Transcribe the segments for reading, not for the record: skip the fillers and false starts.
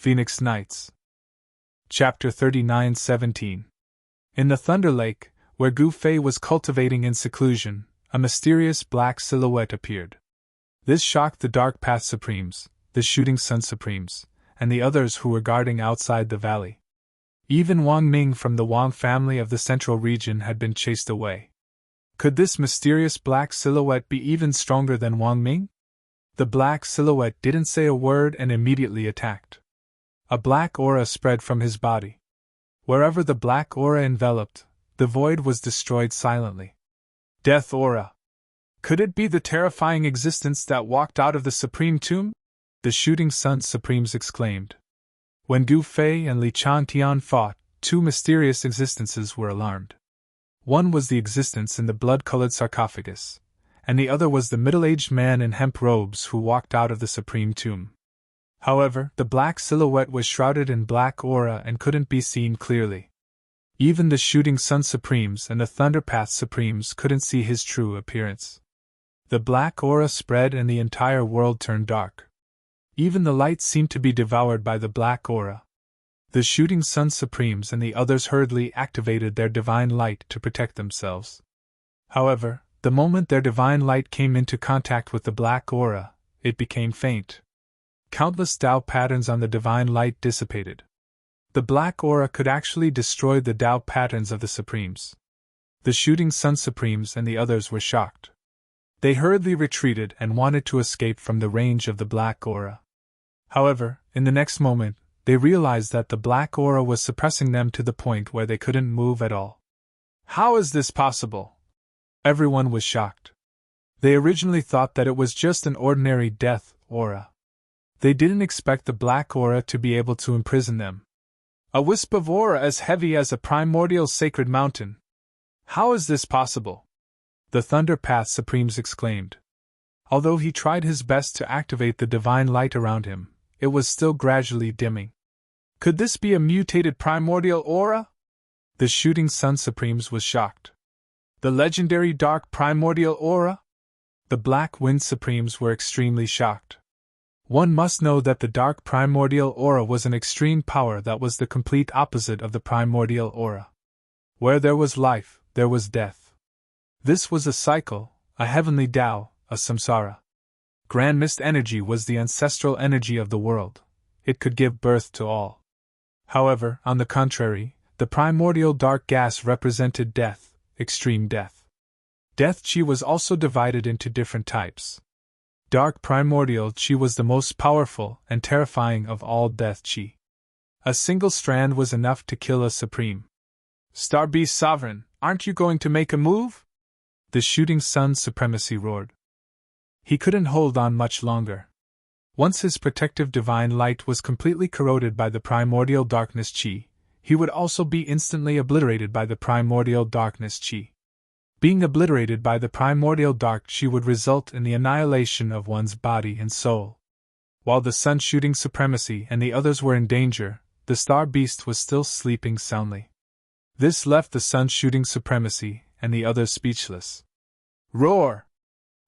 Phoenix Nights. Chapter 39:17. In the Thunder Lake, where Gu Fei was cultivating in seclusion, a mysterious black silhouette appeared. This shocked the Dark Path Supremes, the Shooting Sun Supremes, and the others who were guarding outside the valley. Even Wang Ming from the Wang family of the central region had been chased away. Could this mysterious black silhouette be even stronger than Wang Ming? The black silhouette didn't say a word and immediately attacked. A black aura spread from his body. Wherever the black aura enveloped, the void was destroyed silently. Death aura. Could it be the terrifying existence that walked out of the Supreme Tomb? The Shooting Sun Supremes exclaimed. When Gu Fei and Li Chantian fought, two mysterious existences were alarmed. One was the existence in the blood-colored sarcophagus, and the other was the middle-aged man in hemp robes who walked out of the Supreme Tomb. However, the black silhouette was shrouded in black aura and couldn't be seen clearly. Even the Shooting Sun Supremes and the Thunder Path Supremes couldn't see his true appearance. The black aura spread and the entire world turned dark. Even the light seemed to be devoured by the black aura. The Shooting Sun Supremes and the others hurriedly activated their divine light to protect themselves. However, the moment their divine light came into contact with the black aura, it became faint. Countless Tao patterns on the divine light dissipated. The black aura could actually destroy the Tao patterns of the Supremes. The Shooting Sun Supremes and the others were shocked. They hurriedly retreated and wanted to escape from the range of the black aura. However, in the next moment, they realized that the black aura was suppressing them to the point where they couldn't move at all. How is this possible? Everyone was shocked. They originally thought that it was just an ordinary death aura. They didn't expect the black aura to be able to imprison them. A wisp of aura as heavy as a primordial sacred mountain. How is this possible? The Thunder Path Supremes exclaimed. Although he tried his best to activate the divine light around him, it was still gradually dimming. Could this be a mutated primordial aura? The Shooting Sun Supremes was shocked. The legendary dark primordial aura? The Black Wind Supremes were extremely shocked. One must know that the dark primordial aura was an extreme power that was the complete opposite of the primordial aura. Where there was life, there was death. This was a cycle, a heavenly Tao, a samsara. Grand Mist energy was the ancestral energy of the world. It could give birth to all. However, on the contrary, the primordial dark gas represented death, extreme death. Death chi was also divided into different types. Dark primordial chi was the most powerful and terrifying of all death chi. A single strand was enough to kill a supreme. Star Beast Sovereign, aren't you going to make a move? The Shooting Sun Supremacy roared. He couldn't hold on much longer. Once his protective divine light was completely corroded by the primordial darkness chi, he would also be instantly obliterated by the primordial darkness chi. Being obliterated by the primordial dark chi would result in the annihilation of one's body and soul. While the Sun Shooting Supremacy and the others were in danger, the Star Beast was still sleeping soundly. This left the Sun Shooting Supremacy and the others speechless. Roar!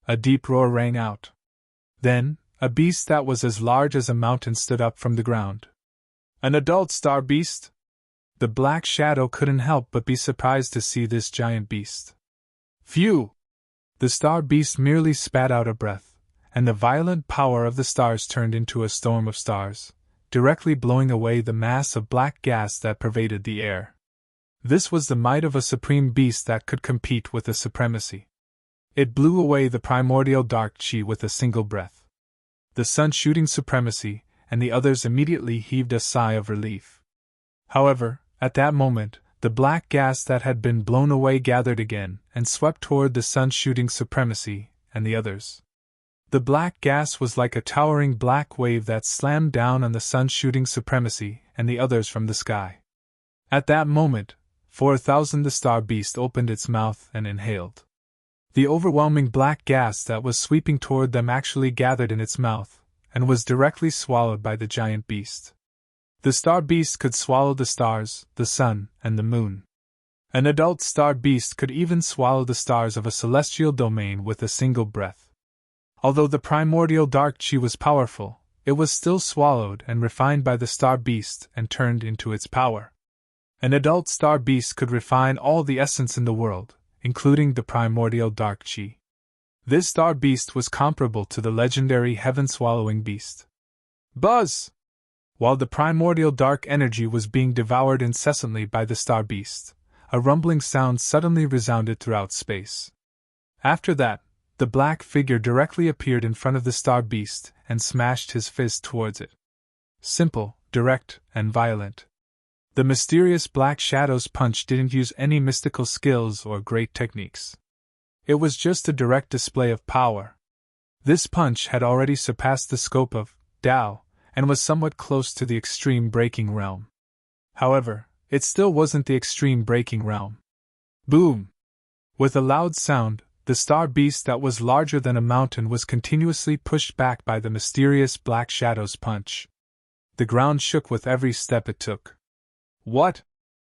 A deep roar rang out. Then, a beast that was as large as a mountain stood up from the ground. An adult Star Beast? The Black Shadow couldn't help but be surprised to see this giant beast. Phew! The Star Beast merely spat out a breath, and the violent power of the stars turned into a storm of stars, directly blowing away the mass of black gas that pervaded the air. This was the might of a supreme beast that could compete with the supremacy. It blew away the primordial dark chi with a single breath. The Sun Shooting Supremacy and the others immediately heaved a sigh of relief. However, at that moment, the black gas that had been blown away gathered again and swept toward the Sun Shooting Supremacy and the others. The black gas was like a towering black wave that slammed down on the Sun Shooting Supremacy and the others from the sky. At that moment, 4,000 the Star Beast opened its mouth and inhaled. The overwhelming black gas that was sweeping toward them actually gathered in its mouth, and was directly swallowed by the giant beast. The Star Beast could swallow the stars, the sun, and the moon. An adult Star Beast could even swallow the stars of a celestial domain with a single breath. Although the primordial dark chi was powerful, it was still swallowed and refined by the star beast and turned into its power. An adult star beast could refine all the essence in the world, including the primordial dark chi. This star beast was comparable to the legendary heaven-swallowing beast. Buzz! While the primordial dark energy was being devoured incessantly by the star beast, a rumbling sound suddenly resounded throughout space. After that, the black figure directly appeared in front of the star beast and smashed his fist towards it. Simple, direct, and violent. The mysterious black shadow's punch didn't use any mystical skills or great techniques. It was just a direct display of power. This punch had already surpassed the scope of Tao and was somewhat close to the extreme breaking realm. However, it still wasn't the extreme breaking realm. Boom! With a loud sound, the star beast that was larger than a mountain was continuously pushed back by the mysterious black shadow's punch. The ground shook with every step it took. What?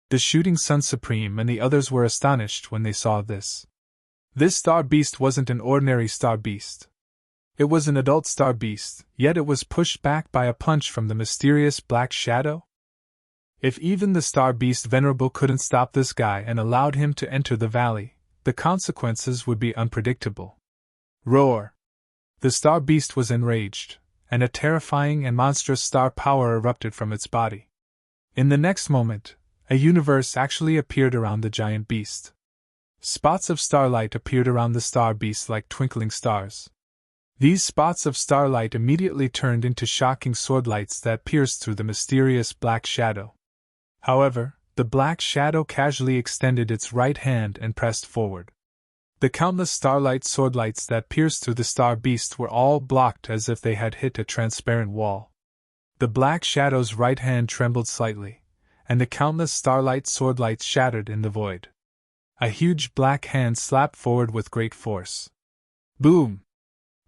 The shooting sun supreme and the others were astonished when they saw this. This star beast wasn't an ordinary star beast. It was an adult star beast, yet it was pushed back by a punch from the mysterious black shadow? If even the star beast Venerable couldn't stop this guy and allowed him to enter the valley, the consequences would be unpredictable. Roar! The star beast was enraged, and a terrifying and monstrous star power erupted from its body. In the next moment, a universe actually appeared around the giant beast. Spots of starlight appeared around the star beast like twinkling stars. These spots of starlight immediately turned into shocking swordlights that pierced through the mysterious black shadow. However, the black shadow casually extended its right hand and pressed forward. The countless starlight swordlights that pierced through the star beast were all blocked as if they had hit a transparent wall. The black shadow's right hand trembled slightly, and the countless starlight swordlights shattered in the void. A huge black hand slapped forward with great force. Boom!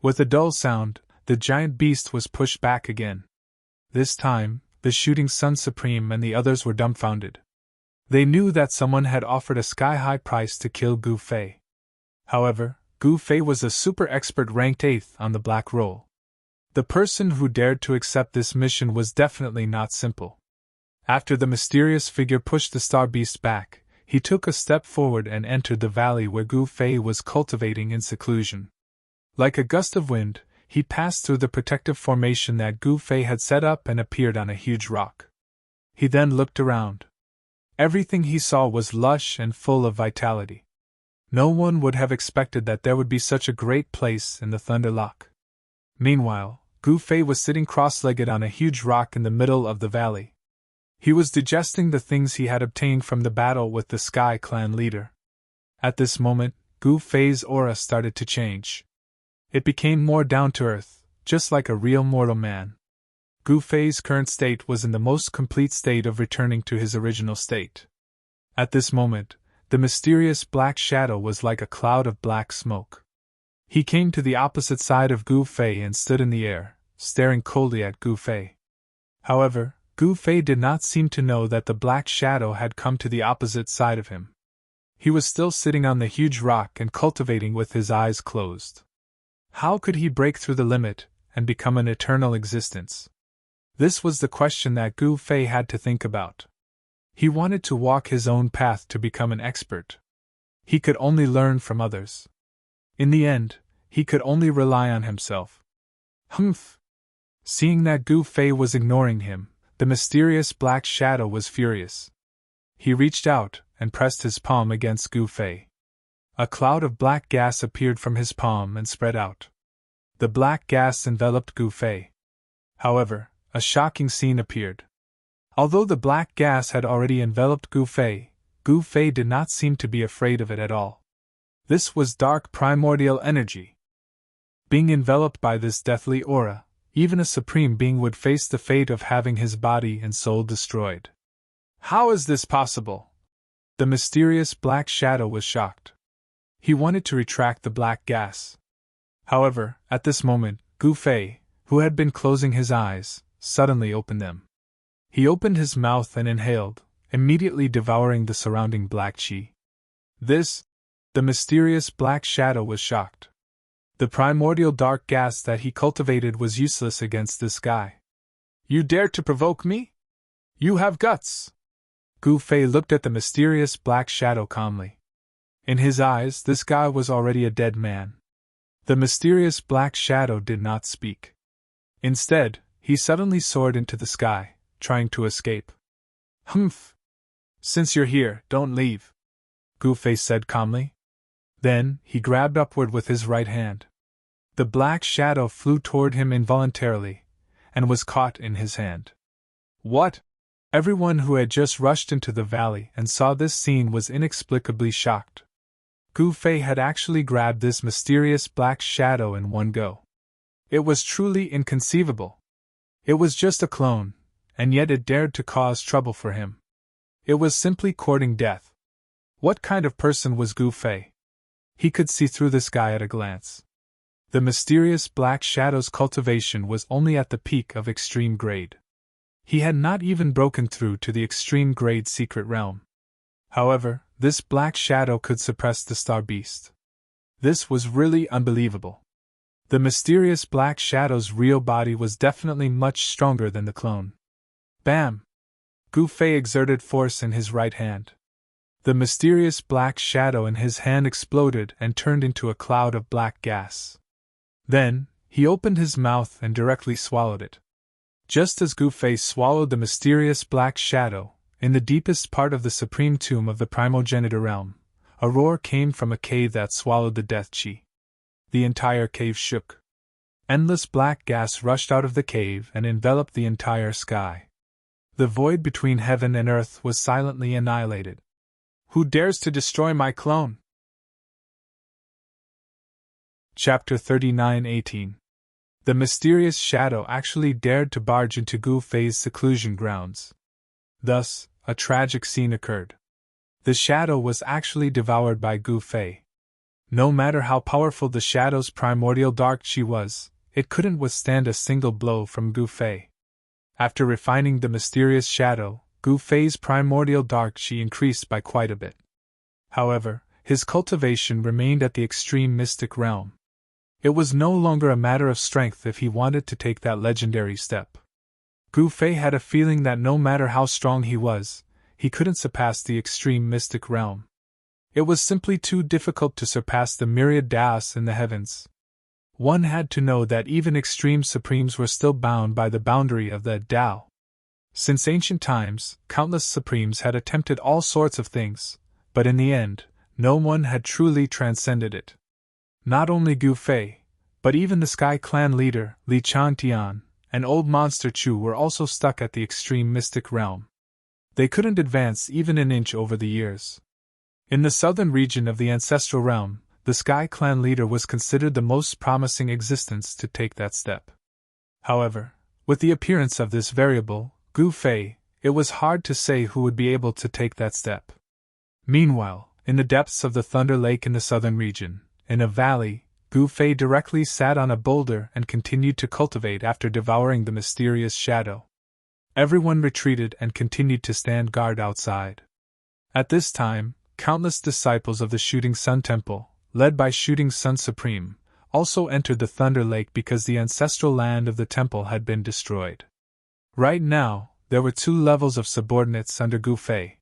With a dull sound, the giant beast was pushed back again. This time, the shooting sun supreme and the others were dumbfounded. They knew that someone had offered a sky-high price to kill Gu Fei. However, Gu Fei was a super expert ranked 8th on the black roll. The person who dared to accept this mission was definitely not simple. After the mysterious figure pushed the star beast back, he took a step forward and entered the valley where Gu Fei was cultivating in seclusion. Like a gust of wind, he passed through the protective formation that Gu Fei had set up and appeared on a huge rock. He then looked around. Everything he saw was lush and full of vitality. No one would have expected that there would be such a great place in the Thunder Lock. Meanwhile, Gu Fei was sitting cross-legged on a huge rock in the middle of the valley. He was digesting the things he had obtained from the battle with the Sky Clan leader. At this moment, Gu Fei's aura started to change. It became more down-to-earth, just like a real mortal man. Gu Fei's current state was in the most complete state of returning to his original state. At this moment, the mysterious black shadow was like a cloud of black smoke. He came to the opposite side of Gu Fei and stood in the air, staring coldly at Gu Fei. However, Gu Fei did not seem to know that the black shadow had come to the opposite side of him. He was still sitting on the huge rock and cultivating with his eyes closed. How could he break through the limit and become an eternal existence? This was the question that Gu Fei had to think about. He wanted to walk his own path to become an expert. He could only learn from others. In the end, he could only rely on himself. Humph! Seeing that Gu Fei was ignoring him, the mysterious black shadow was furious. He reached out and pressed his palm against Gu Fei. A cloud of black gas appeared from his palm and spread out. The black gas enveloped Gu Fei. However, a shocking scene appeared. Although the black gas had already enveloped Gu Fei did not seem to be afraid of it at all. This was dark primordial energy. Being enveloped by this deathly aura, even a supreme being would face the fate of having his body and soul destroyed. How is this possible? The mysterious black shadow was shocked. He wanted to retract the black gas. However, at this moment, Gu Fei, who had been closing his eyes, suddenly opened them. He opened his mouth and inhaled, immediately devouring the surrounding black chi. The mysterious black shadow was shocked. The primordial dark gas that he cultivated was useless against this guy. You dare to provoke me? You have guts! Gu Fei looked at the mysterious black shadow calmly. In his eyes, this guy was already a dead man. The mysterious black shadow did not speak. Instead, he suddenly soared into the sky, trying to escape. Humph! Since you're here, don't leave, Gu Fei said calmly. Then, he grabbed upward with his right hand. The black shadow flew toward him involuntarily, and was caught in his hand. What? Everyone who had just rushed into the valley and saw this scene was inexplicably shocked. Gu Fei had actually grabbed this mysterious black shadow in one go. It was truly inconceivable. It was just a clone, and yet it dared to cause trouble for him. It was simply courting death. What kind of person was Gu Fei? He could see through this guy at a glance. The mysterious black shadow's cultivation was only at the peak of extreme grade. He had not even broken through to the extreme grade secret realm. However, this black shadow could suppress the star beast. This was really unbelievable. The mysterious black shadow's real body was definitely much stronger than the clone. Bam! Gu Fei exerted force in his right hand. The mysterious black shadow in his hand exploded and turned into a cloud of black gas. Then, he opened his mouth and directly swallowed it. Just as Gu Fei swallowed the mysterious black shadow, in the deepest part of the supreme tomb of the primogenitor realm, a roar came from a cave that swallowed the death chi. The entire cave shook. Endless black gas rushed out of the cave and enveloped the entire sky. The void between heaven and earth was silently annihilated. Who dares to destroy my clone? Chapter 39:18. The mysterious shadow actually dared to barge into Gu Fei's seclusion grounds. Thus, a tragic scene occurred. The shadow was actually devoured by Gu Fei. No matter how powerful the shadow's primordial dark chi was, it couldn't withstand a single blow from Gu Fei. After refining the mysterious shadow, Gu Fei's primordial dark chi increased by quite a bit. However, his cultivation remained at the extreme mystic realm. It was no longer a matter of strength if he wanted to take that legendary step. Gu Fei had a feeling that no matter how strong he was, he couldn't surpass the extreme mystic realm. It was simply too difficult to surpass the myriad Daos in the heavens. One had to know that even extreme supremes were still bound by the boundary of the Tao. Since ancient times, countless supremes had attempted all sorts of things, but in the end, no one had truly transcended it. Not only Gu Fei, but even the Sky Clan leader, Li Chantian, and Old Monster Chu were also stuck at the extreme mystic realm. They couldn't advance even an inch over the years. In the southern region of the ancestral realm, the Sky Clan leader was considered the most promising existence to take that step. However, with the appearance of this variable, Gu Fei, it was hard to say who would be able to take that step. Meanwhile, in the depths of the Thunder Lake in the southern region, in a valley, Gu Fei directly sat on a boulder and continued to cultivate after devouring the mysterious shadow. Everyone retreated and continued to stand guard outside. At this time, countless disciples of the Shooting Sun Temple, led by Shooting Sun Supreme, also entered the Thunder Lake because the ancestral land of the temple had been destroyed. Right now, there were two levels of subordinates under Gu Fei.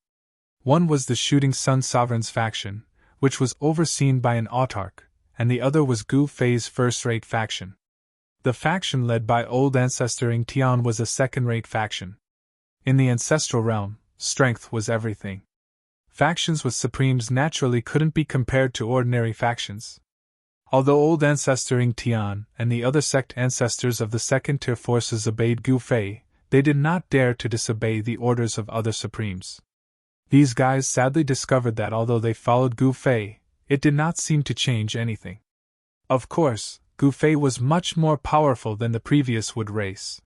One was the Shooting Sun Sovereign's faction, which was overseen by an autarch, and the other was Gu Fei's first-rate faction. The faction led by Old Ancestor Ing Tian was a second-rate faction. In the ancestral realm, strength was everything. Factions with supremes naturally couldn't be compared to ordinary factions. Although Old Ancestor Ing Tian and the other sect ancestors of the second-tier forces obeyed Gu Fei, they did not dare to disobey the orders of other supremes. These guys sadly discovered that although they followed Gu Fei, it did not seem to change anything. Of course, Gu Fei was much more powerful than the previous Wood race.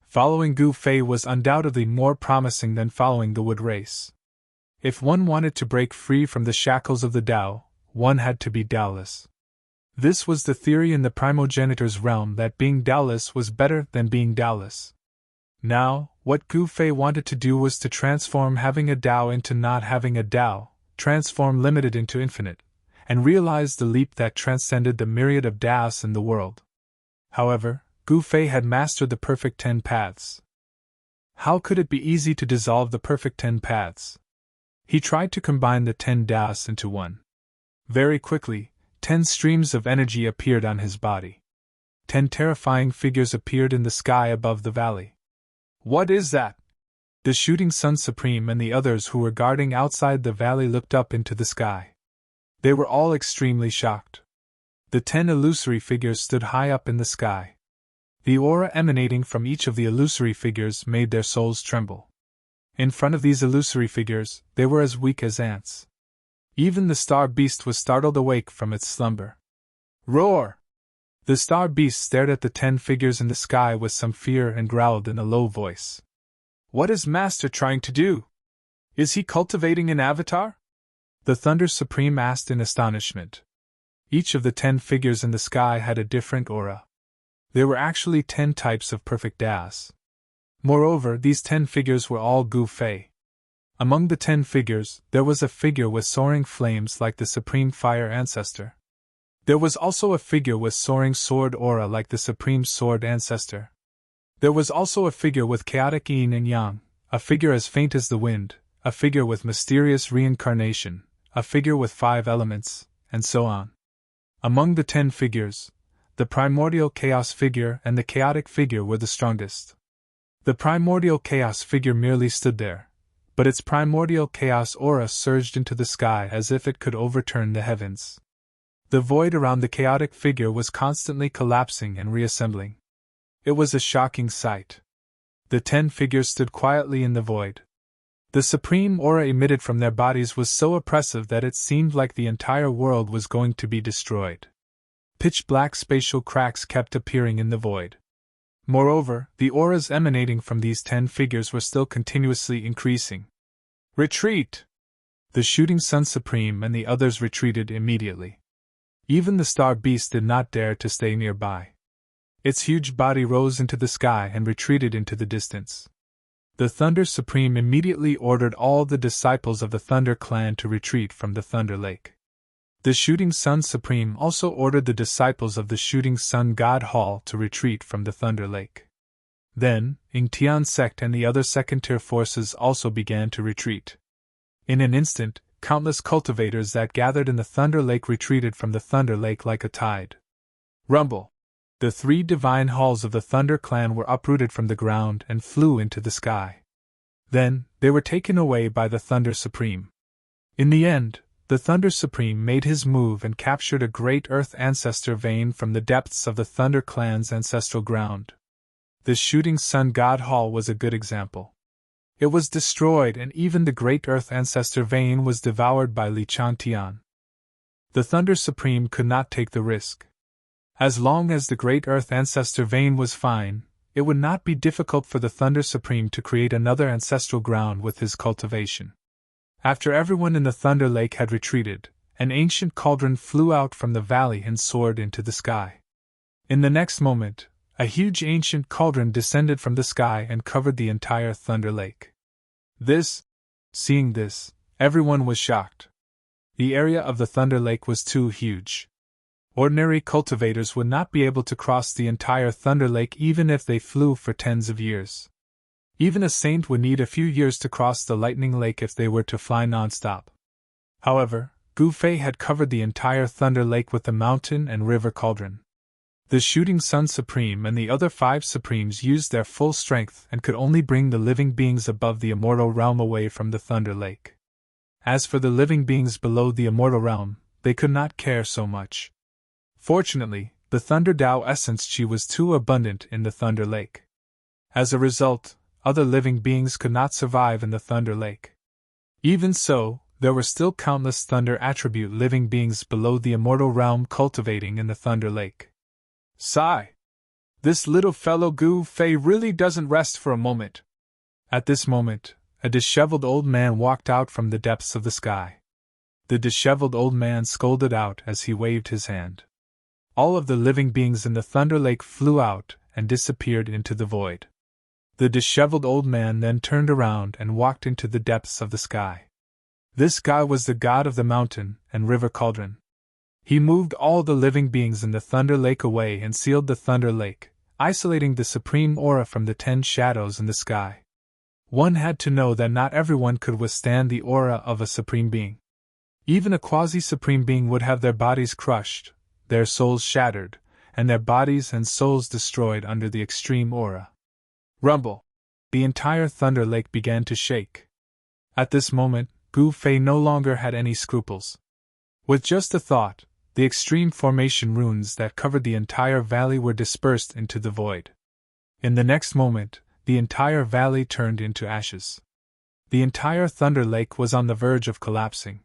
Following Gu Fei was undoubtedly more promising than following the Wood race. If one wanted to break free from the shackles of the Tao, one had to be Taoless. This was the theory in the primogenitor's realm that being Taoless was better than being Taoless. Now, what Gu Fei wanted to do was to transform having a Tao into not having a Tao, transform limited into infinite, and realized the leap that transcended the myriad of Taoists in the world. However, Gu Fei had mastered the perfect 10 paths. How could it be easy to dissolve the perfect 10 paths? He tried to combine the 10 Taoists into one. Very quickly, 10 streams of energy appeared on his body. 10 terrifying figures appeared in the sky above the valley. What is that? The Shooting Sun Supreme and the others who were guarding outside the valley looked up into the sky. They were all extremely shocked. The 10 illusory figures stood high up in the sky. The aura emanating from each of the illusory figures made their souls tremble. In front of these illusory figures, they were as weak as ants. Even the star beast was startled awake from its slumber. Roar! The star beast stared at the 10 figures in the sky with some fear and growled in a low voice. What is Master trying to do? Is he cultivating an avatar? The Thunder Supreme asked in astonishment. Each of the 10 figures in the sky had a different aura. There were actually 10 types of perfect Taoists. Moreover, these 10 figures were all Gu Fei. Among the 10 figures, there was a figure with soaring flames like the Supreme Fire Ancestor. There was also a figure with soaring sword aura like the Supreme Sword Ancestor. There was also a figure with chaotic yin and yang, a figure as faint as the wind, a figure with mysterious reincarnation, a figure with 5 elements, and so on. Among the 10 figures, the primordial chaos figure and the chaotic figure were the strongest. The primordial chaos figure merely stood there, but its primordial chaos aura surged into the sky as if it could overturn the heavens. The void around the chaotic figure was constantly collapsing and reassembling. It was a shocking sight. The 10 figures stood quietly in the void. The supreme aura emitted from their bodies was so oppressive that it seemed like the entire world was going to be destroyed. Pitch-black spatial cracks kept appearing in the void. Moreover, the auras emanating from these 10 figures were still continuously increasing. Retreat! The Shooting Sun Supreme and the others retreated immediately. Even the Star Beast did not dare to stay nearby. Its huge body rose into the sky and retreated into the distance. The Thunder Supreme immediately ordered all the disciples of the Thunder Clan to retreat from the Thunder Lake. The Shooting Sun Supreme also ordered the disciples of the Shooting Sun God Hall to retreat from the Thunder Lake. Then, Yingtian sect and the other second-tier forces also began to retreat. In an instant, countless cultivators that gathered in the Thunder Lake retreated from the Thunder Lake like a tide. Rumble! The 3 divine halls of the Thunder Clan were uprooted from the ground and flew into the sky. Then, they were taken away by the Thunder Supreme. In the end, the Thunder Supreme made his move and captured a great Earth Ancestor vein from the depths of the Thunder Clan's ancestral ground. The Shooting Sun God Hall was a good example. It was destroyed and even the great Earth Ancestor vein was devoured by Li Changtian. The Thunder Supreme could not take the risk. As long as the great Earth Ancestor vein was fine, it would not be difficult for the Thunder Supreme to create another ancestral ground with his cultivation. After everyone in the Thunder Lake had retreated, an ancient cauldron flew out from the valley and soared into the sky. In the next moment, a huge ancient cauldron descended from the sky and covered the entire Thunder Lake. Seeing this, everyone was shocked. The area of the Thunder Lake was too huge. Ordinary cultivators would not be able to cross the entire Thunder Lake even if they flew for tens of years. Even a saint would need a few years to cross the Lightning Lake if they were to fly non-stop. However, Gu Fei had covered the entire Thunder Lake with the mountain and river cauldron. The Shooting Sun Supreme and the other 5 Supremes used their full strength and could only bring the living beings above the immortal realm away from the Thunder Lake. As for the living beings below the immortal realm, they could not care so much. Fortunately, the Thunder Tao Essence Qi was too abundant in the Thunder Lake. As a result, other living beings could not survive in the Thunder Lake. Even so, there were still countless Thunder attribute living beings below the immortal realm cultivating in the Thunder Lake. Sigh! This little fellow Gu Fei really doesn't rest for a moment. At this moment, a disheveled old man walked out from the depths of the sky. The disheveled old man scolded out as he waved his hand. All of the living beings in the Thunder Lake flew out and disappeared into the void. The disheveled old man then turned around and walked into the depths of the sky. This guy was the god of the mountain and river cauldron. He moved all the living beings in the Thunder Lake away and sealed the Thunder Lake, isolating the supreme aura from the 10 shadows in the sky. One had to know that not everyone could withstand the aura of a supreme being. Even a quasi-supreme being would have their bodies crushed, their souls shattered, and their bodies and souls destroyed under the extreme aura. Rumble! The entire Thunder Lake began to shake. At this moment, Gu Fei no longer had any scruples. With just a thought, the extreme formation runes that covered the entire valley were dispersed into the void. In the next moment, the entire valley turned into ashes. The entire Thunder Lake was on the verge of collapsing.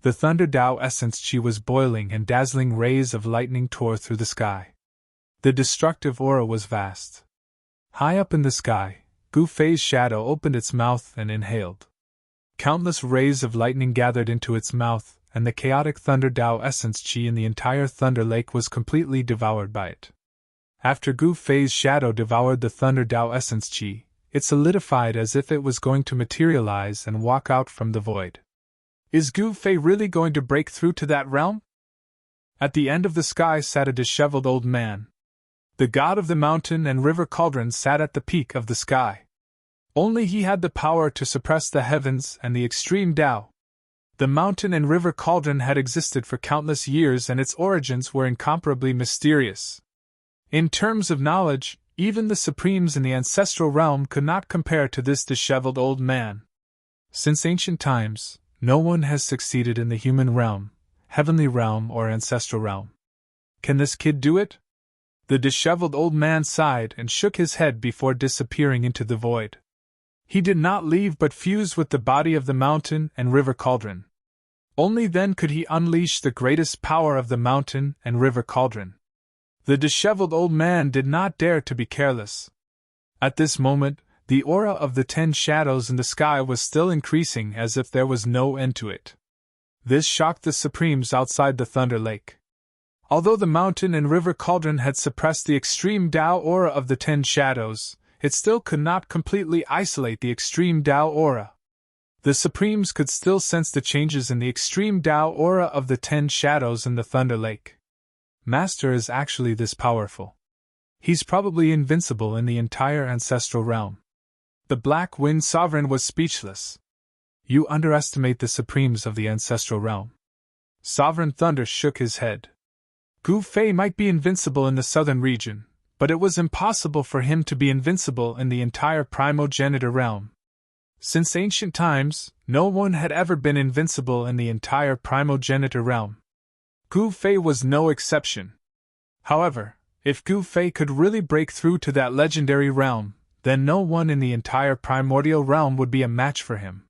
The Thunder Tao Essence Qi was boiling and dazzling rays of lightning tore through the sky. The destructive aura was vast. High up in the sky, Gu Fei's shadow opened its mouth and inhaled. Countless rays of lightning gathered into its mouth, and the chaotic Thunder Tao Essence Qi in the entire Thunder Lake was completely devoured by it. After Gu Fei's shadow devoured the Thunder Tao Essence Qi, it solidified as if it was going to materialize and walk out from the void. Is Gu Fei really going to break through to that realm? At the end of the sky sat a disheveled old man. The god of the mountain and river cauldron sat at the peak of the sky. Only he had the power to suppress the heavens and the extreme Tao. The mountain and river cauldron had existed for countless years and its origins were incomparably mysterious. In terms of knowledge, even the supremes in the ancestral realm could not compare to this disheveled old man. Since ancient times, no one has succeeded in the human realm, heavenly realm, or ancestral realm. Can this kid do it? The disheveled old man sighed and shook his head before disappearing into the void. He did not leave but fused with the body of the mountain and river cauldron. Only then could he unleash the greatest power of the mountain and river cauldron. The disheveled old man did not dare to be careless. At this moment, the aura of the 10 shadows in the sky was still increasing as if there was no end to it. This shocked the supremes outside the Thunder Lake. Although the mountain and river cauldron had suppressed the extreme Tao aura of the 10 shadows, it still could not completely isolate the extreme Tao aura. The supremes could still sense the changes in the extreme Tao aura of the 10 shadows in the Thunder Lake. Master is actually this powerful. He's probably invincible in the entire ancestral realm. The Black Wind Sovereign was speechless. You underestimate the supremes of the ancestral realm. Sovereign Thunder shook his head. Gu Fei might be invincible in the southern region, but it was impossible for him to be invincible in the entire primogenitor realm. Since ancient times, no one had ever been invincible in the entire primogenitor realm. Gu Fei was no exception. However, if Gu Fei could really break through to that legendary realm, then no one in the entire primordial realm would be a match for him.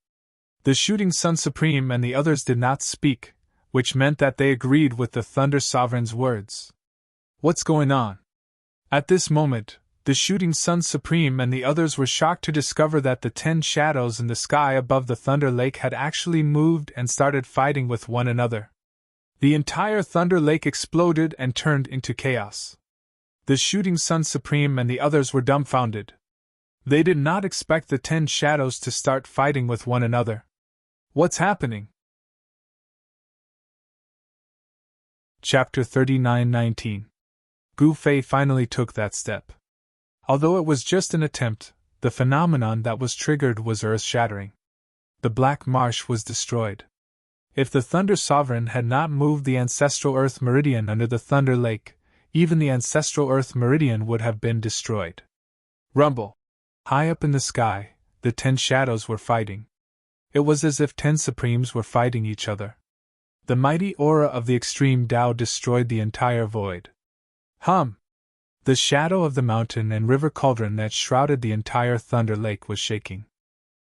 The Shooting Sun Supreme and the others did not speak, which meant that they agreed with the Thunder Sovereign's words. What's going on? At this moment, the Shooting Sun Supreme and the others were shocked to discover that the 10 shadows in the sky above the Thunder Lake had actually moved and started fighting with one another. The entire Thunder Lake exploded and turned into chaos. The Shooting Sun Supreme and the others were dumbfounded. They did not expect the 10 shadows to start fighting with one another. What's happening? Chapter 39:19. Gu Fei finally took that step. Although it was just an attempt, the phenomenon that was triggered was earth-shattering. The Black Marsh was destroyed. If the Thunder Sovereign had not moved the ancestral Earth Meridian under the Thunder Lake, even the ancestral Earth Meridian would have been destroyed. Rumble! High up in the sky, the 10 shadows were fighting. It was as if 10 supremes were fighting each other. The mighty aura of the extreme Tao destroyed the entire void. The shadow of the mountain and river cauldron that shrouded the entire Thunder Lake was shaking.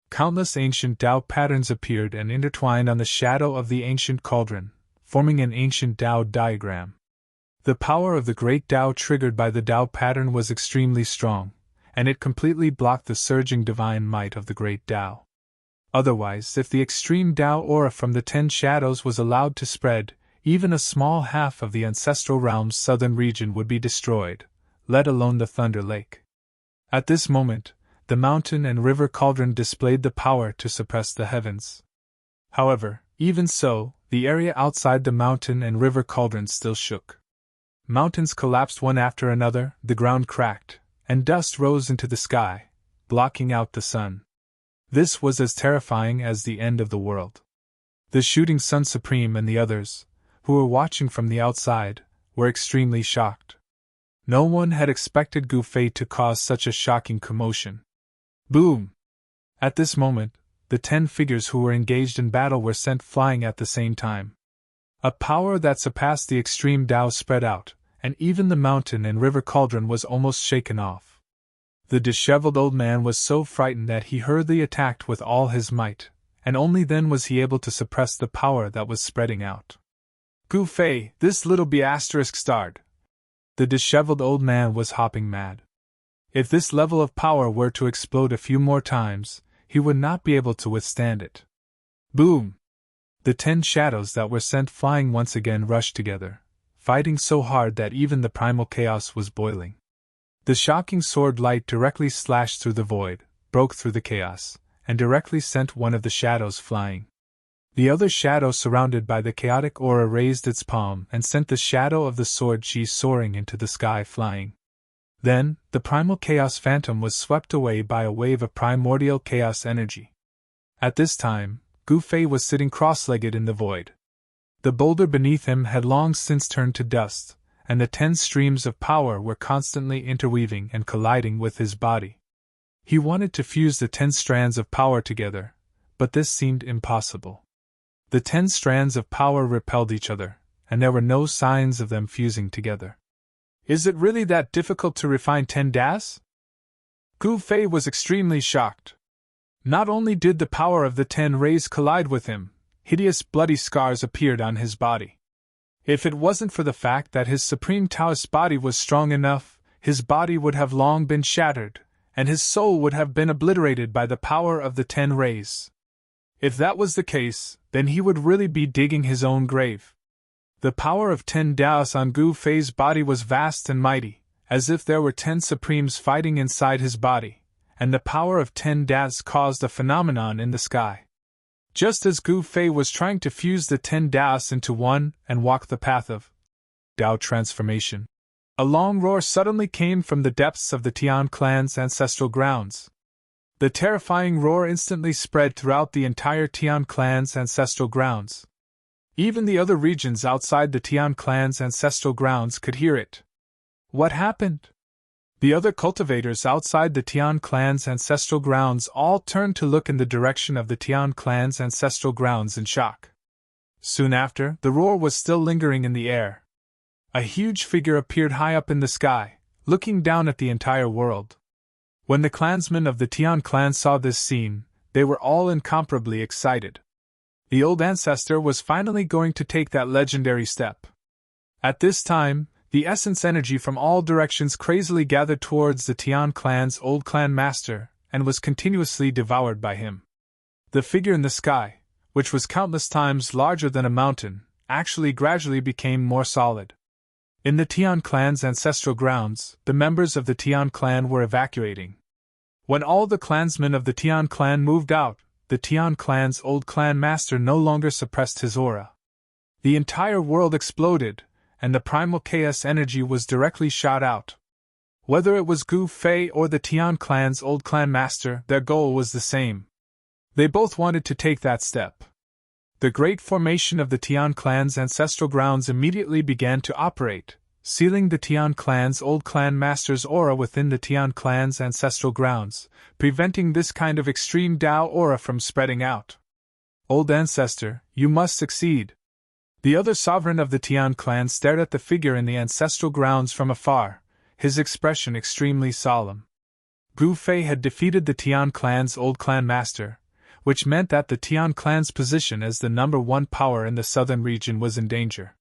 Countless ancient Tao patterns appeared and intertwined on the shadow of the ancient cauldron, forming an ancient Tao diagram. The power of the great Tao triggered by the Tao pattern was extremely strong, and it completely blocked the surging divine might of the great Tao. Otherwise, if the extreme Tao aura from the 10 shadows was allowed to spread, even a small half of the ancestral realm's southern region would be destroyed, let alone the Thunder Lake. At this moment, the mountain and river cauldron displayed the power to suppress the heavens. However, Even so, the area outside the mountain and river cauldrons still shook. Mountains collapsed one after another, the ground cracked, and dust rose into the sky, blocking out the sun. This was as terrifying as the end of the world. The shooting Sun Supreme and the others, who were watching from the outside, were extremely shocked. No one had expected Gu Fei to cause such a shocking commotion. Boom! At this moment, the 10 figures who were engaged in battle were sent flying at the same time. A power that surpassed the extreme Tao spread out, and even the mountain and river cauldron was almost shaken off. The disheveled old man was so frightened that he hurriedly attacked with all his might, and only then was he able to suppress the power that was spreading out. Gu Fei, this little *****. The disheveled old man was hopping mad. If this level of power were to explode a few more times, he would not be able to withstand it. Boom! The 10 shadows that were sent flying once again rushed together, fighting so hard that even the primal chaos was boiling. The shocking sword light directly slashed through the void, broke through the chaos, and directly sent one of the shadows flying. The other shadow surrounded by the chaotic aura raised its palm and sent the shadow of the sword sheath soaring into the sky flying. Then, the primal chaos phantom was swept away by a wave of primordial chaos energy. At this time, Gu Fei was sitting cross-legged in the void. The boulder beneath him had long since turned to dust, and the 10 streams of power were constantly interweaving and colliding with his body. He wanted to fuse the 10 strands of power together, but this seemed impossible. The 10 strands of power repelled each other, and there were no signs of them fusing together. Is it really that difficult to refine 10 Das? Gu Fei was extremely shocked. Not only did the power of the 10 rays collide with him, hideous bloody scars appeared on his body. If it wasn't for the fact that his supreme Taoist body was strong enough, his body would have long been shattered, and his soul would have been obliterated by the power of the 10 rays. If that was the case, then he would really be digging his own grave. The power of 10 Daos on Gu Fei's body was vast and mighty, as if there were 10 supremes fighting inside his body, and the power of 10 Daos caused a phenomenon in the sky. Just as Gu Fei was trying to fuse the 10 Daos into one and walk the path of Dao transformation, a long roar suddenly came from the depths of the Tian clan's ancestral grounds. The terrifying roar instantly spread throughout the entire Tian clan's ancestral grounds. Even the other regions outside the Tian clan's ancestral grounds could hear it. What happened? The other cultivators outside the Tian clan's ancestral grounds all turned to look in the direction of the Tian clan's ancestral grounds in shock. Soon after, the roar was still lingering in the air. A huge figure appeared high up in the sky, looking down at the entire world. When the clansmen of the Tian clan saw this scene, they were all incomparably excited. The old ancestor was finally going to take that legendary step. At this time, the essence energy from all directions crazily gathered towards the Tian clan's old clan master, and was continuously devoured by him. The figure in the sky, which was countless times larger than a mountain, actually gradually became more solid. In the Tian clan's ancestral grounds, the members of the Tian clan were evacuating. When all the clansmen of the Tian clan moved out, the Tian clan's old clan master no longer suppressed his aura. The entire world exploded, and the primal chaos energy was directly shot out. Whether it was Gu Fei or the Tian clan's old clan master, their goal was the same. They both wanted to take that step. The great formation of the Tian clan's ancestral grounds immediately began to operate, sealing the Tian clan's old clan master's aura within the Tian clan's ancestral grounds, preventing this kind of extreme Dao aura from spreading out. Old ancestor, you must succeed. The other sovereign of the Tian clan stared at the figure in the ancestral grounds from afar, his expression extremely solemn. Gu Fei had defeated the Tian clan's old clan master, which meant that the Tian clan's position as the number 1 power in the southern region was in danger.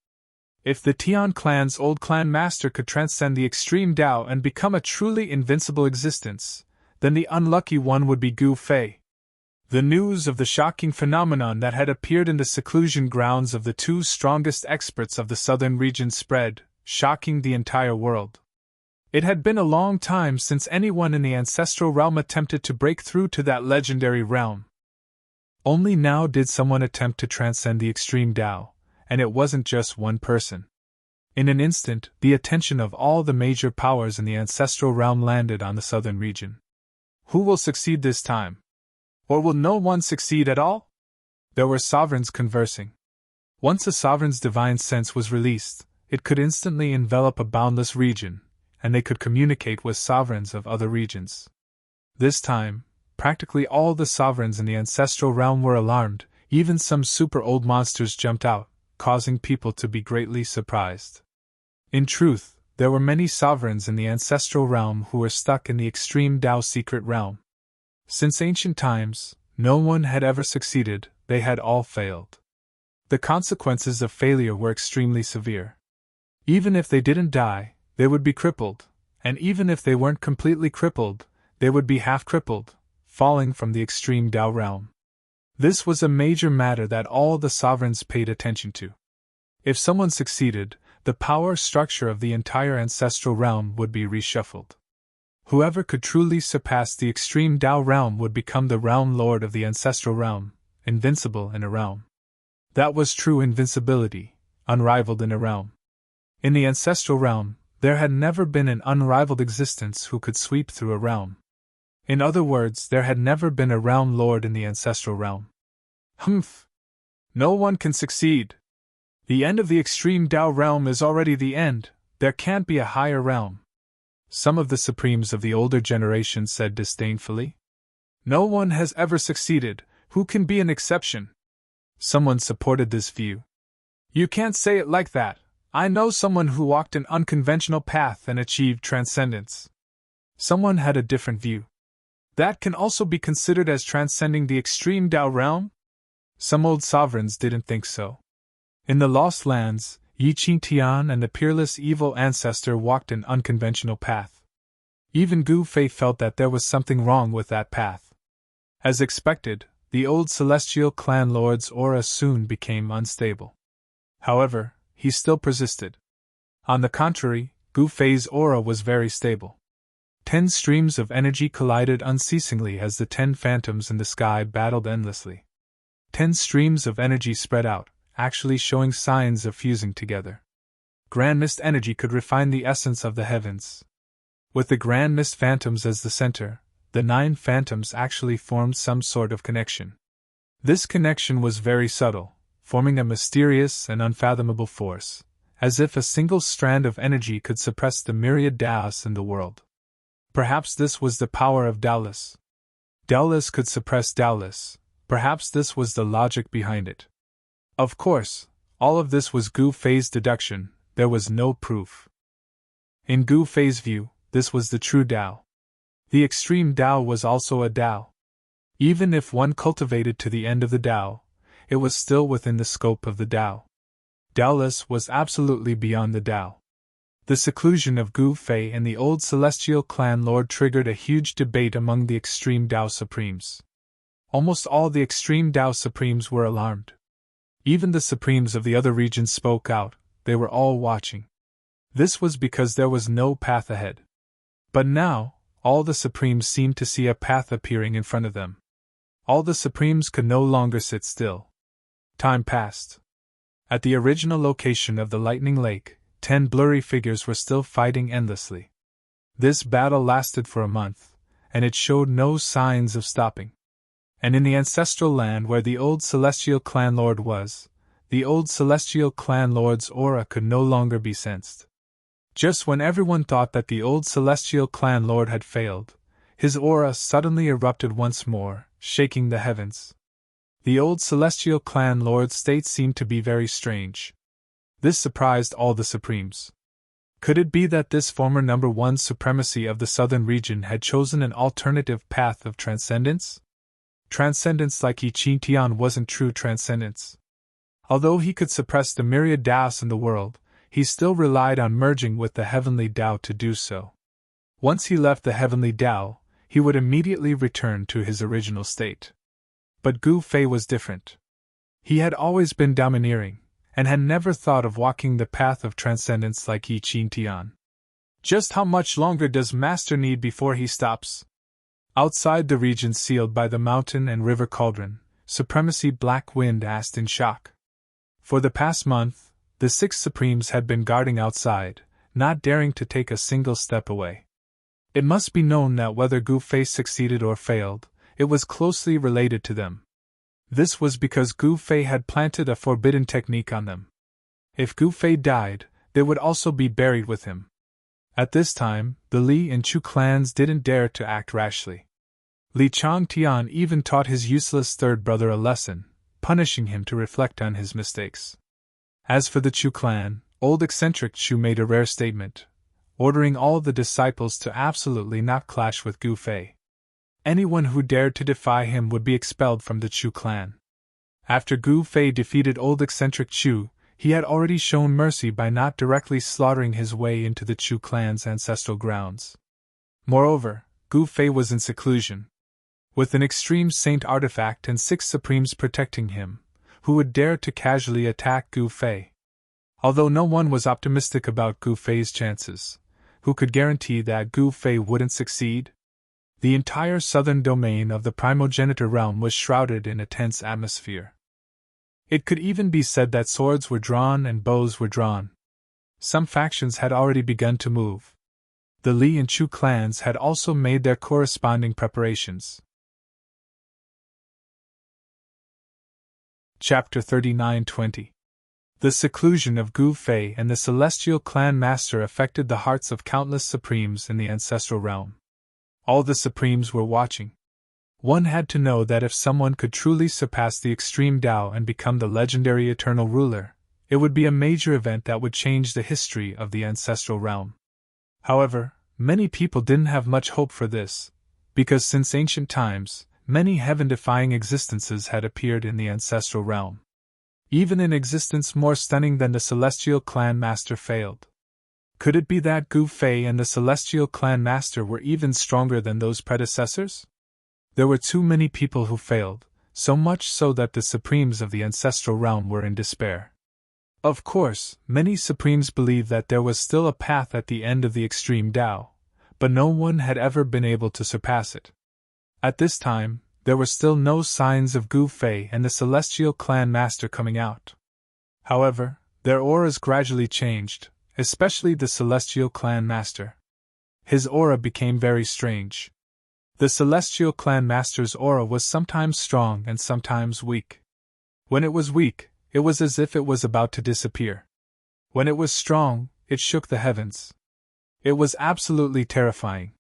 If the Tian clan's old clan master could transcend the extreme Dao and become a truly invincible existence, then the unlucky one would be Gu Fei. The news of the shocking phenomenon that had appeared in the seclusion grounds of the 2 strongest experts of the southern region spread, shocking the entire world. It had been a long time since anyone in the ancestral realm attempted to break through to that legendary realm. Only now did someone attempt to transcend the extreme Tao, and it wasn't just one person. In an instant, the attention of all the major powers in the ancestral realm landed on the southern region. Who will succeed this time? Or will no one succeed at all? There were sovereigns conversing. Once a sovereign's divine sense was released, it could instantly envelop a boundless region, and they could communicate with sovereigns of other regions. This time, practically all the sovereigns in the ancestral realm were alarmed. Even some super old monsters jumped out, causing people to be greatly surprised. In truth, there were many sovereigns in the ancestral realm who were stuck in the extreme Tao secret realm. Since ancient times, no one had ever succeeded, they had all failed. The consequences of failure were extremely severe. Even if they didn't die, they would be crippled, and even if they weren't completely crippled, they would be half crippled, falling from the extreme Tao realm. This was a major matter that all the sovereigns paid attention to. If someone succeeded, the power structure of the entire ancestral realm would be reshuffled. Whoever could truly surpass the extreme Tao realm would become the realm lord of the ancestral realm, invincible in a realm. That was true invincibility, unrivaled in a realm. In the ancestral realm, there had never been an unrivaled existence who could sweep through a realm. In other words, there had never been a realm lord in the ancestral realm. Humph! No one can succeed. The end of the extreme Tao realm is already the end, there can't be a higher realm. Some of the supremes of the older generation said disdainfully. No one has ever succeeded, who can be an exception? Someone supported this view. You can't say it like that. I know someone who walked an unconventional path and achieved transcendence. Someone had a different view. That can also be considered as transcending the extreme Tao realm? Some old sovereigns didn't think so. In the Lost Lands, Yi Qingtian and the peerless evil ancestor walked an unconventional path. Even Gu Fei felt that there was something wrong with that path. As expected, the old celestial clan lord's aura soon became unstable. However, he still persisted. On the contrary, Gu Fei's aura was very stable. 10 streams of energy collided unceasingly as the 10 phantoms in the sky battled endlessly. 10 streams of energy spread out, actually showing signs of fusing together. Grand Mist energy could refine the essence of the heavens. With the Grand Mist phantoms as the center, the 9 phantoms actually formed some sort of connection. This connection was very subtle, forming a mysterious and unfathomable force, as if a single strand of energy could suppress the myriad Taoists in the world. Perhaps this was the power of Taoists. Taoists could suppress Taoists. Perhaps this was the logic behind it. Of course, all of this was Gu Fei's deduction, there was no proof. In Gu Fei's view, this was the true Tao. The extreme Tao was also a Tao. Even if one cultivated to the end of the Tao, it was still within the scope of the Tao. Taoist was absolutely beyond the Tao. The seclusion of Gu Fei and the old celestial clan lord triggered a huge debate among the extreme Tao supremes. Almost all the extreme Tao supremes were alarmed. Even the supremes of the other regions spoke out, they were all watching. This was because there was no path ahead. But now, all the supremes seemed to see a path appearing in front of them. All the supremes could no longer sit still. Time passed. At the original location of the Lightning Lake, 10 blurry figures were still fighting endlessly. This battle lasted for a month, and it showed no signs of stopping. And in the ancestral land where the old celestial clan lord was, the old celestial clan lord's aura could no longer be sensed. Just when everyone thought that the old celestial clan lord had failed, his aura suddenly erupted once more, shaking the heavens. The old celestial clan lord's state seemed to be very strange. This surprised all the supremes. Could it be that this former number 1 supremacy of the southern region had chosen an alternative path of transcendence? Transcendence like Yi Qingtian wasn't true transcendence. Although he could suppress the myriad Taoists in the world, he still relied on merging with the heavenly Tao to do so. Once he left the heavenly Tao, he would immediately return to his original state. But Gu Fei was different. He had always been domineering, and had never thought of walking the path of transcendence like Yi Qingtian. Just how much longer does Master need before he stops? Outside the region sealed by the mountain and river cauldron, Supremacy Black Wind asked in shock. For the past month, the 6 Supremes had been guarding outside, not daring to take a single step away. It must be known that whether Gu Fei succeeded or failed, it was closely related to them. This was because Gu Fei had planted a forbidden technique on them. If Gu Fei died, they would also be buried with him. At this time, the Li and Chu clans didn't dare to act rashly. Li Changtian even taught his useless third brother a lesson, punishing him to reflect on his mistakes. As for the Chu clan, old eccentric Chu made a rare statement, ordering all the disciples to absolutely not clash with Gu Fei. Anyone who dared to defy him would be expelled from the Chu clan. After Gu Fei defeated old eccentric Chu, he had already shown mercy by not directly slaughtering his way into the Chu clan's ancestral grounds. Moreover, Gu Fei was in seclusion, with an extreme saint artifact and 6 Supremes protecting him. Who would dare to casually attack Gu Fei? Although no one was optimistic about Gu Fei's chances, who could guarantee that Gu Fei wouldn't succeed? The entire southern domain of the primogenitor realm was shrouded in a tense atmosphere. It could even be said that swords were drawn and bows were drawn. Some factions had already begun to move. The Li and Chu clans had also made their corresponding preparations. Chapter 39-20. The seclusion of Gu Fei and the Celestial Clan Master affected the hearts of countless Supremes in the ancestral realm. All the Supremes were watching. One had to know that if someone could truly surpass the extreme Tao and become the legendary eternal ruler, it would be a major event that would change the history of the ancestral realm. However, many people didn't have much hope for this, because since ancient times, many heaven-defying existences had appeared in the ancestral realm. Even an existence more stunning than the Celestial Clan Master failed. Could it be that Gu Fei and the Celestial Clan Master were even stronger than those predecessors? There were too many people who failed, so much so that the Supremes of the ancestral realm were in despair. Of course, many Supremes believed that there was still a path at the end of the extreme Tao, but no one had ever been able to surpass it. At this time, there were still no signs of Gu Fei and the Celestial Clan Master coming out. However, their auras gradually changed, especially the Celestial Clan Master. His aura became very strange. The Celestial Clan Master's aura was sometimes strong and sometimes weak. When it was weak, it was as if it was about to disappear. When it was strong, it shook the heavens. It was absolutely terrifying.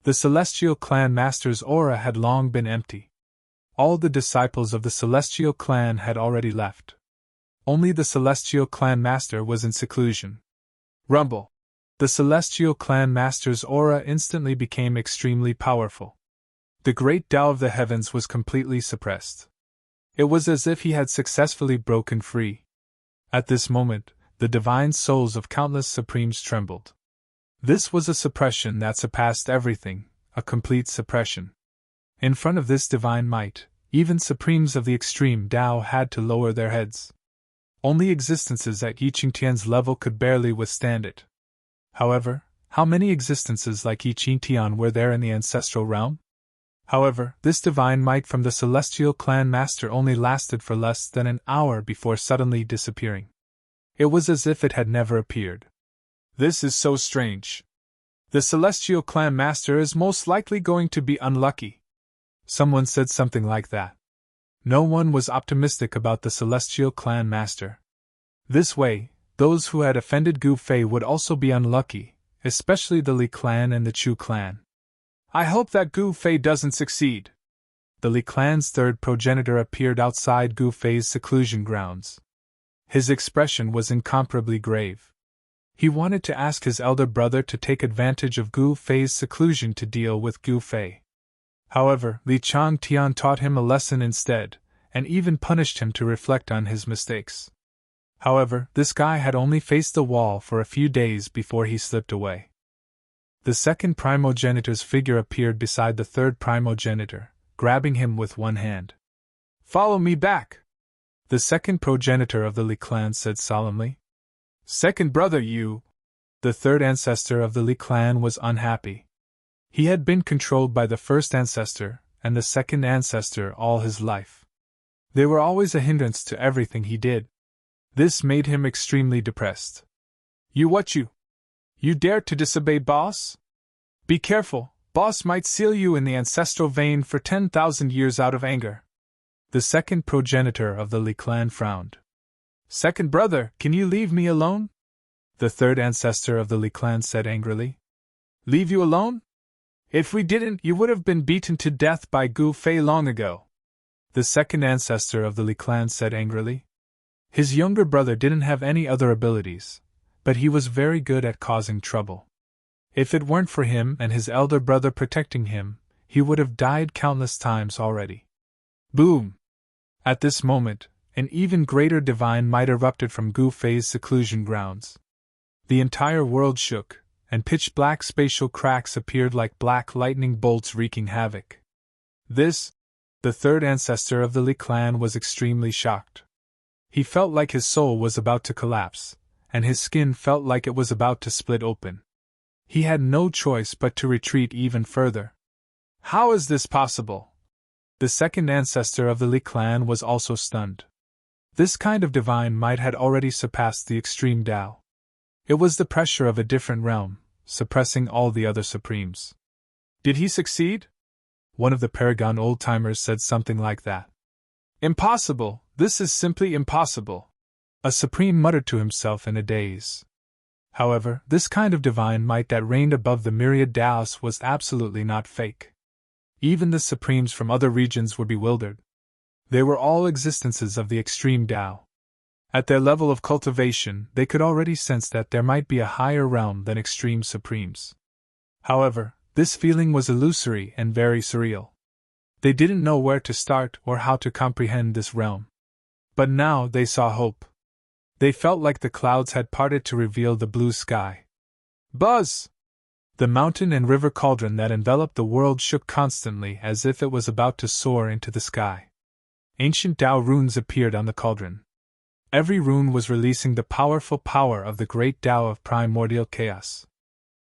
The Celestial Clan Master's aura had long been empty. All the disciples of the Celestial Clan had already left. Only the Celestial Clan Master was in seclusion. Rumble! The Celestial Clan Master's aura instantly became extremely powerful. The great Tao of the heavens was completely suppressed. It was as if he had successfully broken free. At this moment, the divine souls of countless Supremes trembled. This was a suppression that surpassed everything, a complete suppression. In front of this divine might, even Supremes of the extreme Tao had to lower their heads. Only existences at Yi Qingtian's level could barely withstand it. However, how many existences like Yi Qingtian were there in the ancestral realm? However, this divine might from the Celestial Clan Master only lasted for less than an hour before suddenly disappearing. It was as if it had never appeared. This is so strange. The Celestial Clan Master is most likely going to be unlucky. Someone said something like that. No one was optimistic about the Celestial Clan Master. This way, those who had offended Gu Fei would also be unlucky, especially the Li clan and the Chu clan. I hope that Gu Fei doesn't succeed. The Li clan's third progenitor appeared outside Gu Fei's seclusion grounds. His expression was incomparably grave. He wanted to ask his elder brother to take advantage of Gu Fei's seclusion to deal with Gu Fei. However, Li Changtian taught him a lesson instead, and even punished him to reflect on his mistakes. However, this guy had only faced the wall for a few days before he slipped away. The second primogenitor's figure appeared beside the third primogenitor, grabbing him with one hand. "Follow me back!" The second progenitor of the Li clan said solemnly. "Second brother, you!" The third ancestor of the Li clan was unhappy. He had been controlled by the first ancestor and the second ancestor all his life. They were always a hindrance to everything he did. This made him extremely depressed. You dare to disobey boss? Be careful, boss might seal you in the ancestral vein for 10,000 years out of anger. The second progenitor of the Li clan frowned. Second brother, can you leave me alone? The third ancestor of the Li clan said angrily. Leave you alone? If we didn't, you would have been beaten to death by Gu Fei long ago. The second ancestor of the Li clan said angrily. His younger brother didn't have any other abilities, but he was very good at causing trouble. If it weren't for him and his elder brother protecting him, he would have died countless times already. Boom! At this moment, an even greater divine might erupted from Gu Fei's seclusion grounds. The entire world shook, and pitch-black spatial cracks appeared like black lightning bolts wreaking havoc. The third ancestor of the Li clan was extremely shocked. He felt like his soul was about to collapse, and his skin felt like it was about to split open. He had no choice but to retreat even further. How is this possible? The second ancestor of the Li clan was also stunned. This kind of divine might had already surpassed the extreme Tao. It was the pressure of a different realm, suppressing all the other supremes. Did he succeed? One of the Paragon old-timers said something like that. Impossible, this is simply impossible. A supreme muttered to himself in a daze. However, this kind of divine might that reigned above the myriad Taos was absolutely not fake. Even the supremes from other regions were bewildered. They were all existences of the extreme Tao. At their level of cultivation, they could already sense that there might be a higher realm than extreme supremes. However, this feeling was illusory and very surreal. They didn't know where to start or how to comprehend this realm. But now they saw hope. They felt like the clouds had parted to reveal the blue sky. Buzz! The mountain and river cauldron that enveloped the world shook constantly as if it was about to soar into the sky. Ancient Tao runes appeared on the cauldron. Every rune was releasing the powerful power of the great Tao of primordial chaos.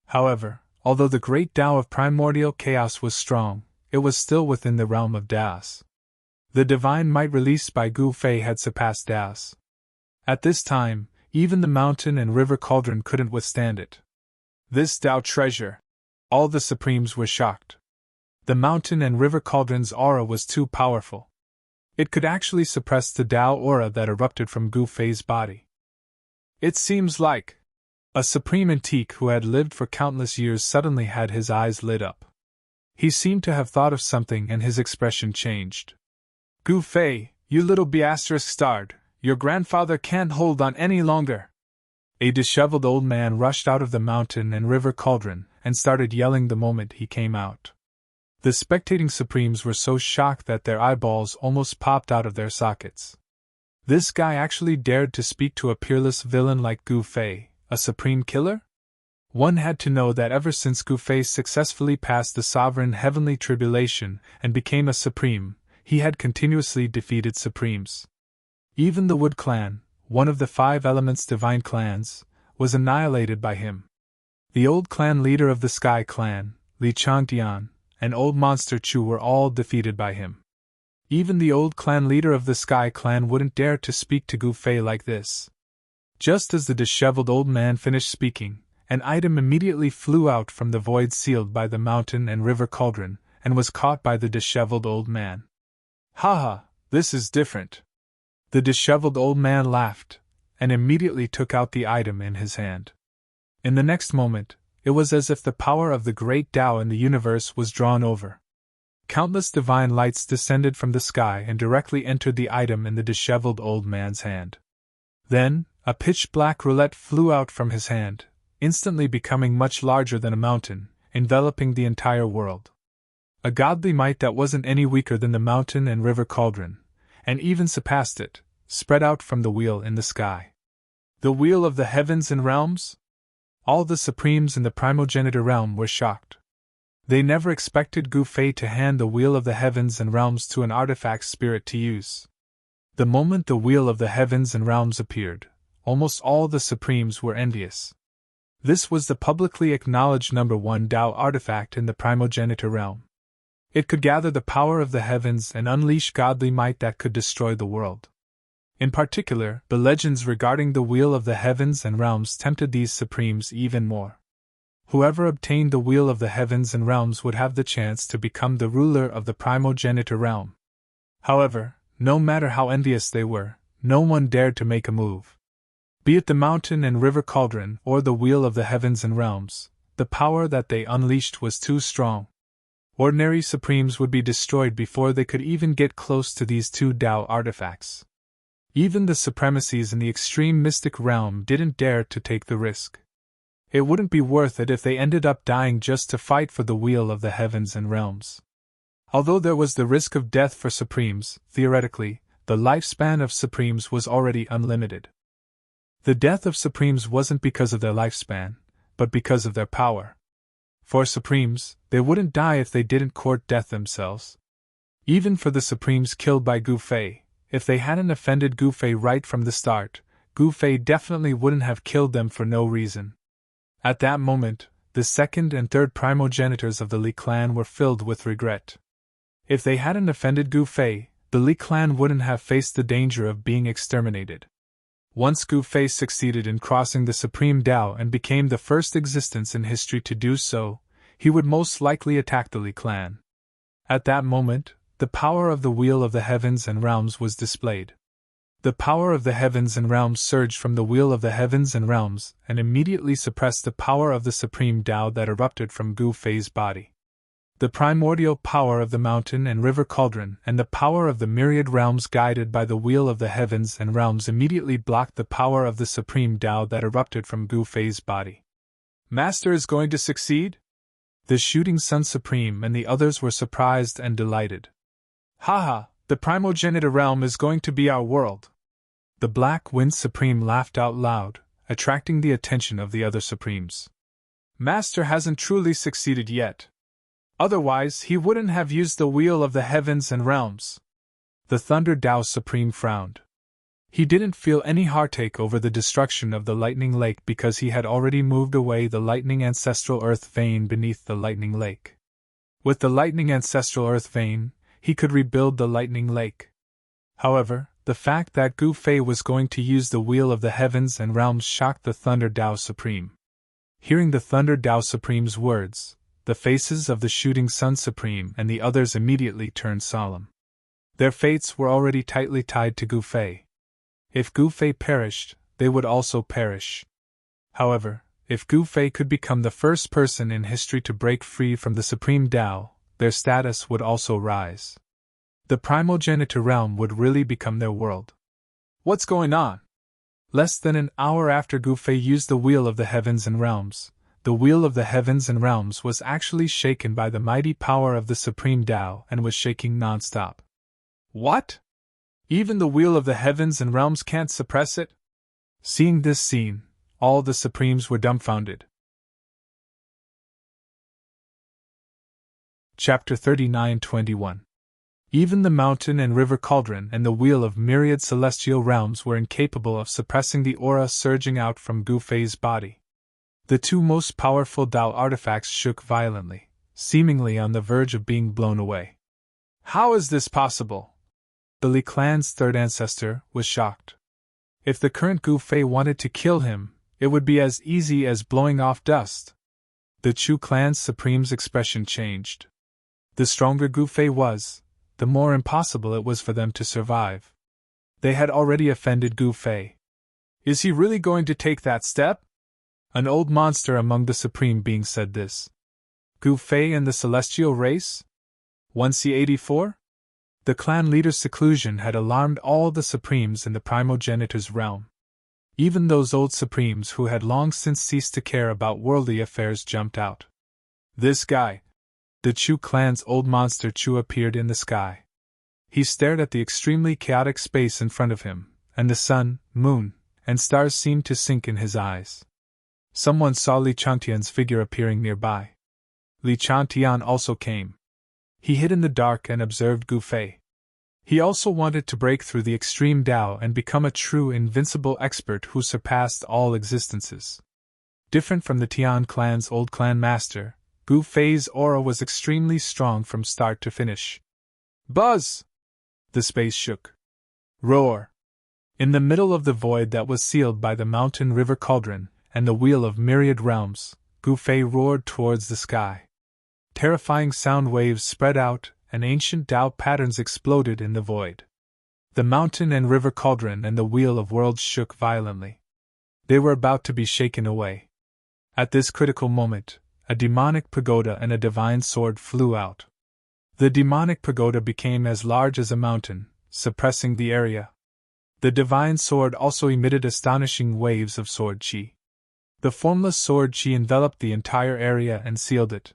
However, although the great Tao of primordial chaos was strong, it was still within the realm of Taos. The divine might released by Gu Fei had surpassed Taos. At this time, even the mountain and river cauldron couldn't withstand it. This Tao treasure! All the supremes were shocked. The mountain and river cauldron's aura was too powerful. It could actually suppress the Tao aura that erupted from Gu Fei's body. It seems like a supreme antique who had lived for countless years suddenly had his eyes lit up. He seemed to have thought of something and his expression changed. Gu Fei, you little ****, your grandfather can't hold on any longer. A disheveled old man rushed out of the mountain and river cauldron and started yelling the moment he came out. The spectating supremes were so shocked that their eyeballs almost popped out of their sockets. This guy actually dared to speak to a peerless villain like Gu Fei, a supreme killer? One had to know that ever since Gu Fei successfully passed the sovereign heavenly tribulation and became a supreme, he had continuously defeated supremes. Even the Wood clan, one of the 5 elements divine clans, was annihilated by him. The old clan leader of the Sky clan, Li Changtian, and Old Monster Chu were all defeated by him. Even the old clan leader of the Sky clan wouldn't dare to speak to Gu Fei like this. Just as the disheveled old man finished speaking, an item immediately flew out from the void sealed by the mountain and river cauldron, and was caught by the disheveled old man. Haha, this is different. The disheveled old man laughed, and immediately took out the item in his hand. In the next moment, it was as if the power of the great Tao in the universe was drawn over. Countless divine lights descended from the sky and directly entered the item in the disheveled old man's hand. Then, a pitch-black roulette flew out from his hand, instantly becoming much larger than a mountain, enveloping the entire world. A godly might that wasn't any weaker than the mountain and river cauldron, and even surpassed it, spread out from the wheel in the sky. The wheel of the heavens and realms? All the supremes in the primogenitor realm were shocked. They never expected Gu Fei to hand the wheel of the heavens and realms to an artifact spirit to use. The moment the wheel of the heavens and realms appeared, almost all the supremes were envious. This was the publicly acknowledged #1 Tao artifact in the primogenitor realm. It could gather the power of the heavens and unleash godly might that could destroy the world. In particular, the legends regarding the wheel of the heavens and realms tempted these supremes even more. Whoever obtained the wheel of the heavens and realms would have the chance to become the ruler of the primogenitor realm. However, no matter how envious they were, no one dared to make a move. Be it the mountain and river cauldron or the wheel of the heavens and realms, the power that they unleashed was too strong. Ordinary supremes would be destroyed before they could even get close to these two Tao artifacts. Even the supremacies in the extreme mystic realm didn't dare to take the risk. It wouldn't be worth it if they ended up dying just to fight for the wheel of the heavens and realms. Although there was the risk of death for supremes, theoretically, the lifespan of supremes was already unlimited. The death of supremes wasn't because of their lifespan, but because of their power. For supremes, they wouldn't die if they didn't court death themselves. Even for the supremes killed by Gu Fei, if they hadn't offended Gu Fei right from the start, Gu Fei definitely wouldn't have killed them for no reason. At that moment, the second and third primogenitors of the Li clan were filled with regret. If they hadn't offended Gu Fei, the Li clan wouldn't have faced the danger of being exterminated. Once Gu Fei succeeded in crossing the Supreme Tao and became the first existence in history to do so, he would most likely attack the Li clan. At that moment, the power of the Wheel of the Heavens and Realms was displayed. The power of the Heavens and Realms surged from the Wheel of the Heavens and Realms and immediately suppressed the power of the Supreme Tao that erupted from Gu Fei's body. The primordial power of the mountain and river cauldron and the power of the myriad realms guided by the wheel of the heavens and realms immediately blocked the power of the supreme Tao that erupted from Gu Fei's body. Master is going to succeed? The shooting sun supreme and the others were surprised and delighted. Haha, the primogenitor realm is going to be our world. The black wind supreme laughed out loud, attracting the attention of the other supremes. Master hasn't truly succeeded yet. Otherwise, he wouldn't have used the wheel of the heavens and realms. The Thunder Tao Supreme frowned. He didn't feel any heartache over the destruction of the Lightning Lake because he had already moved away the Lightning Ancestral Earth Vein beneath the Lightning Lake. With the Lightning Ancestral Earth Vein, he could rebuild the Lightning Lake. However, the fact that Gu Fei was going to use the wheel of the heavens and realms shocked the Thunder Tao Supreme. Hearing the Thunder Tao Supreme's words, the faces of the Shooting Sun Supreme and the others immediately turned solemn. Their fates were already tightly tied to Gu Fei. If Gu Fei perished, they would also perish. However, if Gu Fei could become the first person in history to break free from the Supreme Tao, their status would also rise. The primogenitor realm would really become their world. What's going on? Less than an hour after Gu Fei used the Wheel of the Heavens and Realms, the Wheel of the Heavens and Realms was actually shaken by the mighty power of the Supreme Tao and was shaking non-stop. What? Even the Wheel of the Heavens and Realms can't suppress it? Seeing this scene, all the Supremes were dumbfounded. Chapter 39:21. Even the mountain and river cauldron and the wheel of myriad celestial realms were incapable of suppressing the aura surging out from Gu Fei's body. The two most powerful Tao artifacts shook violently, seemingly on the verge of being blown away. How is this possible? The Li clan's third ancestor was shocked. If the current Gu Fei wanted to kill him, it would be as easy as blowing off dust. The Chu clan's supreme's expression changed. The stronger Gu Fei was, the more impossible it was for them to survive. They had already offended Gu Fei. Is he really going to take that step? An old monster among the supreme beings said this. Gu Fei and the celestial race? 1C84? The clan leader's seclusion had alarmed all the supremes in the primogenitor's realm. Even those old supremes who had long since ceased to care about worldly affairs jumped out. This guy. The Chu clan's old monster Chu appeared in the sky. He stared at the extremely chaotic space in front of him, and the sun, moon, and stars seemed to sink in his eyes. Someone saw Li Changtian's figure appearing nearby. Li Changtian also came. He hid in the dark and observed Gu Fei. He also wanted to break through the extreme Tao and become a true invincible expert who surpassed all existences. Different from the Tian clan's old clan master, Gu Fei's aura was extremely strong from start to finish. Buzz! The space shook. Roar! In the middle of the void that was sealed by the mountain river cauldron and the wheel of myriad realms, Gu Fei roared towards the sky. Terrifying sound waves spread out, and ancient Tao patterns exploded in the void. The mountain and river cauldron and the wheel of worlds shook violently. They were about to be shaken away. At this critical moment, a demonic pagoda and a divine sword flew out. The demonic pagoda became as large as a mountain, suppressing the area. The divine sword also emitted astonishing waves of sword chi. The formless sword chi enveloped the entire area and sealed it.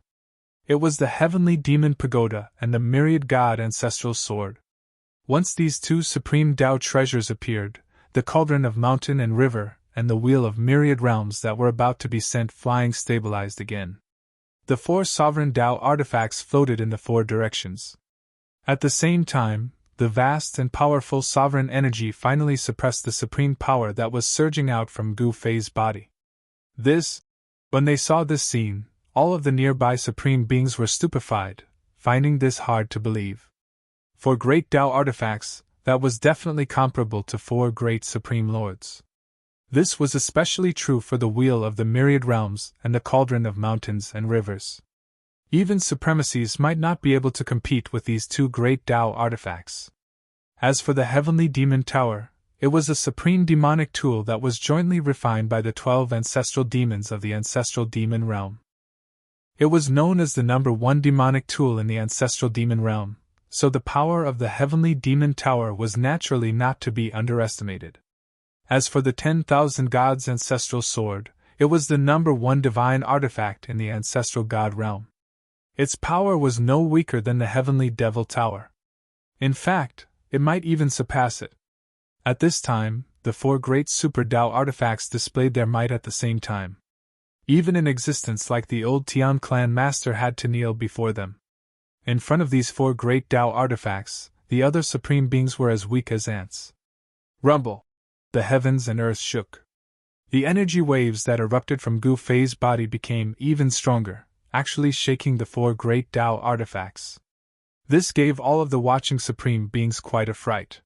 It was the heavenly demon pagoda and the myriad god ancestral sword. Once these two supreme Tao treasures appeared, the cauldron of mountain and river and the wheel of myriad realms that were about to be sent flying stabilized again. The four sovereign Tao artifacts floated in the four directions. At the same time, the vast and powerful sovereign energy finally suppressed the supreme power that was surging out from Gu Fei's body. When they saw this scene, all of the nearby supreme beings were stupefied, finding this hard to believe. For great Tao artifacts, that was definitely comparable to four great supreme lords. This was especially true for the wheel of the myriad realms and the cauldron of mountains and rivers. Even supremacies might not be able to compete with these two great Tao artifacts. As for the heavenly demon tower, it was a supreme demonic tool that was jointly refined by the 12 ancestral demons of the ancestral demon realm. It was known as the number one demonic tool in the ancestral demon realm, so the power of the heavenly demon tower was naturally not to be underestimated. As for the 10,000 gods' ancestral sword, it was the number one divine artifact in the ancestral god realm. Its power was no weaker than the heavenly devil tower. In fact, it might even surpass it. At this time, the four great super Tao artifacts displayed their might at the same time. Even in existence like the old Tian clan master had to kneel before them. In front of these four great Tao artifacts, the other supreme beings were as weak as ants. Rumble! The heavens and earth shook. The energy waves that erupted from Gu Fei's body became even stronger, actually shaking the four great Tao artifacts. This gave all of the watching supreme beings quite a fright.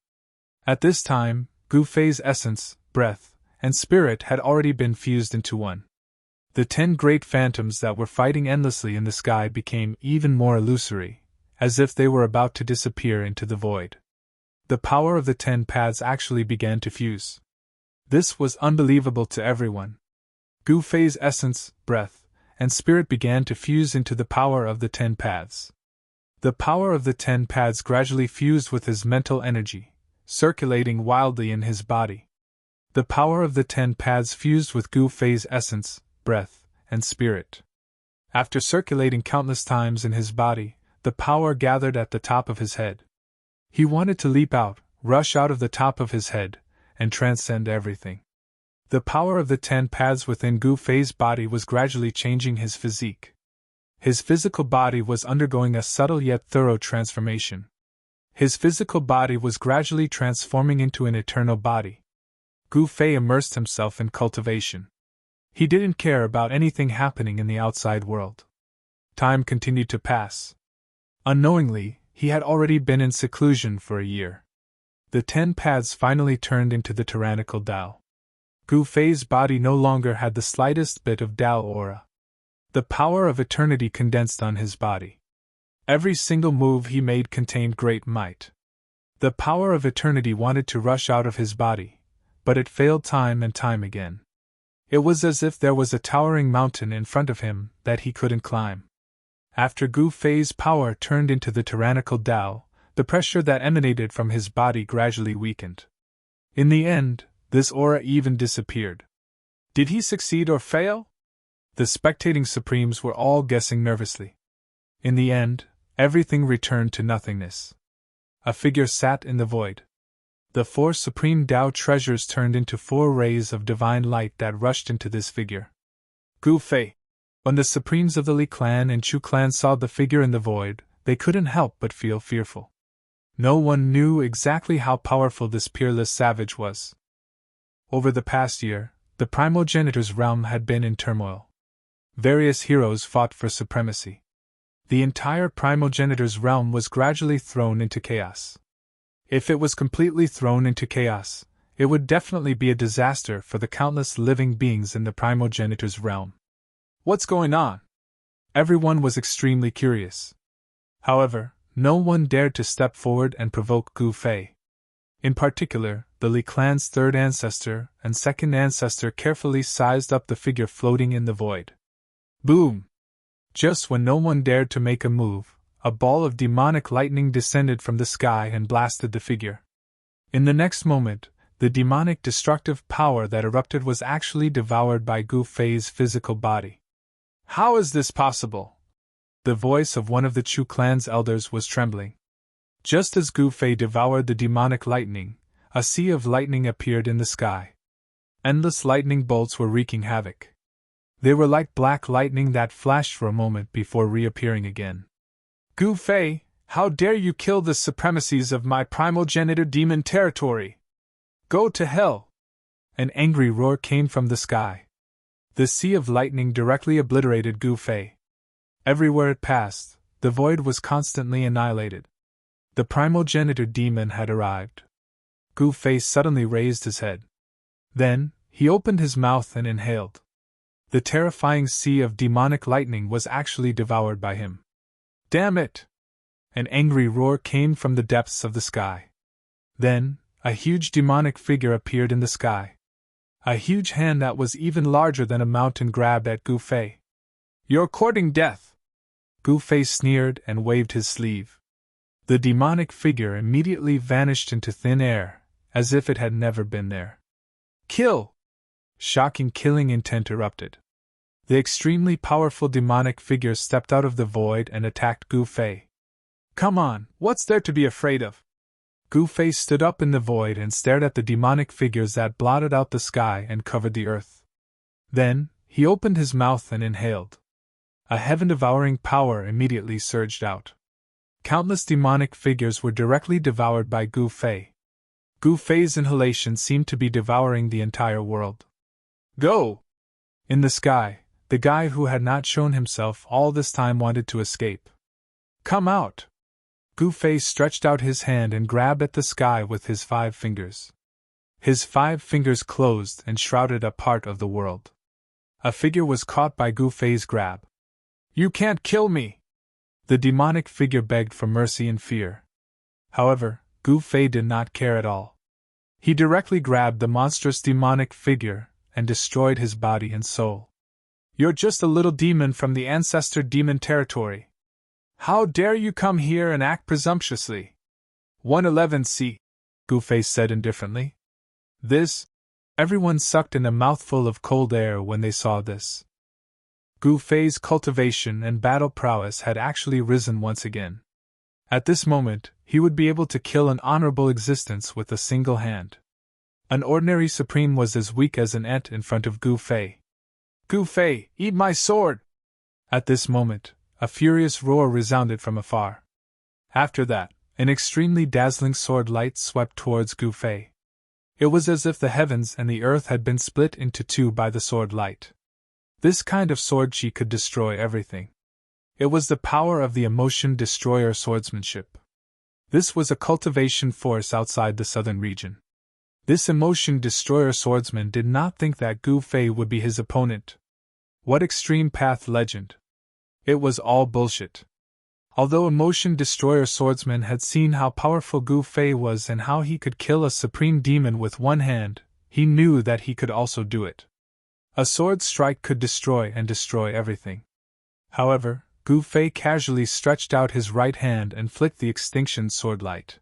At this time, Gu Fei's essence, breath, and spirit had already been fused into one. The 10 great phantoms that were fighting endlessly in the sky became even more illusory, as if they were about to disappear into the void. The power of the 10 paths actually began to fuse. This was unbelievable to everyone. Gu Fei's essence, breath, and spirit began to fuse into the power of the 10 paths. The power of the 10 paths gradually fused with his mental energy, circulating wildly in his body. The power of the 10 paths fused with Gu Fei's essence, breath, and spirit. After circulating countless times in his body, the power gathered at the top of his head. He wanted to leap out, rush out of the top of his head, and transcend everything. The power of the 10 paths within Gu Fei's body was gradually changing his physique. His physical body was undergoing a subtle yet thorough transformation. His physical body was gradually transforming into an eternal body. Gu Fei immersed himself in cultivation. He didn't care about anything happening in the outside world. Time continued to pass. Unknowingly, he had already been in seclusion for a year. The 10 paths finally turned into the tyrannical Tao. Gu Fei's body no longer had the slightest bit of Tao aura. The power of eternity condensed on his body. Every single move he made contained great might. The power of eternity wanted to rush out of his body, but it failed time and time again. It was as if there was a towering mountain in front of him that he couldn't climb. After Gu Fei's power turned into the tyrannical Tao, the pressure that emanated from his body gradually weakened. In the end, this aura even disappeared. Did he succeed or fail? The spectating Supremes were all guessing nervously. In the end, everything returned to nothingness. A figure sat in the void. The 4 supreme Tao treasures turned into 4 rays of divine light that rushed into this figure. Gu Fei. When the Supremes of the Li clan and Chu clan saw the figure in the void, they couldn't help but feel fearful. No one knew exactly how powerful this peerless savage was. Over the past year, the primogenitor's realm had been in turmoil. Various heroes fought for supremacy. The entire primogenitor's realm was gradually thrown into chaos. If it was completely thrown into chaos, it would definitely be a disaster for the countless living beings in the primogenitor's realm. What's going on? Everyone was extremely curious. However, no one dared to step forward and provoke Gu Fei. In particular, the Li clan's third ancestor and second ancestor carefully sized up the figure floating in the void. Boom! Just when no one dared to make a move, a ball of demonic lightning descended from the sky and blasted the figure. In the next moment, the demonic destructive power that erupted was actually devoured by Gu Fei's physical body. How is this possible? The voice of one of the Chu clan's elders was trembling. Just as Gu Fei devoured the demonic lightning, a sea of lightning appeared in the sky. Endless lightning bolts were wreaking havoc. They were like black lightning that flashed for a moment before reappearing again. Gu Fei, how dare you kill the supremacies of my primogenitor demon territory? Go to hell! An angry roar came from the sky. The sea of lightning directly obliterated Gu Fei. Everywhere it passed, the void was constantly annihilated. The primogenitor demon had arrived. Gu Fei suddenly raised his head. Then, he opened his mouth and inhaled. The terrifying sea of demonic lightning was actually devoured by him. Damn it! An angry roar came from the depths of the sky. Then, a huge demonic figure appeared in the sky. A huge hand that was even larger than a mountain grabbed at Gu Fei. You're courting death! Gu Fei sneered and waved his sleeve. The demonic figure immediately vanished into thin air, as if it had never been there. Kill! Shocking killing intent erupted. The extremely powerful demonic figure stepped out of the void and attacked Gu Fei. Come on, what's there to be afraid of? Gu Fei stood up in the void and stared at the demonic figures that blotted out the sky and covered the earth. Then, he opened his mouth and inhaled. A heaven-devouring power immediately surged out. Countless demonic figures were directly devoured by Gu Fei. Gu Fei's inhalation seemed to be devouring the entire world. Go! In the sky, the guy who had not shown himself all this time wanted to escape. Come out! Gu Fei stretched out his hand and grabbed at the sky with his 5 fingers. His 5 fingers closed and shrouded a part of the world. A figure was caught by Gu Fei's grab. You can't kill me! The demonic figure begged for mercy and fear. However, Gu Fei did not care at all. He directly grabbed the monstrous demonic figure and destroyed his body and soul. You're just a little demon from the ancestor demon territory. How dare you come here and act presumptuously? 111C, Gu Fei said indifferently. This? Everyone sucked in a mouthful of cold air when they saw this. Gu Fei's cultivation and battle prowess had actually risen once again. At this moment, he would be able to kill an honorable existence with a single hand. An ordinary supreme was as weak as an ant in front of Gu Fei. Gu Fei, eat my sword! At this moment, a furious roar resounded from afar. After that, an extremely dazzling sword light swept towards Gu Fei. It was as if the heavens and the earth had been split into 2 by the sword light. This kind of sword chi could destroy everything. It was the power of the emotion destroyer swordsmanship. This was a cultivation force outside the southern region. This emotion destroyer swordsman did not think that Gu Fei would be his opponent. What extreme path legend! It was all bullshit. Although emotion destroyer swordsman had seen how powerful Gu Fei was and how he could kill a supreme demon with one hand, he knew that he could also do it. A sword strike could destroy everything. However, Gu Fei casually stretched out his right hand and flicked the extinction sword light.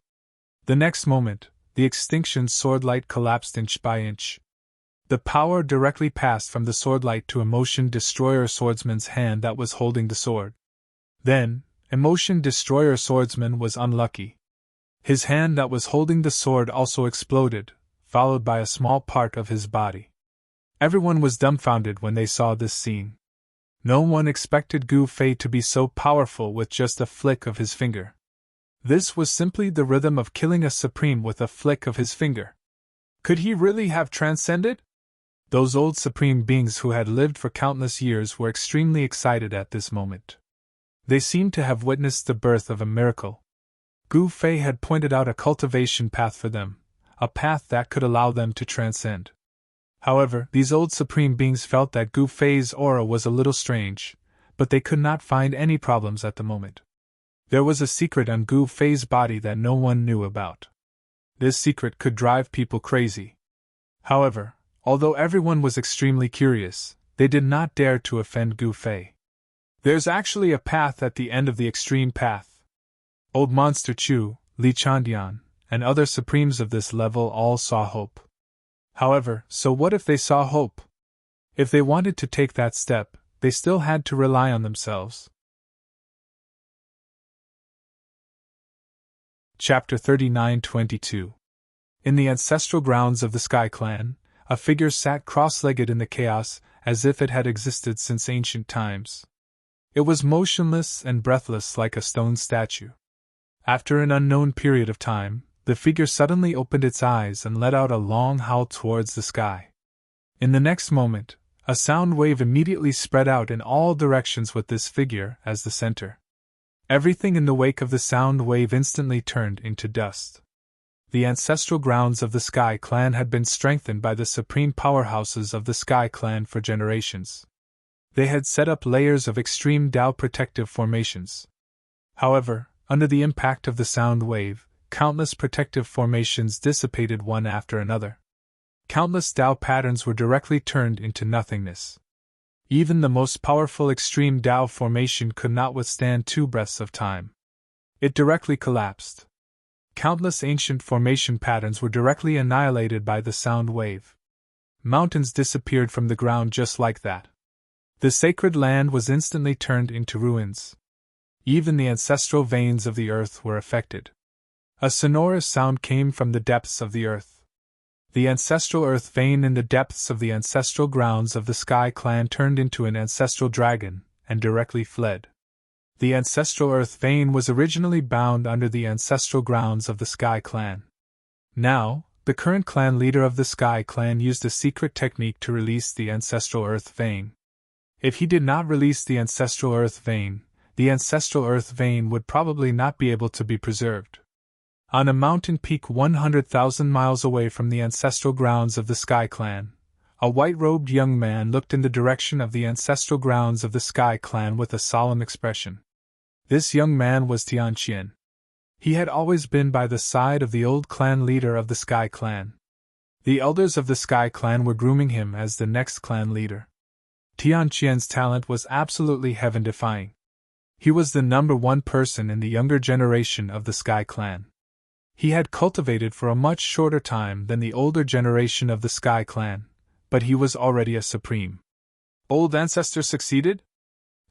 The next moment, the extinction sword light collapsed inch by inch. The power directly passed from the sword light to emotion destroyer swordsman's hand that was holding the sword. Then, emotion destroyer swordsman was unlucky. His hand that was holding the sword also exploded, followed by a small part of his body. Everyone was dumbfounded when they saw this scene. No one expected Gu Fei to be so powerful with just a flick of his finger. This was simply the rhythm of killing a supreme with a flick of his finger. Could he really have transcended? Those old supreme beings who had lived for countless years were extremely excited at this moment. They seemed to have witnessed the birth of a miracle. Gu Fei had pointed out a cultivation path for them, a path that could allow them to transcend. However, these old supreme beings felt that Gu Fei's aura was a little strange, but they could not find any problems at the moment. There was a secret on Gu Fei's body that no one knew about. This secret could drive people crazy. However, although everyone was extremely curious, they did not dare to offend Gu Fei. There's actually a path at the end of the extreme path. Old Monster Chu, Li Chandian, and other supremes of this level all saw hope. However, so what if they saw hope? If they wanted to take that step, they still had to rely on themselves. Chapter 39:22. In the ancestral grounds of the Sky Clan, a figure sat cross-legged in the chaos, as if it had existed since ancient times. It was motionless and breathless like a stone statue. After an unknown period of time, the figure suddenly opened its eyes and let out a long howl towards the sky. In the next moment, a sound wave immediately spread out in all directions with this figure as the center. Everything in the wake of the sound wave instantly turned into dust. The ancestral grounds of the Sky Clan had been strengthened by the supreme powerhouses of the Sky Clan for generations. They had set up layers of extreme Tao protective formations. However, under the impact of the sound wave, countless protective formations dissipated one after another. Countless Tao patterns were directly turned into nothingness. Even the most powerful extreme Tao formation could not withstand 2 breaths of time. It directly collapsed. Countless ancient formation patterns were directly annihilated by the sound wave. Mountains disappeared from the ground just like that. The sacred land was instantly turned into ruins. Even the ancestral veins of the earth were affected. A sonorous sound came from the depths of the earth. The ancestral earth vein in the depths of the ancestral grounds of the Sky Clan turned into an ancestral dragon, and directly fled. The ancestral earth vein was originally bound under the ancestral grounds of the Sky Clan. Now, the current clan leader of the Sky Clan used a secret technique to release the ancestral earth vein. If he did not release the ancestral earth vein, the ancestral earth vein would probably not be able to be preserved. On a mountain peak 100,000 miles away from the ancestral grounds of the Sky Clan, a white-robed young man looked in the direction of the ancestral grounds of the Sky Clan with a solemn expression. This young man was Tianqian. He had always been by the side of the old clan leader of the Sky Clan. The elders of the Sky Clan were grooming him as the next clan leader. Tianqian's talent was absolutely heaven-defying. He was the #1 person in the younger generation of the Sky Clan. He had cultivated for a much shorter time than the older generation of the Sky Clan, but he was already a supreme. Old ancestor succeeded?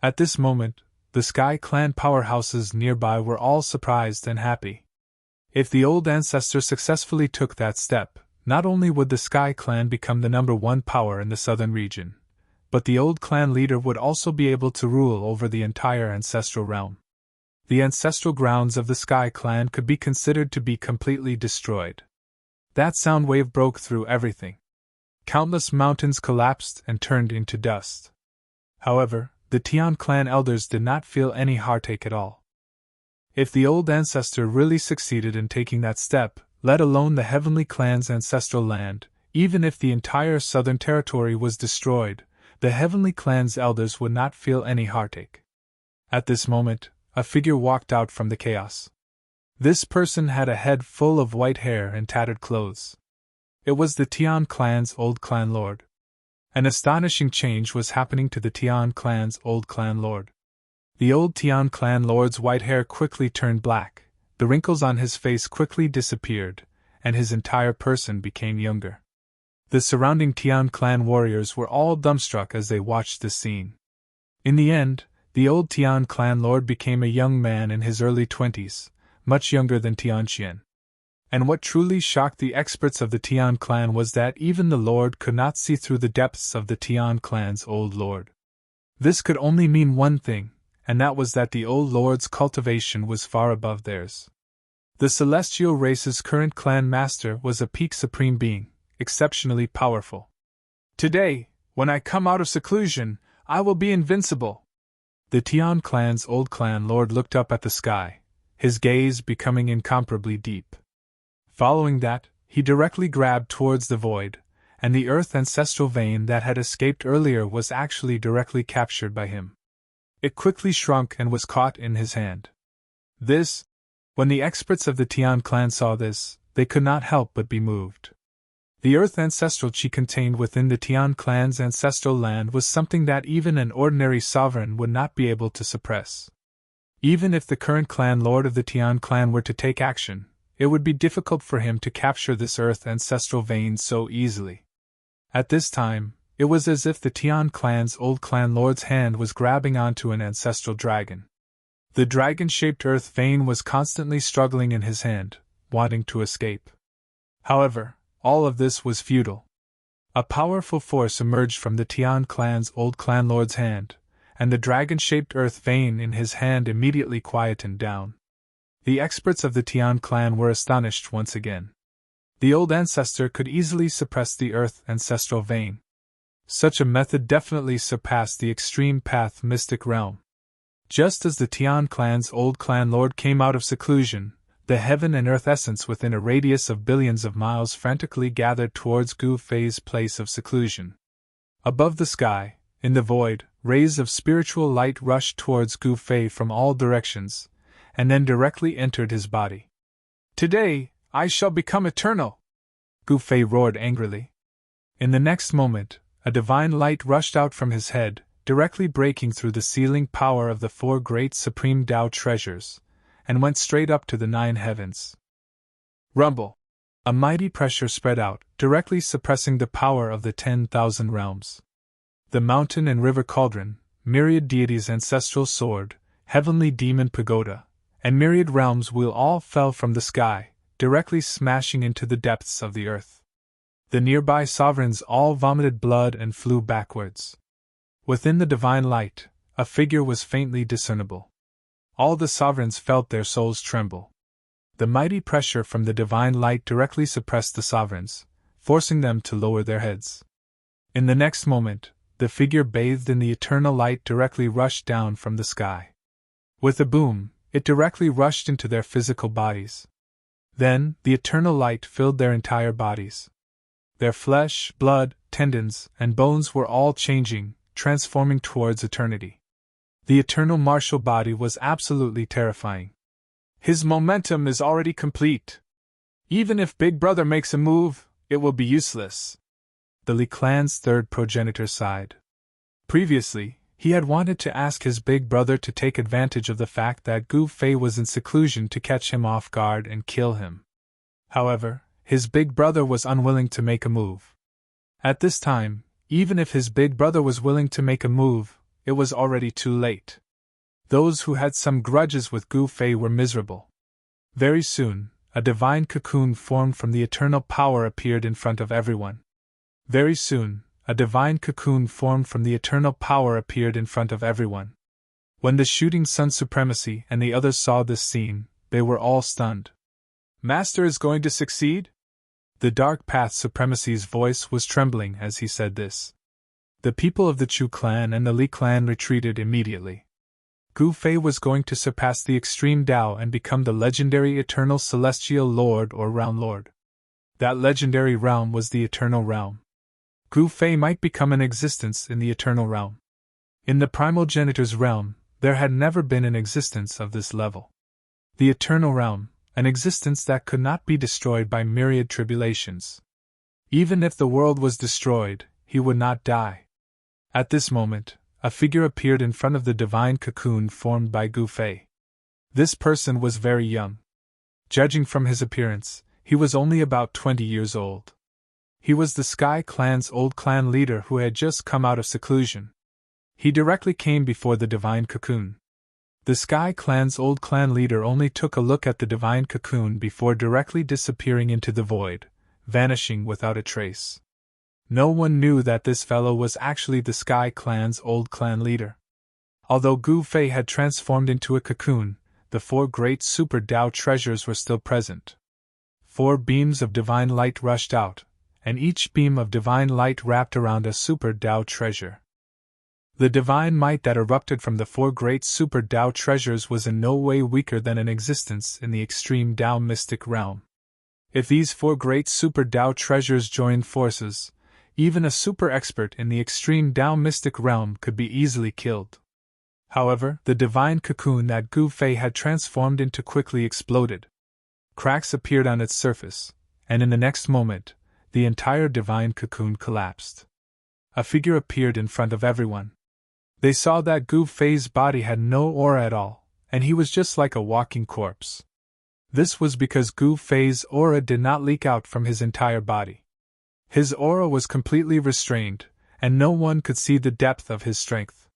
At this moment, the Sky Clan powerhouses nearby were all surprised and happy. If the old ancestor successfully took that step, not only would the Sky Clan become the #1 power in the southern region, but the old clan leader would also be able to rule over the entire ancestral realm. The ancestral grounds of the Sky Clan could be considered to be completely destroyed. That sound wave broke through everything. Countless mountains collapsed and turned into dust. However, the Tian clan elders did not feel any heartache at all. If the old ancestor really succeeded in taking that step, let alone the Heavenly Clan's ancestral land, even if the entire southern territory was destroyed, the Heavenly Clan's elders would not feel any heartache. At this moment, a figure walked out from the chaos. This person had a head full of white hair and tattered clothes. It was the Tian clan's old clan lord. An astonishing change was happening to the Tian clan's old clan lord. The old Tian clan lord's white hair quickly turned black, the wrinkles on his face quickly disappeared, and his entire person became younger. The surrounding Tian clan warriors were all dumbstruck as they watched this scene. In the end, the old Tian clan lord became a young man in his early 20s, much younger than Tianqian. And what truly shocked the experts of the Tian clan was that even the lord could not see through the depths of the Tian clan's old lord. This could only mean one thing, and that was that the old lord's cultivation was far above theirs. The celestial race's current clan master was a peak supreme being, exceptionally powerful. Today, when I come out of seclusion, I will be invincible. The Tian clan's old clan lord looked up at the sky, his gaze becoming incomparably deep. Following that, he directly grabbed towards the void, and the earth ancestral vein that had escaped earlier was actually directly captured by him. It quickly shrunk and was caught in his hand. When the experts of the Tian clan saw this, they could not help but be moved. The earth ancestral chi contained within the Tian clan's ancestral land was something that even an ordinary sovereign would not be able to suppress. Even if the current clan lord of the Tian clan were to take action, it would be difficult for him to capture this earth ancestral vein so easily. At this time, it was as if the Tian clan's old clan lord's hand was grabbing onto an ancestral dragon. The dragon-shaped earth vein was constantly struggling in his hand, wanting to escape. However, all of this was futile. A powerful force emerged from the Tian clan's old clan lord's hand, and the dragon-shaped earth vein in his hand immediately quietened down. The experts of the Tian clan were astonished once again. The old ancestor could easily suppress the earth ancestral vein. Such a method definitely surpassed the extreme path mystic realm. Just as the Tian clan's old clan lord came out of seclusion, the heaven and earth essence within a radius of billions of miles frantically gathered towards Gu Fei's place of seclusion. Above the sky, in the void, rays of spiritual light rushed towards Gu Fei from all directions, and then directly entered his body. Today, I shall become eternal! Gu Fei roared angrily. In the next moment, a divine light rushed out from his head, directly breaking through the sealing power of the four great supreme Tao treasures, and went straight up to the 9 heavens. Rumble! A mighty pressure spread out, directly suppressing the power of the 10,000 realms. The mountain and river cauldron, myriad deities' ancestral sword, heavenly demon pagoda, and myriad realms wheel all fell from the sky, directly smashing into the depths of the earth. The nearby sovereigns all vomited blood and flew backwards. Within the divine light, a figure was faintly discernible. All the sovereigns felt their souls tremble. The mighty pressure from the divine light directly suppressed the sovereigns, forcing them to lower their heads. In the next moment, the figure bathed in the eternal light directly rushed down from the sky. With a boom, it directly rushed into their physical bodies. Then, the eternal light filled their entire bodies. Their flesh, blood, tendons, and bones were all changing, transforming towards eternity. The eternal martial body was absolutely terrifying. His momentum is already complete. Even if Big Brother makes a move, it will be useless. The Li clan's third progenitor sighed. Previously, he had wanted to ask his big brother to take advantage of the fact that Gu Fei was in seclusion to catch him off guard and kill him. However, his big brother was unwilling to make a move. At this time, even if his big brother was willing to make a move, it was already too late. Those who had some grudges with Gu Fei were miserable. Very soon, a divine cocoon formed from the eternal power appeared in front of everyone. Very soon, a divine cocoon formed from the eternal power appeared in front of everyone. When the shooting sun supremacy and the others saw this scene, they were all stunned. Master is going to succeed? The Dark Path Supremacy's voice was trembling as he said this. The people of the Chu clan and the Li clan retreated immediately. Gu Fei was going to surpass the extreme Tao and become the legendary eternal celestial lord or realm lord. That legendary realm was the eternal realm. Gu Fei might become an existence in the eternal realm. In the primogenitor's realm, there had never been an existence of this level. The eternal realm, an existence that could not be destroyed by myriad tribulations. Even if the world was destroyed, he would not die. At this moment, a figure appeared in front of the divine cocoon formed by Gu Fei. This person was very young. Judging from his appearance, he was only about 20 years old. He was the Sky Clan's old clan leader who had just come out of seclusion. He directly came before the divine cocoon. The Sky Clan's old clan leader only took a look at the divine cocoon before directly disappearing into the void, vanishing without a trace. No one knew that this fellow was actually the Sky Clan's old clan leader. Although Gu Fei had transformed into a cocoon, the 4 great Super Tao treasures were still present. 4 beams of divine light rushed out, and each beam of divine light wrapped around a Super Tao treasure. The divine might that erupted from the 4 great Super Tao treasures was in no way weaker than an existence in the extreme Tao mystic realm. If these 4 great Super Tao treasures joined forces, even a super expert in the extreme Tao mystic realm could be easily killed. However, the divine cocoon that Gu Fei had transformed into quickly exploded. Cracks appeared on its surface, and in the next moment, the entire divine cocoon collapsed. A figure appeared in front of everyone. They saw that Gu Fei's body had no aura at all, and he was just like a walking corpse. This was because Gu Fei's aura did not leak out from his entire body. His aura was completely restrained, and no one could see the depth of his strength.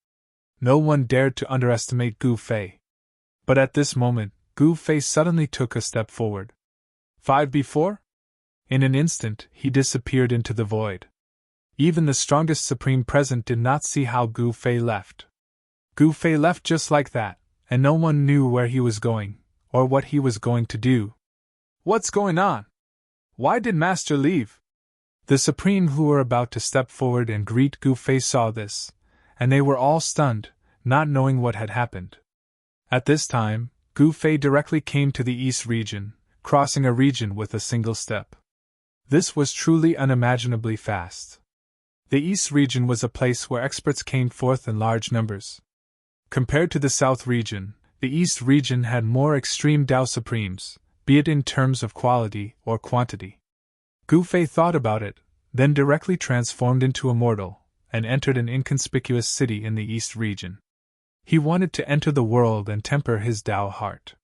No one dared to underestimate Gu Fei. But at this moment, Gu Fei suddenly took a step forward. 5 before? In an instant, he disappeared into the void. Even the strongest supreme present did not see how Gu Fei left. Gu Fei left just like that, and no one knew where he was going, or what he was going to do. What's going on? Why did Master leave? The Supreme who were about to step forward and greet Gu Fei saw this, and they were all stunned, not knowing what had happened. At this time, Gu Fei directly came to the East region, crossing a region with a single step. This was truly unimaginably fast. The East region was a place where experts came forth in large numbers. Compared to the South region, the East region had more extreme Tao Supremes, be it in terms of quality or quantity. Gu Fei thought about it, then directly transformed into a mortal, and entered an inconspicuous city in the East region. He wanted to enter the world and temper his Tao heart.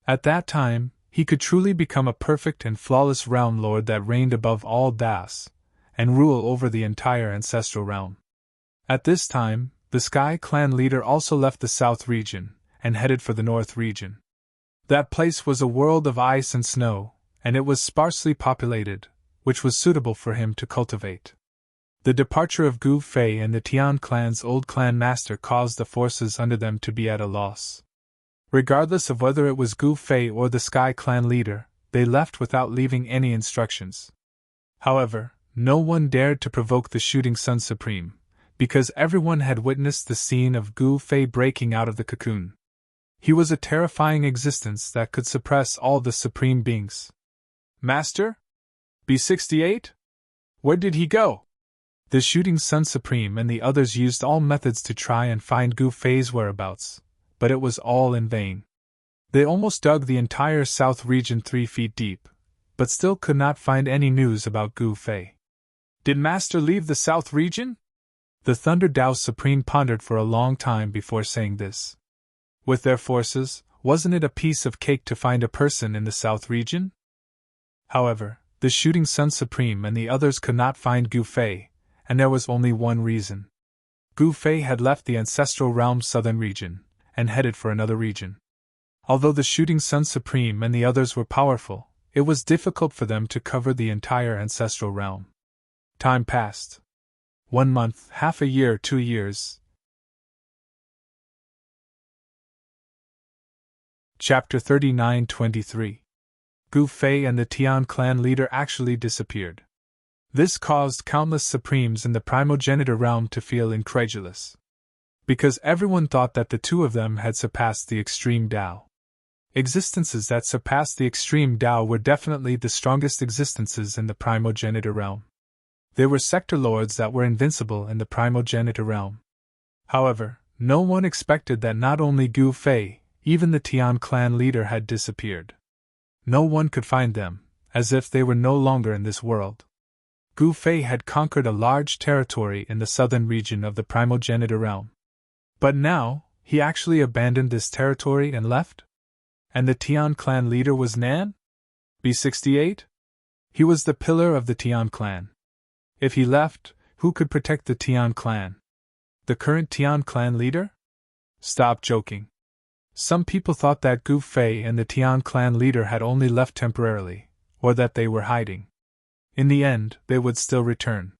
At that time, he could truly become a perfect and flawless realm lord that reigned above all Taos, and rule over the entire ancestral realm. At this time, the Sky Clan leader also left the South region, and headed for the North region. That place was a world of ice and snow, and it was sparsely populated, which was suitable for him to cultivate. The departure of Gu Fei and the Tian clan's old clan master caused the forces under them to be at a loss. Regardless of whether it was Gu Fei or the Sky Clan leader, they left without leaving any instructions. However, no one dared to provoke the Shooting Sun Supreme, because everyone had witnessed the scene of Gu Fei breaking out of the cocoon. He was a terrifying existence that could suppress all the supreme beings. Master? B68? Where did he go? The Shooting Sun Supreme and the others used all methods to try and find Gu Fei's whereabouts, but it was all in vain. They almost dug the entire South region 3 feet deep, but still could not find any news about Gu Fei. Did Master leave the South region? The Thunder Tao Supreme pondered for a long time before saying this. With their forces, wasn't it a piece of cake to find a person in the South region? However, the Shooting Sun Supreme and the others could not find Gu Fei, and there was only one reason. Gu Fei had left the ancestral realm's southern region, and headed for another region. Although the Shooting Sun Supreme and the others were powerful, it was difficult for them to cover the entire ancestral realm. Time passed. 1 month, half a year, 2 years. Chapter 39-23. Gu Fei and the Tian clan leader actually disappeared. This caused countless Supremes in the primogenitor realm to feel incredulous. Because everyone thought that the two of them had surpassed the extreme Tao. Existences that surpassed the extreme Tao were definitely the strongest existences in the primogenitor realm. They were sector lords that were invincible in the primogenitor realm. However, no one expected that not only Gu Fei, even the Tian clan leader had disappeared. No one could find them, as if they were no longer in this world. Gu Fei had conquered a large territory in the southern region of the primogenitor realm. But now, he actually abandoned this territory and left? And the Tian clan leader was Nan? B68? He was the pillar of the Tian clan. If he left, who could protect the Tian clan? The current Tian clan leader? Stop joking. Some people thought that Gu Fei and the Tian clan leader had only left temporarily, or that they were hiding. In the end, they would still return.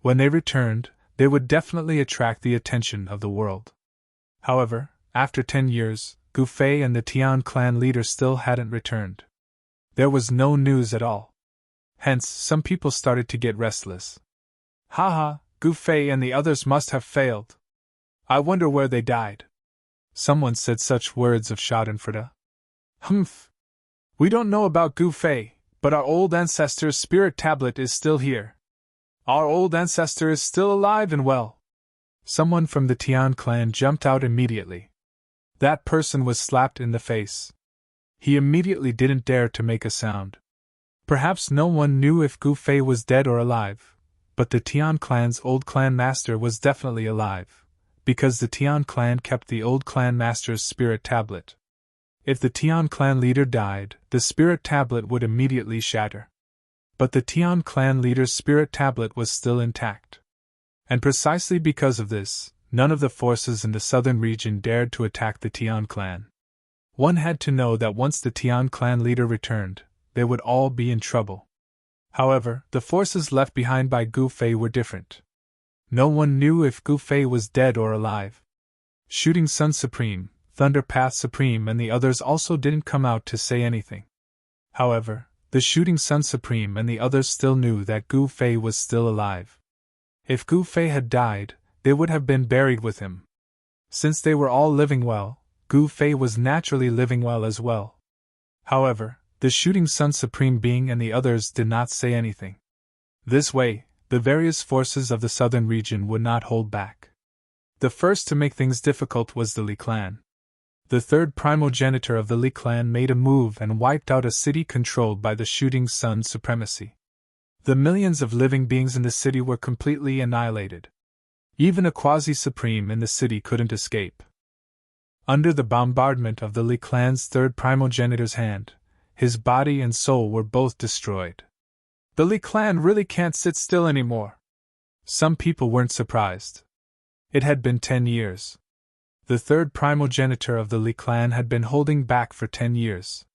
When they returned, they would definitely attract the attention of the world. However, after 10 years, Gu Fei and the Tian clan leader still hadn't returned. There was no news at all. Hence, some people started to get restless. Haha, Gu Fei and the others must have failed. I wonder where they died. Someone said such words of Schadenfreude. Humph. We don't know about Gu Fei, but our old ancestor's spirit tablet is still here. Our old ancestor is still alive and well. Someone from the Tian clan jumped out immediately. That person was slapped in the face. He immediately didn't dare to make a sound. Perhaps no one knew if Gu Fei was dead or alive, but the Tian clan's old clan master was definitely alive, because the Tian clan kept the old clan master's spirit tablet. If the Tian clan leader died, the spirit tablet would immediately shatter. But the Tian clan leader's spirit tablet was still intact. And precisely because of this, none of the forces in the southern region dared to attack the Tian clan. One had to know that once the Tian clan leader returned, they would all be in trouble. However, the forces left behind by Gu Fei were different. No one knew if Gu Fei was dead or alive. Shooting Sun Supreme, Thunder Path Supreme and the others also didn't come out to say anything. However, the Shooting Sun Supreme and the others still knew that Gu Fei was still alive. If Gu Fei had died, they would have been buried with him. Since they were all living well, Gu Fei was naturally living well as well. However, the Shooting Sun Supreme Being and the others did not say anything. This way, the various forces of the southern region would not hold back. The first to make things difficult was the Li clan. The third primogenitor of the Li clan made a move and wiped out a city controlled by the Shooting Sun Supremacy. The millions of living beings in the city were completely annihilated. Even a quasi-supreme in the city couldn't escape. Under the bombardment of the Li clan's third primogenitor's hand, his body and soul were both destroyed. The Li clan really can't sit still anymore. Some people weren't surprised. It had been 10 years. The third primogenitor of the Li clan had been holding back for 10 years.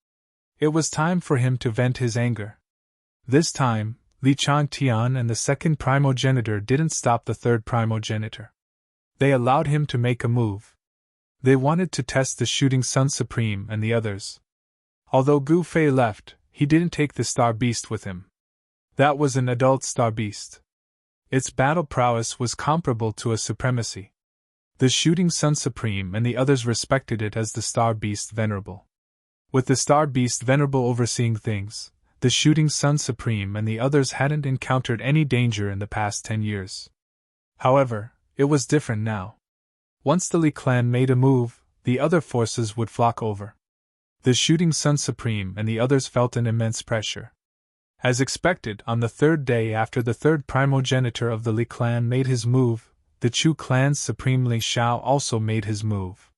It was time for him to vent his anger. This time, Li Changtian and the second primogenitor didn't stop the third primogenitor. They allowed him to make a move. They wanted to test the Shooting Sun Supreme and the others. Although Gu Fei left, he didn't take the Star Beast with him. That was an adult Star Beast. Its battle prowess was comparable to a supremacy. The Shooting Sun Supreme and the others respected it as the Star Beast Venerable. With the Star Beast Venerable overseeing things, the Shooting Sun Supreme and the others hadn't encountered any danger in the past 10 years. However, it was different now. Once the Li clan made a move, the other forces would flock over. The Shooting Sun Supreme and the others felt an immense pressure. As expected, on the third day after the third primogenitor of the Li clan made his move, the Chu clan's Supreme Li Xiao also made his move.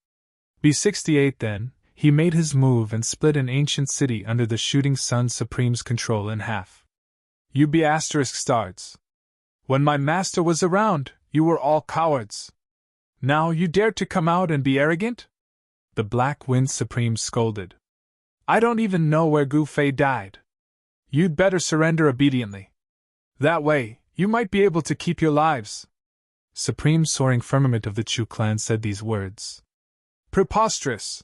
B68 then, he made his move and split an ancient city under the Shooting Sun Supreme's control in half. You be asterisk stards. When my master was around, you were all cowards. Now you dare to come out and be arrogant? The Black Wind Supreme scolded. I don't even know where Gu Fei died. You'd better surrender obediently. That way, you might be able to keep your lives. Supreme Soaring Firmament of the Chu clan said these words. Preposterous!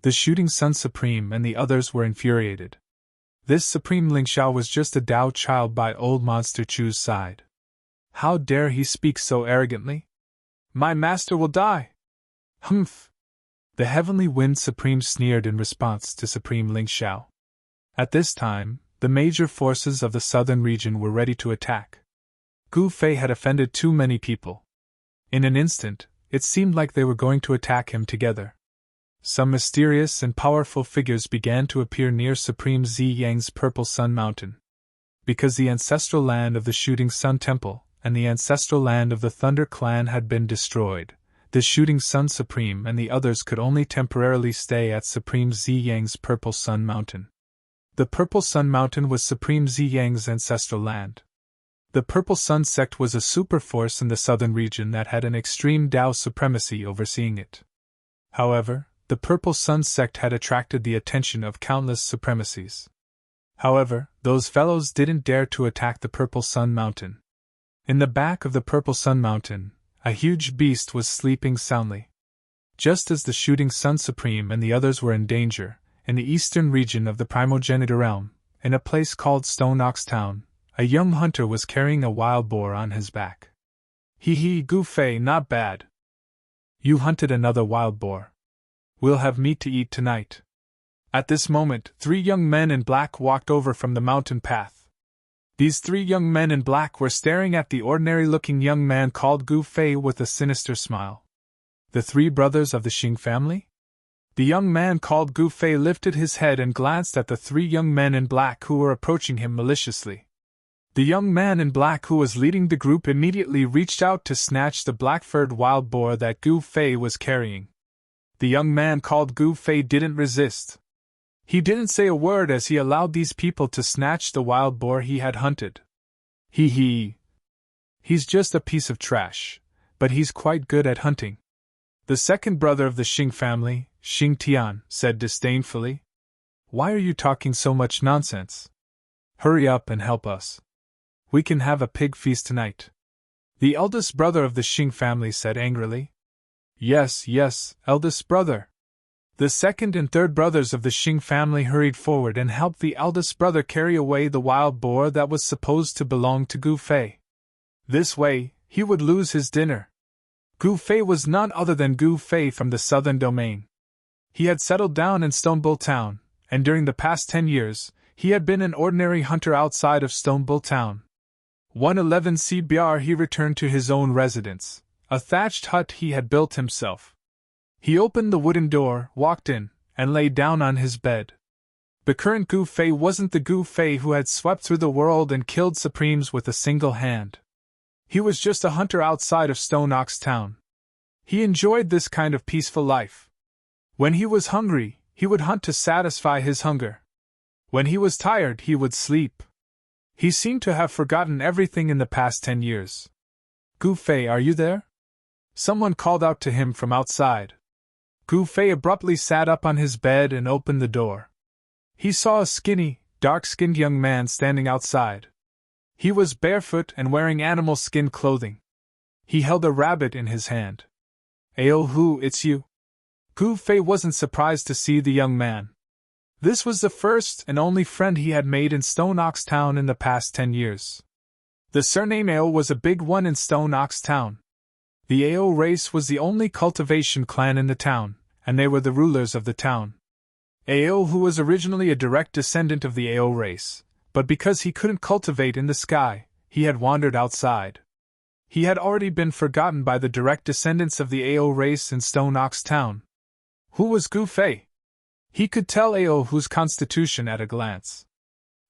The Shooting Sun Supreme and the others were infuriated. This Supreme Ling Xiao was just a Dao child by old Monster Chu's side. How dare he speak so arrogantly? My master will die! Humph! The Heavenly Wind Supreme sneered in response to Supreme Ling Xiao. At this time, the major forces of the southern region were ready to attack. Gu Fei had offended too many people. In an instant, it seemed like they were going to attack him together. Some mysterious and powerful figures began to appear near Supreme Zi Yang's Purple Sun Mountain. Because the ancestral land of the Shooting Sun Temple and the ancestral land of the Thunder Clan had been destroyed, the Shooting Sun Supreme and the others could only temporarily stay at Supreme Zi Yang's Purple Sun Mountain. The Purple Sun Mountain was Supreme Zi Yang's ancestral land. The Purple Sun sect was a super force in the southern region that had an extreme Dao supremacy overseeing it. However, the Purple Sun sect had attracted the attention of countless supremacies. However, those fellows didn't dare to attack the Purple Sun Mountain. In the back of the Purple Sun Mountain, a huge beast was sleeping soundly. Just as the Shooting Sun Supreme and the others were in danger, in the eastern region of the primogenitor realm, in a place called Stone Ox Town, a young hunter was carrying a wild boar on his back. Hee, Gu Fei, not bad. You hunted another wild boar. We'll have meat to eat tonight. At this moment, 3 young men in black walked over from the mountain path. These 3 young men in black were staring at the ordinary-looking young man called Gu Fei with a sinister smile. The 3 brothers of the Xing family? The young man called Gu Fei lifted his head and glanced at the 3 young men in black who were approaching him maliciously. The young man in black who was leading the group immediately reached out to snatch the black-furred wild boar that Gu Fei was carrying. The young man called Gu Fei didn't resist. He didn't say a word as he allowed these people to snatch the wild boar he had hunted. He's just a piece of trash, but he's quite good at hunting. The second brother of the Xing family, Xing Tian, said disdainfully. Why are you talking so much nonsense? Hurry up and help us. We can have a pig feast tonight. The eldest brother of the Xing family said angrily. Yes, eldest brother. The second and third brothers of the Xing family hurried forward and helped the eldest brother carry away the wild boar that was supposed to belong to Gu Fei. This way, he would lose his dinner. Gu Fei was none other than Gu Fei from the southern domain. He had settled down in Stone Bull Town, and during the past 10 years, he had been an ordinary hunter outside of Stone Bull Town. 111 CBR he returned to his own residence, a thatched hut he had built himself. He opened the wooden door, walked in, and lay down on his bed. The current Gu Fei wasn't the Gu Fei who had swept through the world and killed supremes with a single hand. He was just a hunter outside of Stone Ox Town. He enjoyed this kind of peaceful life. When he was hungry, he would hunt to satisfy his hunger. When he was tired, he would sleep. He seemed to have forgotten everything in the past 10 years. Gu Fei, are you there? Someone called out to him from outside. Gu Fei abruptly sat up on his bed and opened the door. He saw a skinny, dark-skinned young man standing outside. He was barefoot and wearing animal skin clothing. He held a rabbit in his hand. Ayo Hu, it's you. Gu Fei wasn't surprised to see the young man. This was the first and only friend he had made in Stone Ox Town in the past 10 years. The surname Ao was a big one in Stone Ox Town. The Ao race was the only cultivation clan in the town, and they were the rulers of the town. Ao, who was originally a direct descendant of the Ao race, but because he couldn't cultivate in the sky, he had wandered outside. He had already been forgotten by the direct descendants of the Ao race in Stone Ox Town. Who was Gu Fei? He could tell Ao Hu's constitution at a glance.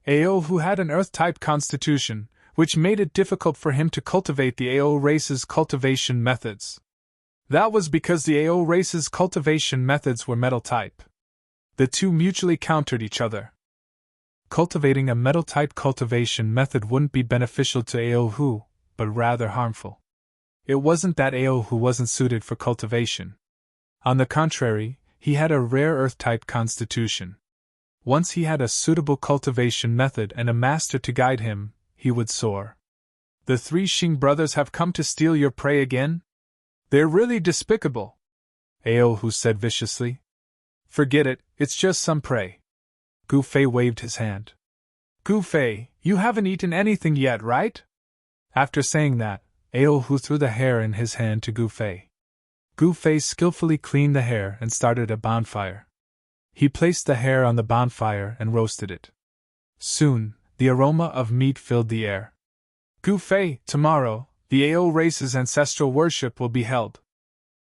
Ao Hu had an earth-type constitution, which made it difficult for him to cultivate the Ao race's cultivation methods. That was because the Ao race's cultivation methods were metal-type. The two mutually countered each other. Cultivating a metal-type cultivation method wouldn't be beneficial to Ao Hu, but rather harmful. It wasn't that Ao Hu wasn't suited for cultivation. On the contrary, he had a rare earth-type constitution. Once he had a suitable cultivation method and a master to guide him, he would soar. The 3 Xing brothers have come to steal your prey again? They're really despicable, Ao Hu said viciously. Forget it, it's just some prey. Gu Fei waved his hand. Gu Fei, you haven't eaten anything yet, right? After saying that, Ao Hu threw the hair in his hand to Gu Fei. Gu Fei skillfully cleaned the hair and started a bonfire. He placed the hair on the bonfire and roasted it. Soon, the aroma of meat filled the air. Gu Fei, tomorrow, the Ao race's ancestral worship will be held.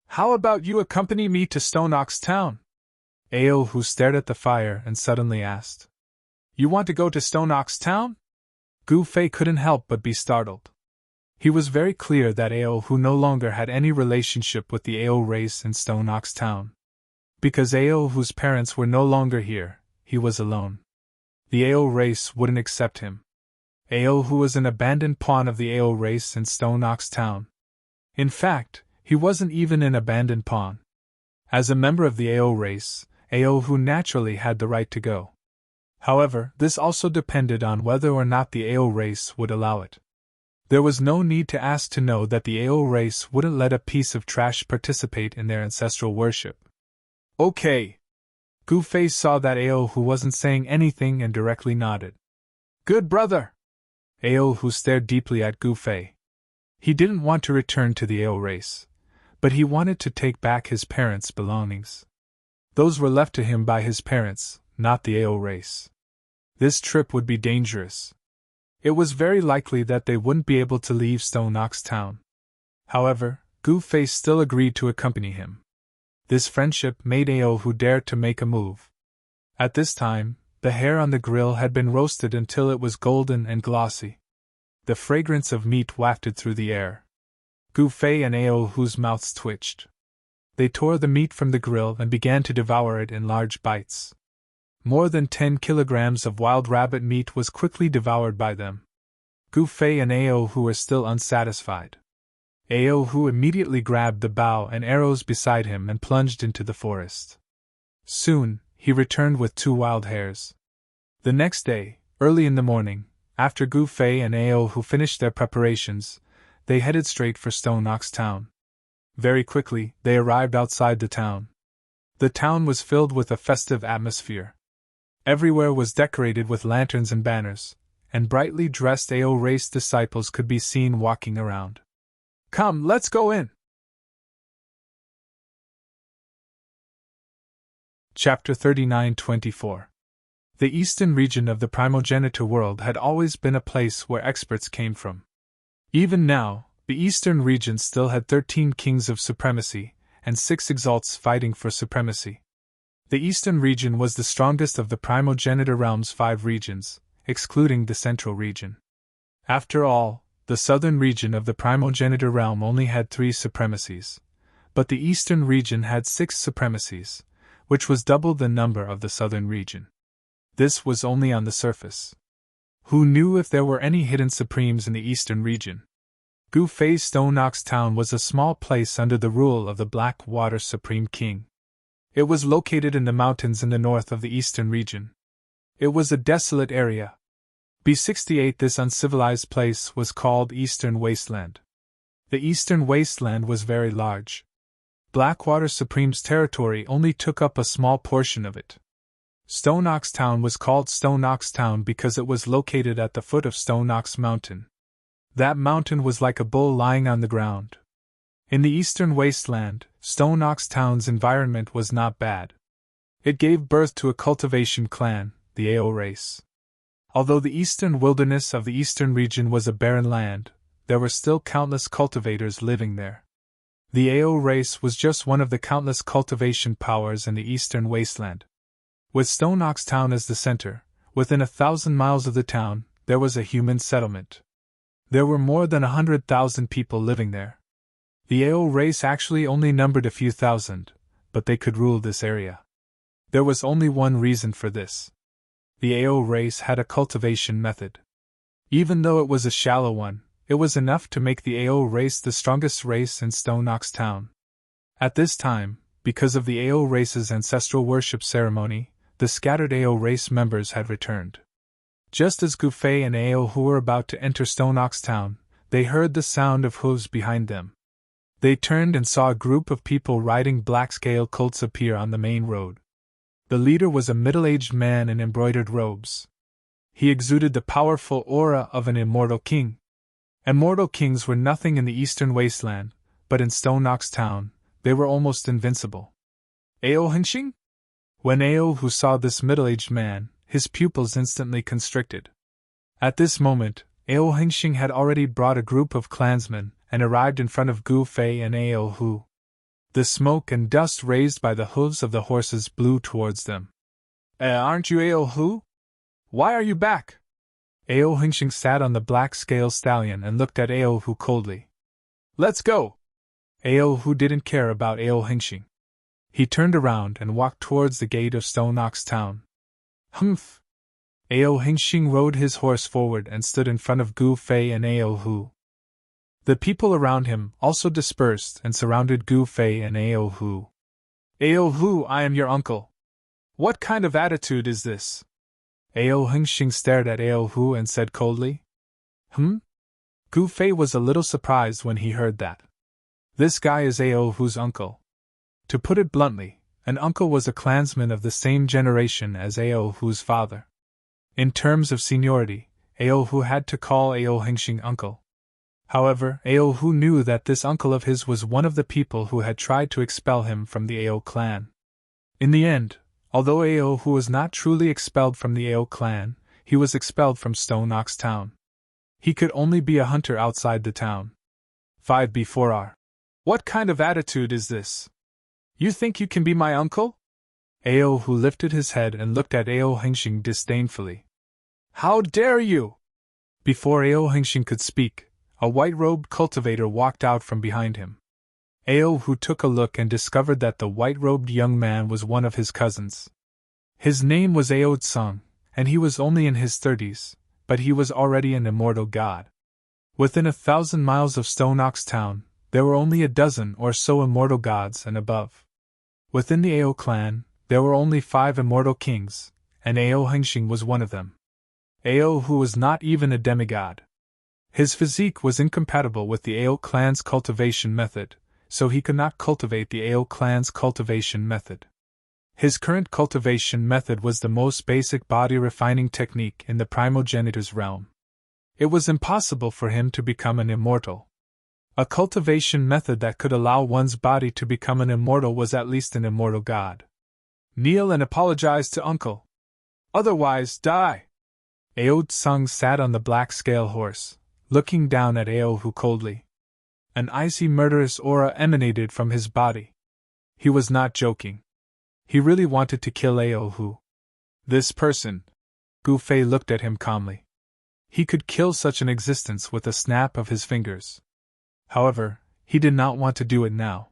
How about you accompany me to Stone Ox Town? Ao Hu stared at the fire and suddenly asked. You want to go to Stone Ox Town? Gu Fei couldn't help but be startled. He was very clear that Ao Hu no longer had any relationship with the Ao race in Stone Ox Town. Because Ao Hu's parents were no longer here, he was alone. The Ao race wouldn't accept him. Ao Hu was an abandoned pawn of the Ao race in Stone Ox Town. In fact, he wasn't even an abandoned pawn. As a member of the Ao race, Ao Hu naturally had the right to go. However, this also depended on whether or not the Ao race would allow it. There was no need to ask to know that the Ao race wouldn't let a piece of trash participate in their ancestral worship. Okay. Gu Fei saw that Ao Hu wasn't saying anything and directly nodded. Good brother! Ao Hu stared deeply at Gu Fei. He didn't want to return to the Ao race, but he wanted to take back his parents' belongings. Those were left to him by his parents, not the Ao race. This trip would be dangerous. It was very likely that they wouldn't be able to leave Stone Ox Town. However, Gu Fei still agreed to accompany him. This friendship made Ao Hu dare to make a move. At this time, the hair on the grill had been roasted until it was golden and glossy. The fragrance of meat wafted through the air. Gu Fei and Ao Hu's mouths twitched. They tore the meat from the grill and began to devour it in large bites. More than 10 kilograms of wild rabbit meat was quickly devoured by them. Gu Fei and Ao Hu were still unsatisfied. Ao Hu immediately grabbed the bow and arrows beside him and plunged into the forest. Soon, he returned with 2 wild hares. The next day, early in the morning, after Gu Fei and Ao Hu finished their preparations, they headed straight for Stone Ox Town. Very quickly, they arrived outside the town. The town was filled with a festive atmosphere. Everywhere was decorated with lanterns and banners, and brightly dressed Ao race disciples could be seen walking around. Come, let's go in! Chapter 39-24. The eastern region of the primogeniture world had always been a place where experts came from. Even now, the eastern region still had 13 kings of supremacy, and 6 exalts fighting for supremacy. The eastern region was the strongest of the primogeniture realm's 5 regions, excluding the central region. After all, the southern region of the primogeniture realm only had 3 supremacies, but the eastern region had 6 supremacies, which was double the number of the southern region. This was only on the surface. Who knew if there were any hidden supremes in the eastern region? Gu Fei's Stone Ox Town was a small place under the rule of the Blackwater Supreme King. It was located in the mountains in the north of the eastern region. It was a desolate area. B68 This uncivilized place was called Eastern Wasteland. The Eastern Wasteland was very large. Blackwater Supreme's territory only took up a small portion of it. Stone Ox Town was called Stone Ox Town because it was located at the foot of Stone Ox Mountain. That mountain was like a bull lying on the ground. In the Eastern Wasteland, Stone Ox Town's environment was not bad. It gave birth to a cultivation clan, the Ao race. Although the eastern wilderness of the eastern region was a barren land, there were still countless cultivators living there. The Ao race was just one of the countless cultivation powers in the eastern wasteland. With Stone Ox Town as the center, within 1,000 miles of the town, there was a human settlement. There were more than 100,000 people living there. The Ao race actually only numbered a few thousand, but they could rule this area. There was only one reason for this. The Ao race had a cultivation method. Even though it was a shallow one, it was enough to make the Ao race the strongest race in Stone Ox Town. At this time, because of the Ao race's ancestral worship ceremony, the scattered Ao race members had returned. Just as Gu Fei and Ao Hu were about to enter Stone Ox Town, they heard the sound of hooves behind them. They turned and saw a group of people riding black-scale colts appear on the main road. The leader was a middle-aged man in embroidered robes. He exuded the powerful aura of an immortal king. Immortal kings were nothing in the eastern wasteland, but in Stone Ox Town, they were almost invincible. Ao Hengxing? When Ao Hu saw this middle-aged man, his pupils instantly constricted. At this moment, Ao Hengxing had already brought a group of clansmen and arrived in front of Gu Fei and Ao Hu. The smoke and dust raised by the hooves of the horses blew towards them. Aren't you Ao Hu? Why are you back? Ao Hengxing sat on the black-scale stallion and looked at Ao Hu coldly. Let's go! Ao Hu didn't care about Ao Hengxing. He turned around and walked towards the gate of Stone Ox Town. Humph! Ao Hengxing rode his horse forward and stood in front of Gu Fei and Ao Hu. The people around him also dispersed and surrounded Gu Fei and Ao Hu. Ao Hu, I am your uncle. What kind of attitude is this? Ao Hengxing stared at Ao Hu and said coldly. Gu Fei was a little surprised when he heard that. This guy is Ao Hu's uncle. To put it bluntly, an uncle was a clansman of the same generation as Ao Hu's father. In terms of seniority, Ao Hu had to call Ao Hengxing uncle. However, Ao Hu knew that this uncle of his was one of the people who had tried to expel him from the Ao clan. In the end, although Ao Hu was not truly expelled from the Ao clan, he was expelled from Stone Ox Town. He could only be a hunter outside the town. 5B4R. What kind of attitude is this? You think you can be my uncle? Ao Hu lifted his head and looked at Ao Hengxing disdainfully. How dare you! Before Ao Hengxing could speak, a white-robed cultivator walked out from behind him. Ao Hu took a look and discovered that the white-robed young man was one of his cousins. His name was Ao Tsung, and he was only in his 30s, but he was already an immortal god. Within 1,000 miles of Stone Ox Town, there were only a dozen or so immortal gods and above. Within the Ao clan, there were only 5 immortal kings, and Ao Hengxing was one of them. Ao Hu was not even a demigod. His physique was incompatible with the Ao clan's cultivation method, so he could not cultivate the Ao clan's cultivation method. His current cultivation method was the most basic body refining technique in the primogenitor's realm. It was impossible for him to become an immortal. A cultivation method that could allow one's body to become an immortal was at least an immortal god. Kneel and apologize to uncle. Otherwise, die. Ao Tsung sat on the black scale horse, looking down at Ao Hu coldly. An icy murderous aura emanated from his body. He was not joking. He really wanted to kill Ao Hu. This person. Gu Fei looked at him calmly. He could kill such an existence with a snap of his fingers. However, he did not want to do it now.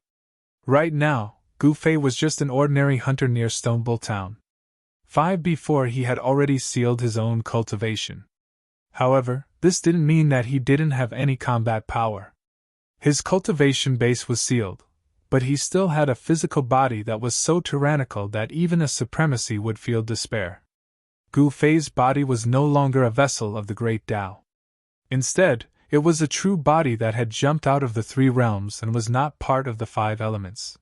Right now, Gu Fei was just an ordinary hunter near Stonebull Town. 5B4 he had already sealed his own cultivation. However, this didn't mean that he didn't have any combat power. His cultivation base was sealed, but he still had a physical body that was so tyrannical that even a supremacy would feel despair. Gu Fei's body was no longer a vessel of the Great Tao. Instead, it was a true body that had jumped out of the 3 realms and was not part of the 5 elements.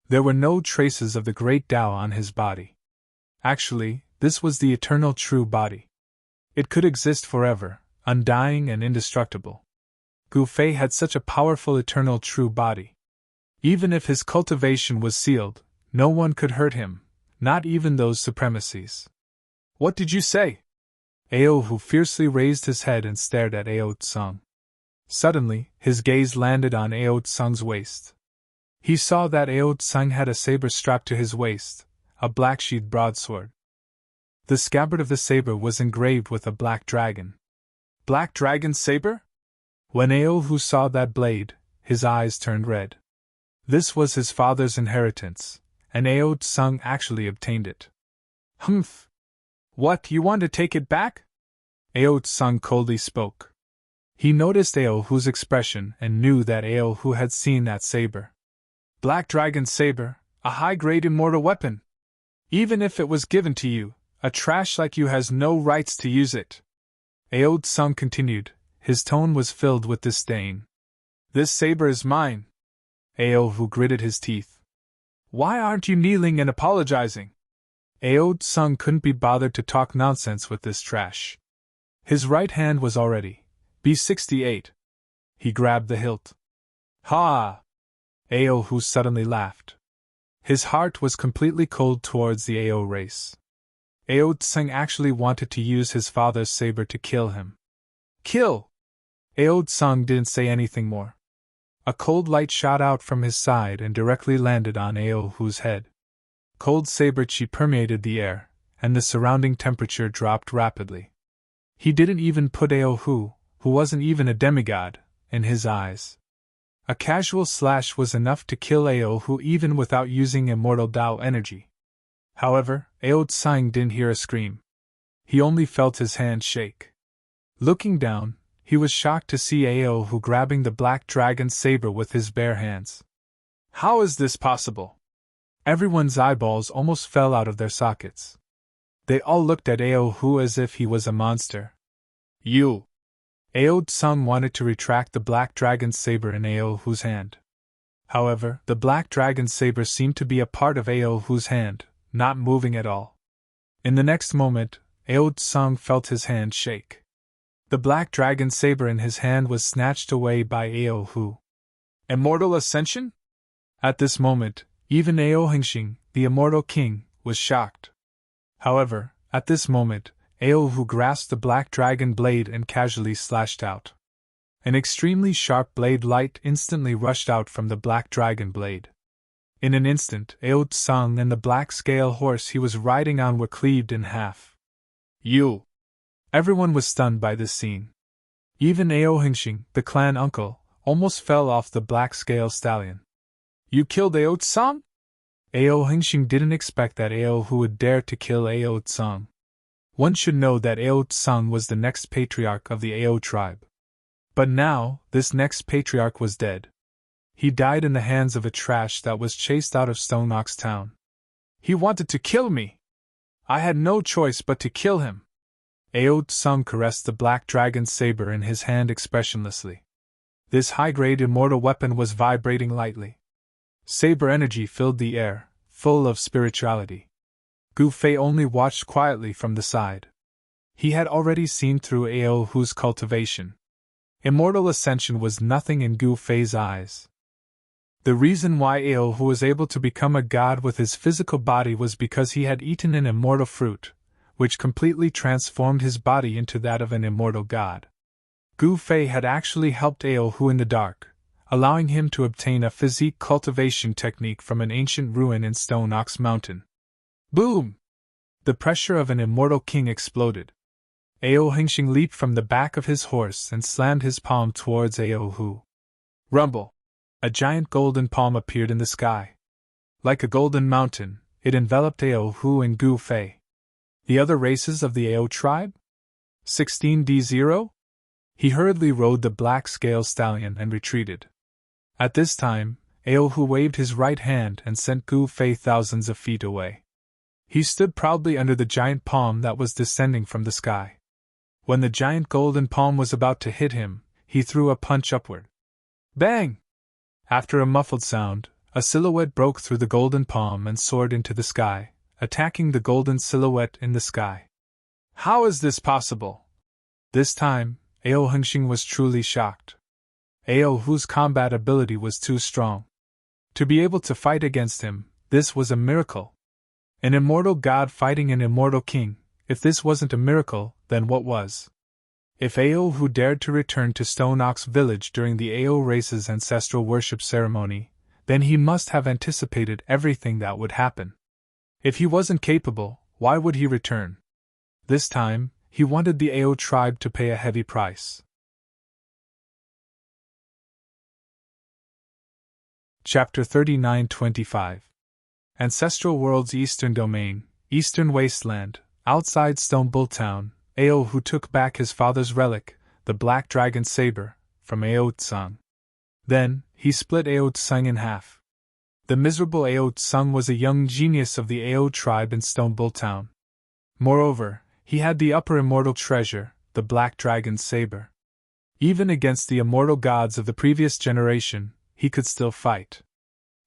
There were no traces of the Great Tao on his body. Actually, this was the eternal true body. It could exist forever, undying and indestructible. Gu Fei had such a powerful eternal true body. Even if his cultivation was sealed, no one could hurt him, not even those supremacies. What did you say? Ao Hu fiercely raised his head and stared at Ao Tsung. Suddenly, his gaze landed on Ao Tsung's waist. He saw that Ao Tsung had a saber strapped to his waist, a black-sheathed broadsword. The scabbard of the saber was engraved with a black dragon. Black dragon saber? When Ao Hu saw that blade, his eyes turned red. This was his father's inheritance, and Ao Tsung actually obtained it. Humph! What, you want to take it back? Ao Tsung coldly spoke. He noticed Ao Hu's expression and knew that Ao Hu had seen that saber. Black dragon saber, a high-grade immortal weapon. Even if it was given to you, a trash like you has no rights to use it. Ao Tsung continued, his tone was filled with disdain. This saber is mine. Ao Hu gritted his teeth. Why aren't you kneeling and apologizing? Ao Tsung couldn't be bothered to talk nonsense with this trash. His right hand was already B68. He grabbed the hilt. Ha! Ao Hu suddenly laughed. His heart was completely cold towards the Ao race. Ao Tsung actually wanted to use his father's saber to kill him. Kill! Ao Tsung didn't say anything more. A cold light shot out from his side and directly landed on Ao Hu's head. Cold saber chi permeated the air, and the surrounding temperature dropped rapidly. He didn't even put Ao Hu, who wasn't even a demigod, in his eyes. A casual slash was enough to kill Ao Hu even without using immortal Tao energy. However, Ao Tsung didn't hear a scream. He only felt his hand shake. Looking down, he was shocked to see Ao Hu grabbing the black dragon saber with his bare hands. How is this possible? Everyone's eyeballs almost fell out of their sockets. They all looked at Ao Hu as if he was a monster. You! Ao Tsung wanted to retract the black dragon saber in Ao Hu's hand. However, the black dragon saber seemed to be a part of Ao Hu's hand, not moving at all. In the next moment, Ao Tsung felt his hand shake. The black dragon saber in his hand was snatched away by Ao Hu. Immortal ascension? At this moment, even Ao Hengxing, the immortal king, was shocked. However, at this moment, Ao Hu grasped the black dragon blade and casually slashed out. An extremely sharp blade light instantly rushed out from the black dragon blade. In an instant, Ao Tsung and the black scale horse he was riding on were cleaved in half. You! Everyone was stunned by this scene. Even Ao Hengxing, the clan uncle, almost fell off the black scale stallion. You killed Ao Tsung? Ao Hengxing didn't expect that Ao Hu would dare to kill Ao Tsung. One should know that Ao Tsung was the next patriarch of the Ao tribe. But now, this next patriarch was dead. He died in the hands of a trash that was chased out of Stone Ox Town. He wanted to kill me! I had no choice but to kill him! Ao Tsung caressed the black dragon's saber in his hand expressionlessly. This high-grade immortal weapon was vibrating lightly. Saber energy filled the air, full of spirituality. Gu Fei only watched quietly from the side. He had already seen through Ao Hu's cultivation. Immortal ascension was nothing in Gu Fei's eyes. The reason why Ao Hu was able to become a god with his physical body was because he had eaten an immortal fruit, which completely transformed his body into that of an immortal god. Gu Fei had actually helped Ao Hu in the dark, allowing him to obtain a physique cultivation technique from an ancient ruin in Stone Ox Mountain. Boom! The pressure of an immortal king exploded. Ao Hengxing leaped from the back of his horse and slammed his palm towards Ao Hu. Rumble! A giant golden palm appeared in the sky. Like a golden mountain, it enveloped Ao Hu and Gu Fei. The other races of the Ao tribe? 16D0? He hurriedly rode the black scale stallion and retreated. At this time, Ao Hu waved his right hand and sent Gu Fei thousands of feet away. He stood proudly under the giant palm that was descending from the sky. When the giant golden palm was about to hit him, he threw a punch upward. Bang! After a muffled sound, a silhouette broke through the golden palm and soared into the sky, attacking the golden silhouette in the sky. How is this possible? This time, Ao Hengxing was truly shocked. Ao Hu's combat ability was too strong. To be able to fight against him, this was a miracle. An immortal god fighting an immortal king. If this wasn't a miracle, then what was? If Ao Hu dared to return to Stone Ox Village during the Ao race's ancestral worship ceremony, then he must have anticipated everything that would happen. If he wasn't capable, why would he return? This time, he wanted the Ao tribe to pay a heavy price. Chapter 39-25. Ancestral World's Eastern Domain, Eastern Wasteland. Outside Stone Bull Town, Ao Hu took back his father's relic, the black dragon saber, from Ao Tsung. Then, he split Ao Tsung in half. The miserable Ao Tsung was a young genius of the Ao tribe in Stone Bull Town. Moreover, he had the upper immortal treasure, the black dragon saber. Even against the immortal gods of the previous generation, he could still fight.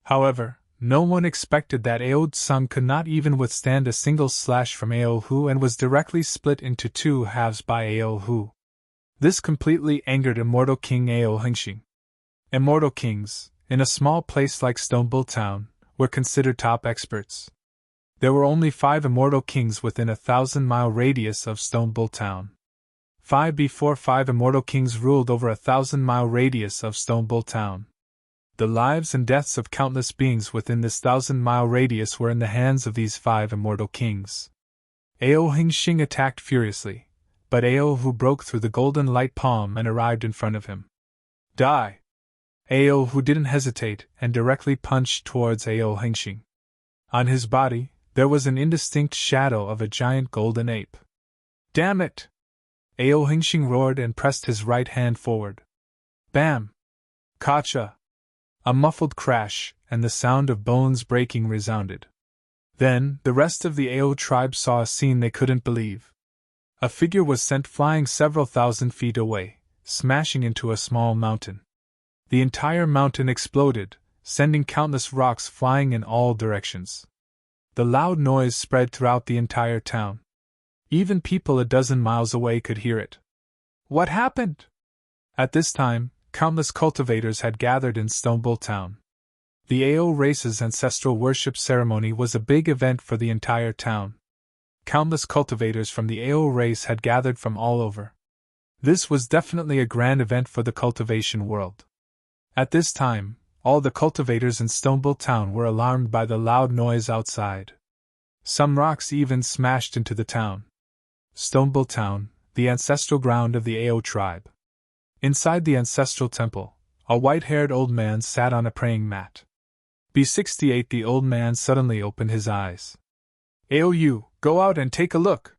However, no one expected that Ao Tsung could not even withstand a single slash from Ao Hu and was directly split into two halves by Ao Hu. This completely angered Immortal King Ao Hengxing. Immortal kings, in a small place like Stone Bull Town, were considered top experts. There were only 5 immortal kings within a 1,000-mile radius of Stone Bull Town. 5 before 5 immortal kings ruled over a 1,000-mile radius of Stone Bull Town. The lives and deaths of countless beings within this 1,000-mile radius were in the hands of these 5 immortal kings. Ao Hengxing attacked furiously, but Ao Hu broke through the golden light palm and arrived in front of him. Die! Ao Hu didn't hesitate and directly punched towards Ao Hengxing. On his body, there was an indistinct shadow of a giant golden ape. Damn it! Ao Hengxing roared and pressed his right hand forward. Bam! Kacha! A muffled crash, and the sound of bones breaking resounded. Then, the rest of the Ao tribe saw a scene they couldn't believe. A figure was sent flying several thousand feet away, smashing into a small mountain. The entire mountain exploded, sending countless rocks flying in all directions. The loud noise spread throughout the entire town. Even people a dozen miles away could hear it. What happened? At this time, countless cultivators had gathered in Stonebull Town. The Ao race's ancestral worship ceremony was a big event for the entire town. Countless cultivators from the Ao race had gathered from all over. This was definitely a grand event for the cultivation world. At this time, all the cultivators in Stonebull Town were alarmed by the loud noise outside. Some rocks even smashed into the town. Stonebull Town, the ancestral ground of the Ao tribe. Inside the ancestral temple, a white-haired old man sat on a praying mat. B68 The old man suddenly opened his eyes. "Aou, go out and take a look."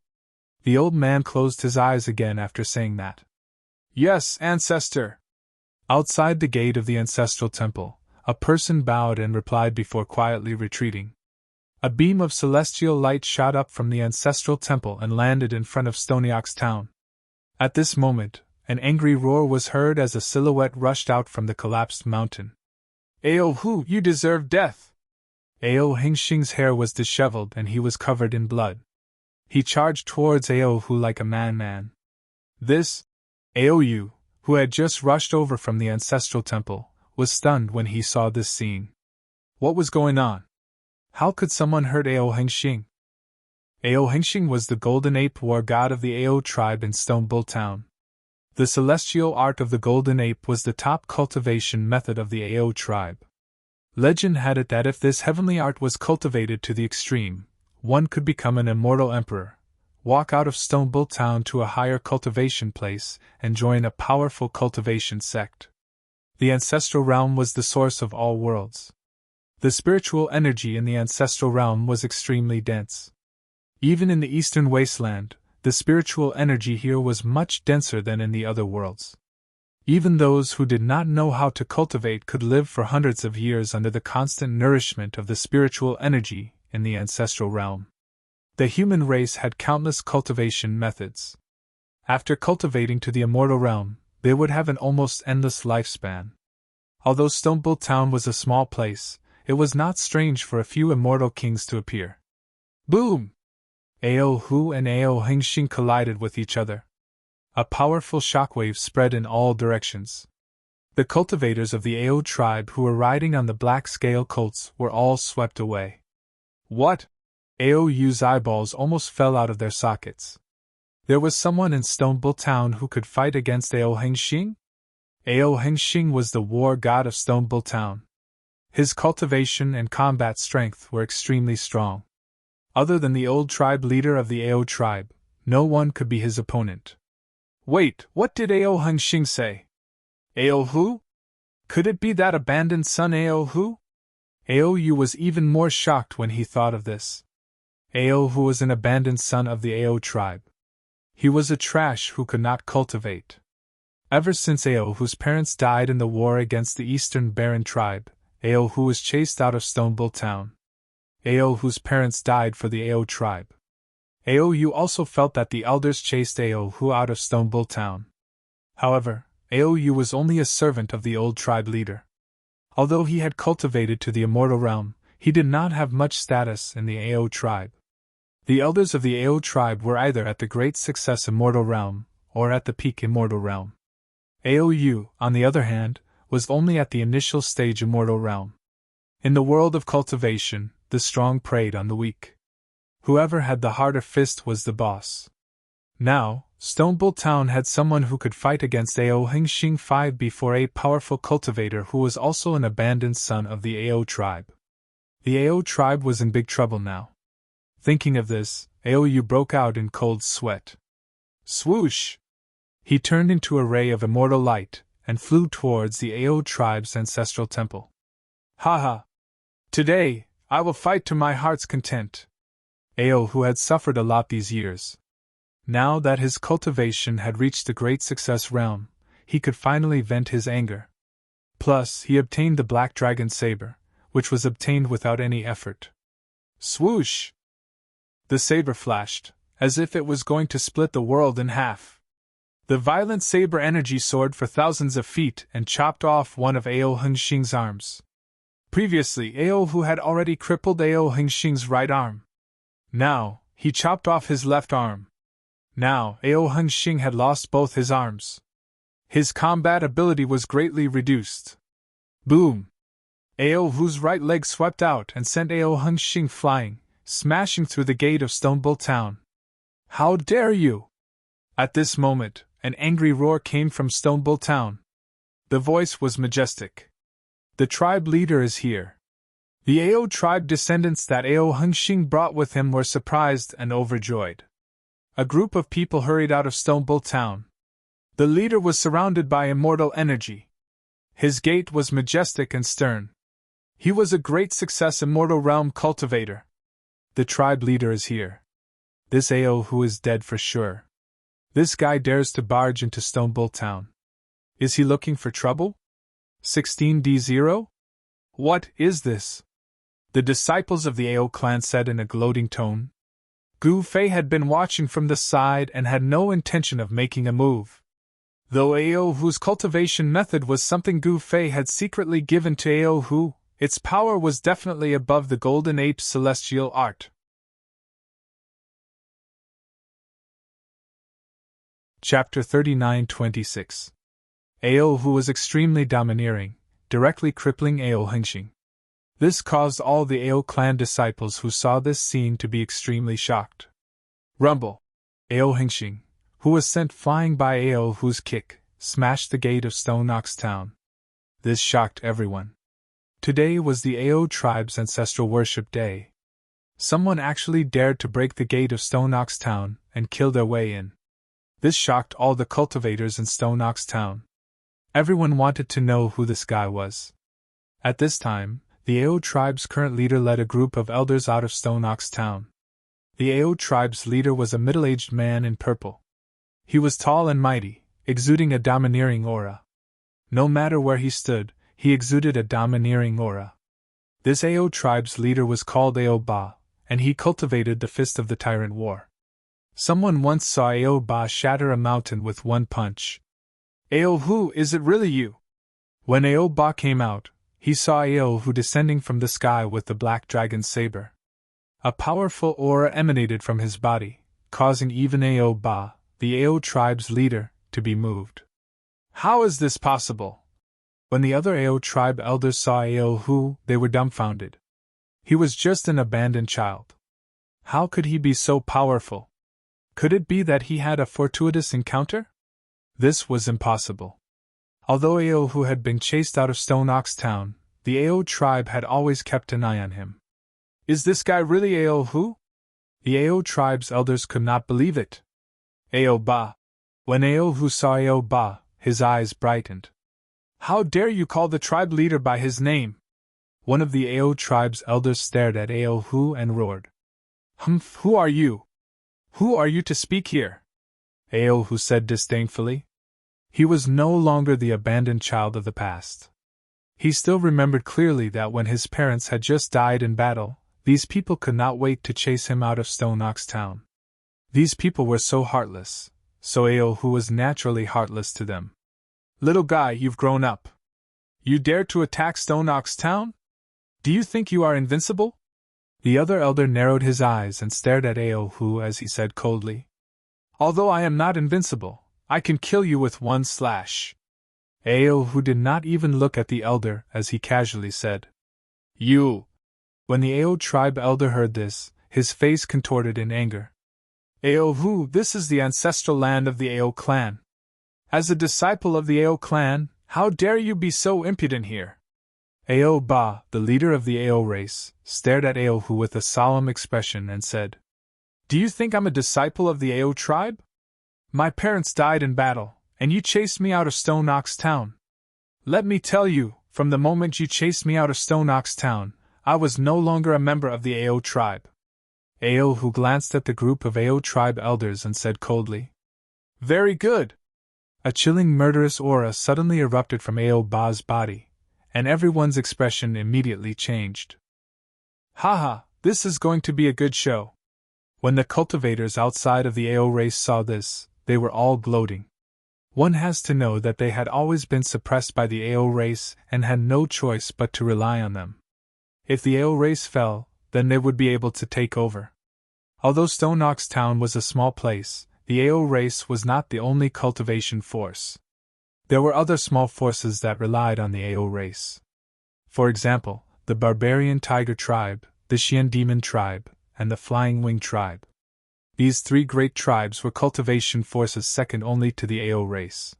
The old man closed his eyes again after saying that. "Yes, ancestor." Outside the gate of the ancestral temple, a person bowed and replied before quietly retreating. A beam of celestial light shot up from the ancestral temple and landed in front of Stonyox Town. At this moment, an angry roar was heard as a silhouette rushed out from the collapsed mountain. "Aou, you deserve death!" Ao Hengxing's hair was disheveled and he was covered in blood. He charged towards Aou like a madman. This Aou, who had just rushed over from the ancestral temple, was stunned when he saw this scene. What was going on? How could someone hurt Ao Hengxing? Ao Hengxing was the golden ape war god of the Ao tribe in Stonebull Town. The celestial art of the golden ape was the top cultivation method of the Ao tribe. Legend had it that if this heavenly art was cultivated to the extreme, one could become an immortal emperor, walk out of Stonebull Town to a higher cultivation place, and join a powerful cultivation sect. The ancestral realm was the source of all worlds. The spiritual energy in the ancestral realm was extremely dense. Even in the eastern wasteland, the spiritual energy here was much denser than in the other worlds. Even those who did not know how to cultivate could live for hundreds of years under the constant nourishment of the spiritual energy in the ancestral realm. The human race had countless cultivation methods. After cultivating to the immortal realm, they would have an almost endless lifespan. Although Stonebull Town was a small place, it was not strange for a few immortal kings to appear. Boom! Aou and Ao Hengxing collided with each other. A powerful shockwave spread in all directions. The cultivators of the Ao tribe who were riding on the black scale colts were all swept away. What? Aou's eyeballs almost fell out of their sockets. There was someone in Stonebull Town who could fight against Ao Hengxing? Ao Hengxing was the war god of Stonebull Town. His cultivation and combat strength were extremely strong. Other than the old tribe leader of the Ao tribe, no one could be his opponent. Wait, what did Ao Hengxing say? Aou? Could it be that abandoned son Aou? Aou was even more shocked when he thought of this. Aou was an abandoned son of the Ao tribe. He was a trash who could not cultivate. Ever since Aou's parents died in the war against the Eastern Baron tribe, Aou was chased out of Stonebull Town. Aou's parents died for the Ao tribe. Aou also felt that the elders chased Aou out of Stonebull Town. However, Aou was only a servant of the old tribe leader. Although he had cultivated to the immortal realm, he did not have much status in the Ao tribe. The elders of the Ao tribe were either at the Great Success Immortal Realm, or at the Peak Immortal Realm. Aou, on the other hand, was only at the initial stage Immortal Realm. In the world of cultivation, the strong preyed on the weak. Whoever had the harder fist was the boss. Now, Stonebull Town had someone who could fight against Ao Hengxing 5 before a powerful cultivator who was also an abandoned son of the Ao tribe. The Ao tribe was in big trouble now. Thinking of this, Aou broke out in cold sweat. Swoosh! He turned into a ray of immortal light, and flew towards the Ao tribe's ancestral temple. Ha ha! Today, I will fight to my heart's content. Ao had suffered a lot these years. Now that his cultivation had reached the Great Success realm, he could finally vent his anger. Plus, he obtained the Black Dragon Saber, which was obtained without any effort. Swoosh! The saber flashed, as if it was going to split the world in half. The violent saber energy soared for thousands of feet and chopped off one of Ao Hengxing's arms. Previously, Ao had already crippled Ao Hengxing's right arm. Now, he chopped off his left arm. Now, Ao Hung Shing had lost both his arms. His combat ability was greatly reduced. Boom! Ao Hu's right leg swept out and sent Ao Hung Shing flying, smashing through the gate of Stone Bull Town. How dare you! At this moment, an angry roar came from Stone Bull Town. The voice was majestic. The tribe leader is here. The Ao tribe descendants that Ao Hung Shing brought with him were surprised and overjoyed. A group of people hurried out of Stone Bull Town. The leader was surrounded by immortal energy. His gait was majestic and stern. He was a great success immortal realm cultivator. The tribe leader is here. This Ao who is dead for sure. This guy dares to barge into Stone Bull Town. Is he looking for trouble? 16D0? What is this? The disciples of the Ao clan said in a gloating tone. Gu Fei had been watching from the side and had no intention of making a move. Though Ao Hu's cultivation method was something Gu Fei had secretly given to Ao Hu, its power was definitely above the Golden Ape's celestial art. Chapter 39-26. Ao Hu was extremely domineering, directly crippling Ao Hengxing. This caused all the Ao clan disciples who saw this scene to be extremely shocked. Rumble! Ao Hengxing, who was sent flying by Ao Hu's kick, smashed the gate of Stone Ox Town. This shocked everyone. Today was the Ao tribe's ancestral worship day. Someone actually dared to break the gate of Stone Ox Town and kill their way in. This shocked all the cultivators in Stone Ox Town. Everyone wanted to know who this guy was. At this time, the Ao tribe's current leader led a group of elders out of Stone Ox Town. The Ao tribe's leader was a middle-aged man in purple. He was tall and mighty, exuding a domineering aura. No matter where he stood, he exuded a domineering aura. This Ao tribe's leader was called Ao Ba, and he cultivated the fist of the tyrant war. Someone once saw Ao Ba shatter a mountain with one punch. Ao Hu, is it really you? When Ao Ba came out, he saw Ao Hu descending from the sky with the black dragon's saber. A powerful aura emanated from his body, causing even Ao Ba, the Ao tribe's leader, to be moved. How is this possible? When the other Ao tribe elders saw Ao Hu, they were dumbfounded. He was just an abandoned child. How could he be so powerful? Could it be that he had a fortuitous encounter? This was impossible. Although Ao Hu had been chased out of Stone Ox Town, the Ao tribe had always kept an eye on him. Is this guy really Ao Hu? The Ao tribe's elders could not believe it. Ao Ba. When Ao Hu saw Ao Ba, his eyes brightened. How dare you call the tribe leader by his name? One of the Ao tribe's elders stared at Ao Hu and roared. Humph, who are you? Who are you to speak here? Ao Hu said disdainfully. He was no longer the abandoned child of the past. He still remembered clearly that when his parents had just died in battle, these people could not wait to chase him out of Stone Ox Town. These people were so heartless, so Ao Hu was naturally heartless to them. Little guy, you've grown up. You dare to attack Stone Ox Town? Do you think you are invincible? The other elder narrowed his eyes and stared at Ao Hu as he said coldly. Although I am not invincible, I can kill you with one slash. Ao Hu did not even look at the elder as he casually said. You! When the Ao tribe elder heard this, his face contorted in anger. Ao Hu, this is the ancestral land of the Ao clan. As a disciple of the Ao clan, how dare you be so impudent here? Ao Ba, the leader of the Ao race, stared at Ao Hu with a solemn expression and said, Do you think I'm a disciple of the Ao tribe? My parents died in battle, and you chased me out of Stone Ox Town. Let me tell you, from the moment you chased me out of Stone Ox Town, I was no longer a member of the Ao tribe. Ao Hu glanced at the group of Ao tribe elders and said coldly, Very good. A chilling murderous aura suddenly erupted from Ao Ba's body, and everyone's expression immediately changed. Haha, this is going to be a good show. When the cultivators outside of the Ao race saw this, they were all gloating. One has to know that they had always been suppressed by the Ao race and had no choice but to rely on them. If the Ao race fell, then they would be able to take over. Although Stone Ox Town was a small place, the Ao race was not the only cultivation force. There were other small forces that relied on the Ao race. For example, the barbarian tiger tribe, the Xian demon tribe, and the flying wing tribe. These three great tribes were cultivation forces second only to the Ao race.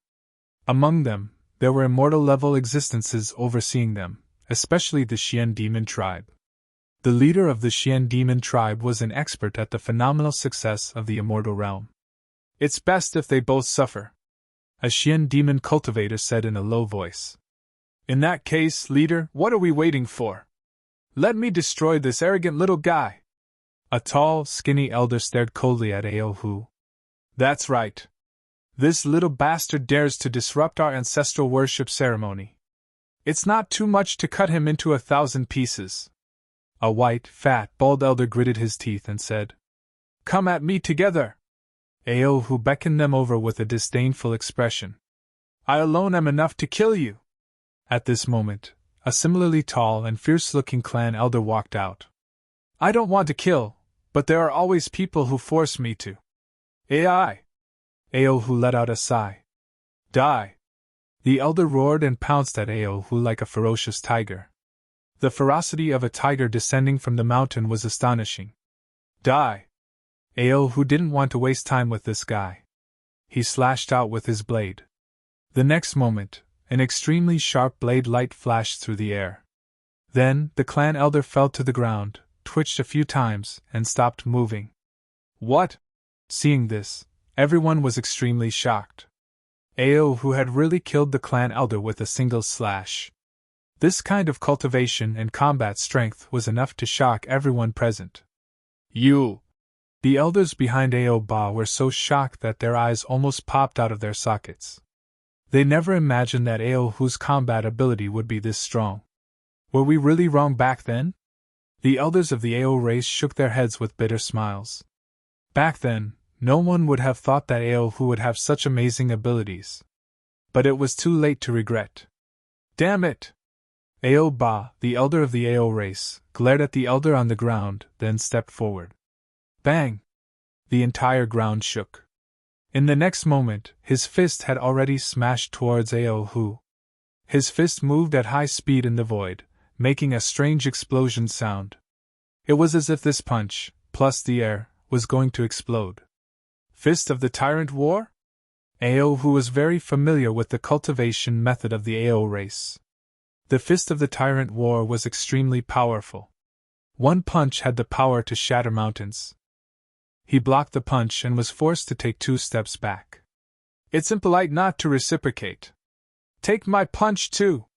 Among them, there were immortal-level existences overseeing them, especially the Xian demon tribe. The leader of the Xian demon tribe was an expert at the phenomenal success of the immortal realm. "It's best if they both suffer," a Xian demon cultivator said in a low voice. "In that case, leader, what are we waiting for? Let me destroy this arrogant little guy." A tall, skinny elder stared coldly at Ao Hu. "That's right. This little bastard dares to disrupt our ancestral worship ceremony. It's not too much to cut him into 1,000 pieces." A white, fat, bald elder gritted his teeth and said, "Come at me together." Ao Hu beckoned them over with a disdainful expression. "I alone am enough to kill you." At this moment, a similarly tall and fierce-looking clan elder walked out. "I don't want to kill, but there are always people who force me to." "Ai!" Ao Hu let out a sigh. "Die!" The elder roared and pounced at Ao Hu like a ferocious tiger. The ferocity of a tiger descending from the mountain was astonishing. "Die!" Ao Hu didn't want to waste time with this guy. He slashed out with his blade. The next moment, an extremely sharp blade light flashed through the air. Then, the clan elder fell to the ground, twitched a few times, and stopped moving. "What?" Seeing this, everyone was extremely shocked. Ao Hu had really killed the clan elder with a single slash. This kind of cultivation and combat strength was enough to shock everyone present. "You!" The elders behind Ao Ba were so shocked that their eyes almost popped out of their sockets. They never imagined that Ao Hu's combat ability would be this strong. Were we really wrong back then? The elders of the Ao race shook their heads with bitter smiles. Back then, no one would have thought that Ao Hu would have such amazing abilities. But it was too late to regret. "Damn it!" Ao Ba, the elder of the Ao race, glared at the elder on the ground, then stepped forward. Bang! The entire ground shook. In the next moment, his fist had already smashed towards Ao Hu. His fist moved at high speed in the void, making a strange explosion sound. It was as if this punch, plus the air, was going to explode. Fist of the Tyrant War? Ao Hu was very familiar with the cultivation method of the Ao race. The Fist of the Tyrant War was extremely powerful. One punch had the power to shatter mountains. He blocked the punch and was forced to take 2 steps back. "It's impolite not to reciprocate. Take my punch too!"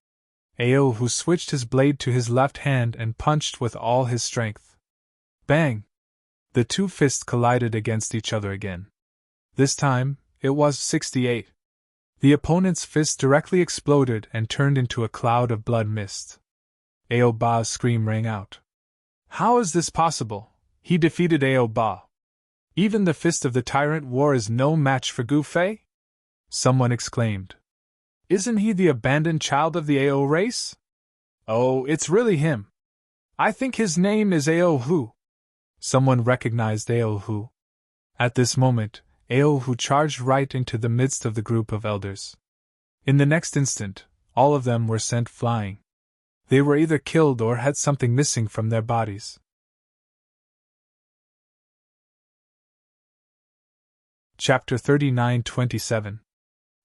Ao Hu switched his blade to his left hand and punched with all his strength. Bang! The 2 fists collided against each other again. This time, it was 68. The opponent's fist directly exploded and turned into a cloud of blood mist. Ao Ba's scream rang out. "How is this possible? He defeated Ao Ba. Even the Fist of the Tyrant War is no match for Gu Fei?" Someone exclaimed. "Isn't he the abandoned child of the Ao race?" "Oh, it's really him. I think his name is Ao Hu." Someone recognized Ao Hu. At this moment, Ao Hu charged right into the midst of the group of elders. In the next instant, all of them were sent flying. They were either killed or had something missing from their bodies. Chapter 39-27.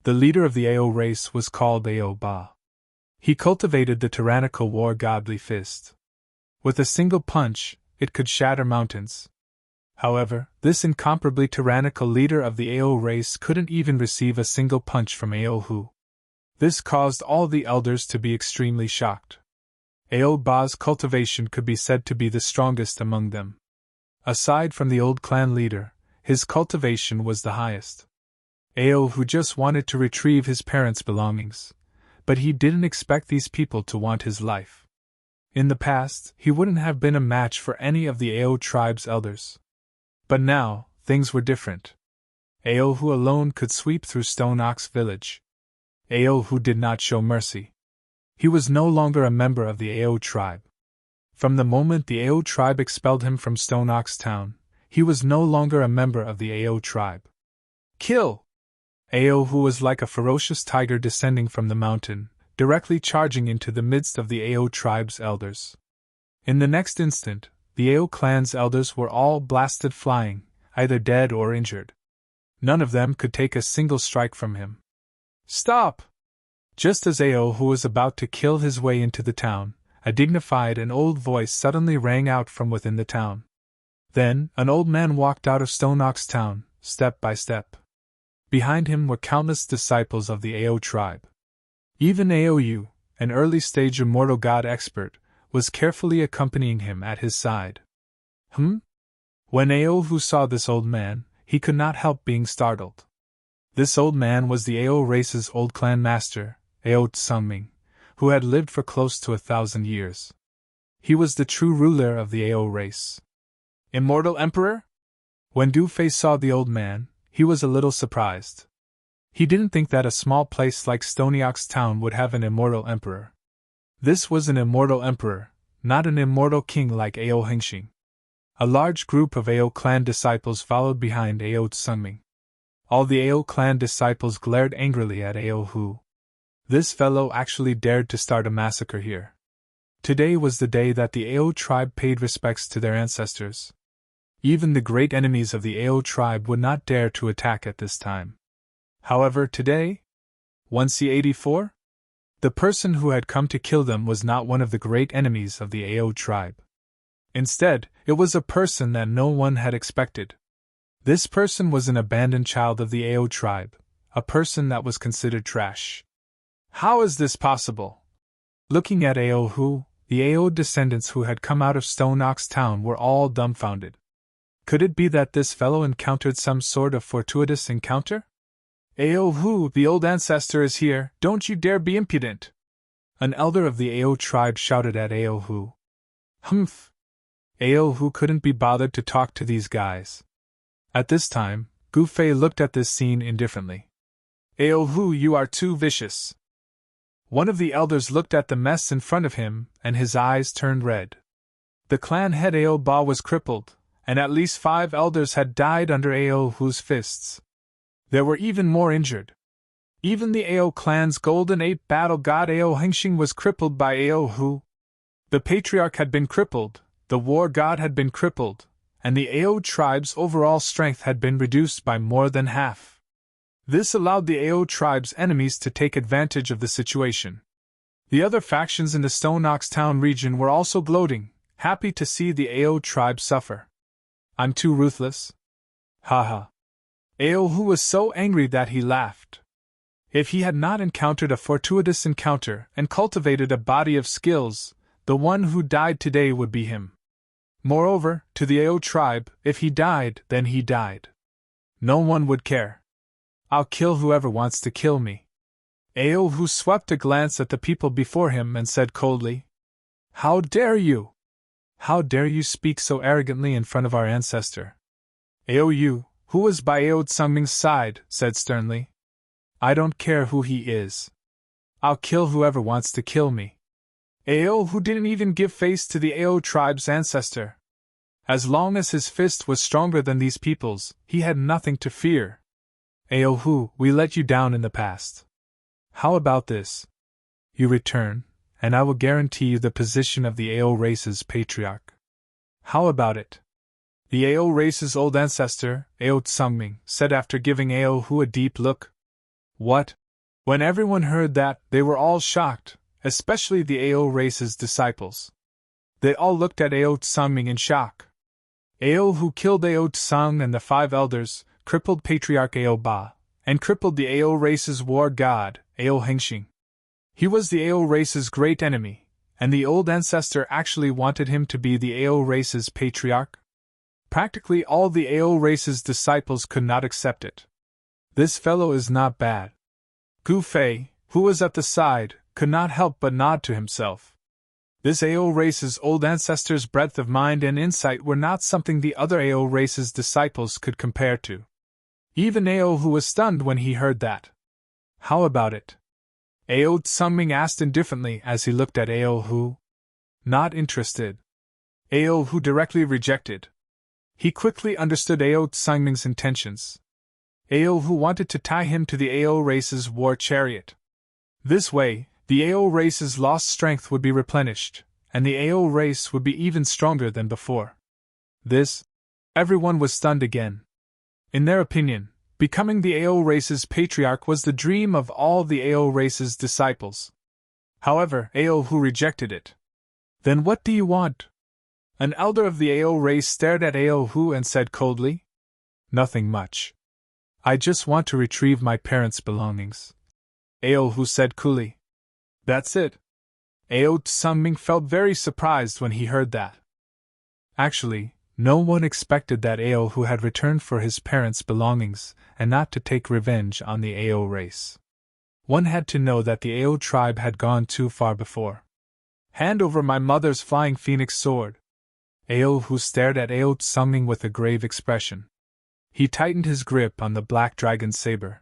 The leader of the Ao race was called Ao Ba. He cultivated the tyrannical war godly fist. With a single punch, it could shatter mountains. However, this incomparably tyrannical leader of the Ao race couldn't even receive a single punch from Ao Hu. This caused all the elders to be extremely shocked. Ao Ba's cultivation could be said to be the strongest among them. Aside from the old clan leader, his cultivation was the highest. Ao Hu just wanted to retrieve his parents' belongings, but he didn't expect these people to want his life. In the past, he wouldn't have been a match for any of the Ao tribe's elders. But now, things were different. Ao Hu alone could sweep through Stone Ox village. Ao Hu did not show mercy. He was no longer a member of the Ao tribe. From the moment the Ao tribe expelled him from Stone Ox town, he was no longer a member of the Ao tribe. Kill! Ao, who was like a ferocious tiger descending from the mountain, directly charging into the midst of the Ao tribe's elders. In the next instant, the Ao clan's elders were all blasted flying, either dead or injured. None of them could take a single strike from him. Stop! Just as Ao, who was about to kill his way into the town, a dignified and old voice suddenly rang out from within the town. Then, an old man walked out of Stone Ox Town, step by step. Behind him were countless disciples of the Ao tribe. Even Aou, an early-stage immortal god expert, was carefully accompanying him at his side. When Aou saw this old man, he could not help being startled. This old man was the Ao race's old clan master, Ao Tsungming, who had lived for close to 1,000 years. He was the true ruler of the Ao race. Immortal Emperor? When Du Fei saw the old man, he was a little surprised. He didn't think that a small place like Stony Ox Town would have an immortal emperor. This was an immortal emperor, not an immortal king like Ao Hengxing. A large group of Ao clan disciples followed behind Ao Tsungming. All the Ao clan disciples glared angrily at Ao Hu. This fellow actually dared to start a massacre here. Today was the day that the Ao tribe paid respects to their ancestors. Even the great enemies of the Ao tribe would not dare to attack at this time. However, today? 1C84? The person who had come to kill them was not one of the great enemies of the Ao tribe. Instead, it was a person that no one had expected. This person was an abandoned child of the Ao tribe, a person that was considered trash. How is this possible? Looking at Ao Hu, the Ao descendants who had come out of Stone Ox Town were all dumbfounded. Could it be that this fellow encountered some sort of fortuitous encounter? Ao Hu, the old ancestor is here, don't you dare be impudent! An elder of the Ao tribe shouted at Ao Hu. Humph! Ao Hu couldn't be bothered to talk to these guys. At this time, Gu Fei looked at this scene indifferently. Ao Hu, you are too vicious. One of the elders looked at the mess in front of him, and his eyes turned red. The clan head Ao Ba was crippled, and at least 5 elders had died under Ao Hu's fists. There were even more injured. Even the Ao clan's golden ape battle god Ao Hengxing was crippled by Ao Hu. The patriarch had been crippled, the war god had been crippled, and the Ao tribe's overall strength had been reduced by more than half. This allowed the Ao tribe's enemies to take advantage of the situation. The other factions in the Stone Ox Town region were also gloating, happy to see the Ao tribe suffer. I'm too ruthless? Haha. Ao Hu was so angry that he laughed. If he had not encountered a fortuitous encounter and cultivated a body of skills, the one who died today would be him. Moreover, to the Ao tribe, if he died, then he died. No one would care. I'll kill whoever wants to kill me. Ao Hu swept a glance at the people before him and said coldly, How dare you? How dare you speak so arrogantly in front of our ancestor? Ao Yu, who was by Ao Tsungming's side, said sternly, I don't care who he is. I'll kill whoever wants to kill me. Ao Hu didn't even give face to the Ao tribe's ancestor. As long as his fist was stronger than these people's, he had nothing to fear. Ao Hu, we let you down in the past. How about this? You return, and I will guarantee you the position of the Ao race's patriarch. How about it? The Ao race's old ancestor, Ao Tsungming, said after giving Ao Hu a deep look. What? When everyone heard that, they were all shocked, especially the Ao race's disciples. They all looked at Ao Tsungming in shock. Ao Hu killed Ao Tsung and the 5 elders, crippled Patriarch Ao Ba, and crippled the Ao race's war god, Ao Hengxing. He was the Ao race's great enemy, and the old ancestor actually wanted him to be the Ao race's patriarch? Practically all the Ao race's disciples could not accept it. This fellow is not bad. Gu Fei, who was at the side, could not help but nod to himself. This Ao race's old ancestor's breadth of mind and insight were not something the other Ao race's disciples could compare to. Even Ao Hu was stunned when he heard that. How about it? Ao Tsungming asked indifferently as he looked at Ao Hu. Not interested. Ao Hu directly rejected. He quickly understood Ao Tsungming's intentions. Ao who wanted to tie him to the Ao race's war chariot. This way, the Ao race's lost strength would be replenished, and the Ao race would be even stronger than before. Everyone was stunned again. In their opinion, becoming the Ao race's patriarch was the dream of all the Ao race's disciples. However, Ao who rejected it. Then what do you want? An elder of the Ao race stared at Ao who and said coldly, Nothing much. I just want to retrieve my parents' belongings. Ao who said coolly, That's it. Ao Tsungming felt very surprised when he heard that. Actually, no one expected that Ao who had returned for his parents' belongings and not to take revenge on the Ao race. One had to know that the Ao tribe had gone too far before. Hand over my mother's flying phoenix sword. Ao who stared at Ao Tsungming with a grave expression. He tightened his grip on the black dragon's saber.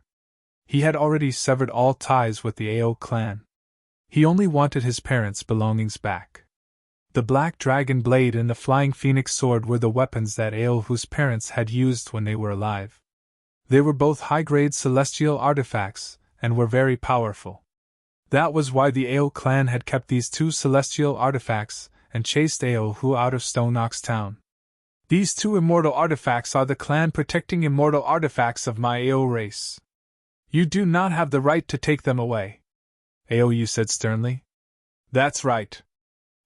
He had already severed all ties with the Ao clan. He only wanted his parents' belongings back. The black dragon blade and the flying phoenix sword were the weapons that Ao whose parents had used when they were alive. They were both high-grade celestial artifacts, and were very powerful. That was why the Ao clan had kept these two celestial artifacts and chased Ao who out of Stone Ox Town. These two immortal artifacts are the clan protecting immortal artifacts of my Ao race. You do not have the right to take them away. Ao said sternly. That's right.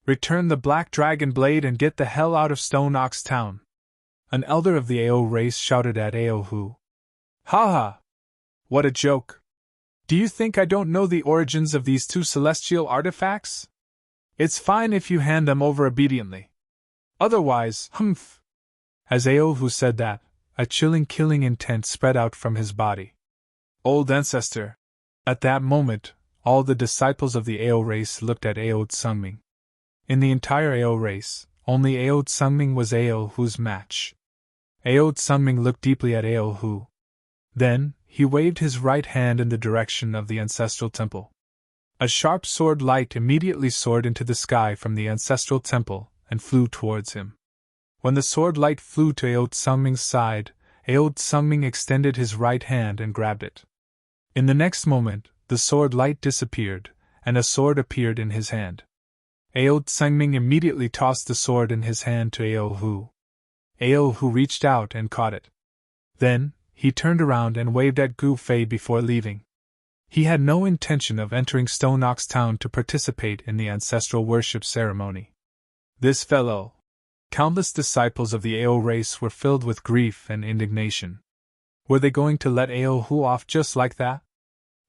Return the black dragon blade and get the hell out of Stone Ox Town. An elder of the Ao race shouted at Ao who. Ha ha! What a joke! Do you think I don't know the origins of these two celestial artifacts? It's fine if you hand them over obediently. Otherwise, humph! As Ao who said that, a chilling killing intent spread out from his body. Old ancestor! At that moment, all the disciples of the Ao race looked at Ao Tsungming. In the entire Ao race, only Ao Tsungming was Ao who's match. Ao Tsungming looked deeply at Ao who. Then, he waved his right hand in the direction of the ancestral temple. A sharp sword light immediately soared into the sky from the ancestral temple and flew towards him. When the sword light flew to Ao Tsungming's side, Ao Tsungming extended his right hand and grabbed it. In the next moment, the sword light disappeared, and a sword appeared in his hand. Ao Tsungming immediately tossed the sword in his hand to Ao who. Ao who reached out and caught it. Then, he turned around and waved at Gu Fei before leaving. He had no intention of entering Stone Ox Town to participate in the ancestral worship ceremony. This fellow! Countless disciples of the Ao race were filled with grief and indignation. Were they going to let Ao who off just like that?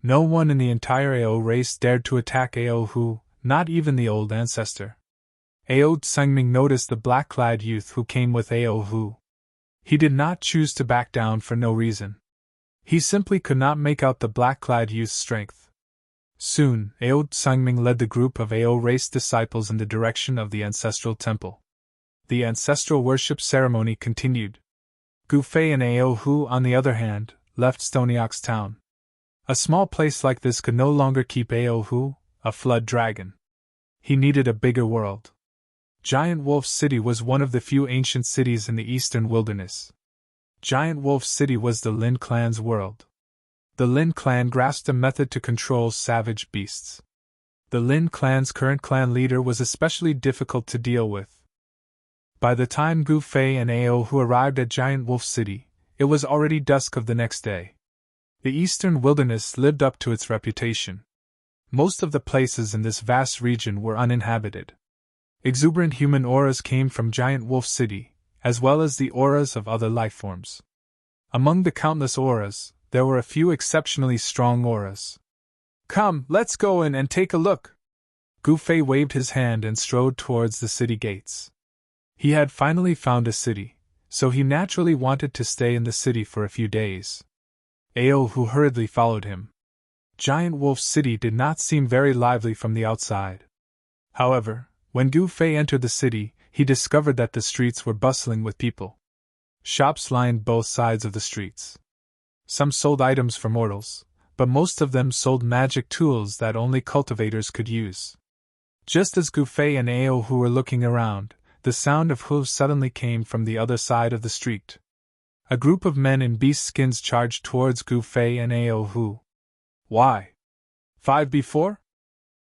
No one in the entire Ao race dared to attack Ao who, not even the old ancestor. Ao Tsungming noticed the black-clad youth who came with Ao who. He did not choose to back down for no reason. He simply could not make out the black-clad youth's strength. Soon, Ao Tsungming led the group of Ao race disciples in the direction of the ancestral temple. The ancestral worship ceremony continued. Gu Fei and Ao who, on the other hand, left Stony Ox Town. A small place like this could no longer keep Ao who, a flood dragon. He needed a bigger world. Giant Wolf City was one of the few ancient cities in the eastern wilderness. Giant Wolf City was the Lin clan's world. The Lin clan grasped a method to control savage beasts. The Lin clan's current clan leader was especially difficult to deal with. By the time Gu Fei and Ao who arrived at Giant Wolf City, it was already dusk of the next day. The eastern wilderness lived up to its reputation. Most of the places in this vast region were uninhabited. Exuberant human auras came from Giant Wolf City, as well as the auras of other lifeforms. Among the countless auras, there were a few exceptionally strong auras. Come, let's go in and take a look. Gu Fei waved his hand and strode towards the city gates. He had finally found a city, so he naturally wanted to stay in the city for a few days. Ao who hurriedly followed him. Giant Wolf City did not seem very lively from the outside. However, when Gu Fei entered the city, he discovered that the streets were bustling with people. Shops lined both sides of the streets. Some sold items for mortals, but most of them sold magic tools that only cultivators could use. Just as Gu Fei and Ao who were looking around, the sound of hooves suddenly came from the other side of the street. a group of men in beast skins charged towards Gu Fei and Ao Hu. Why? 5 before?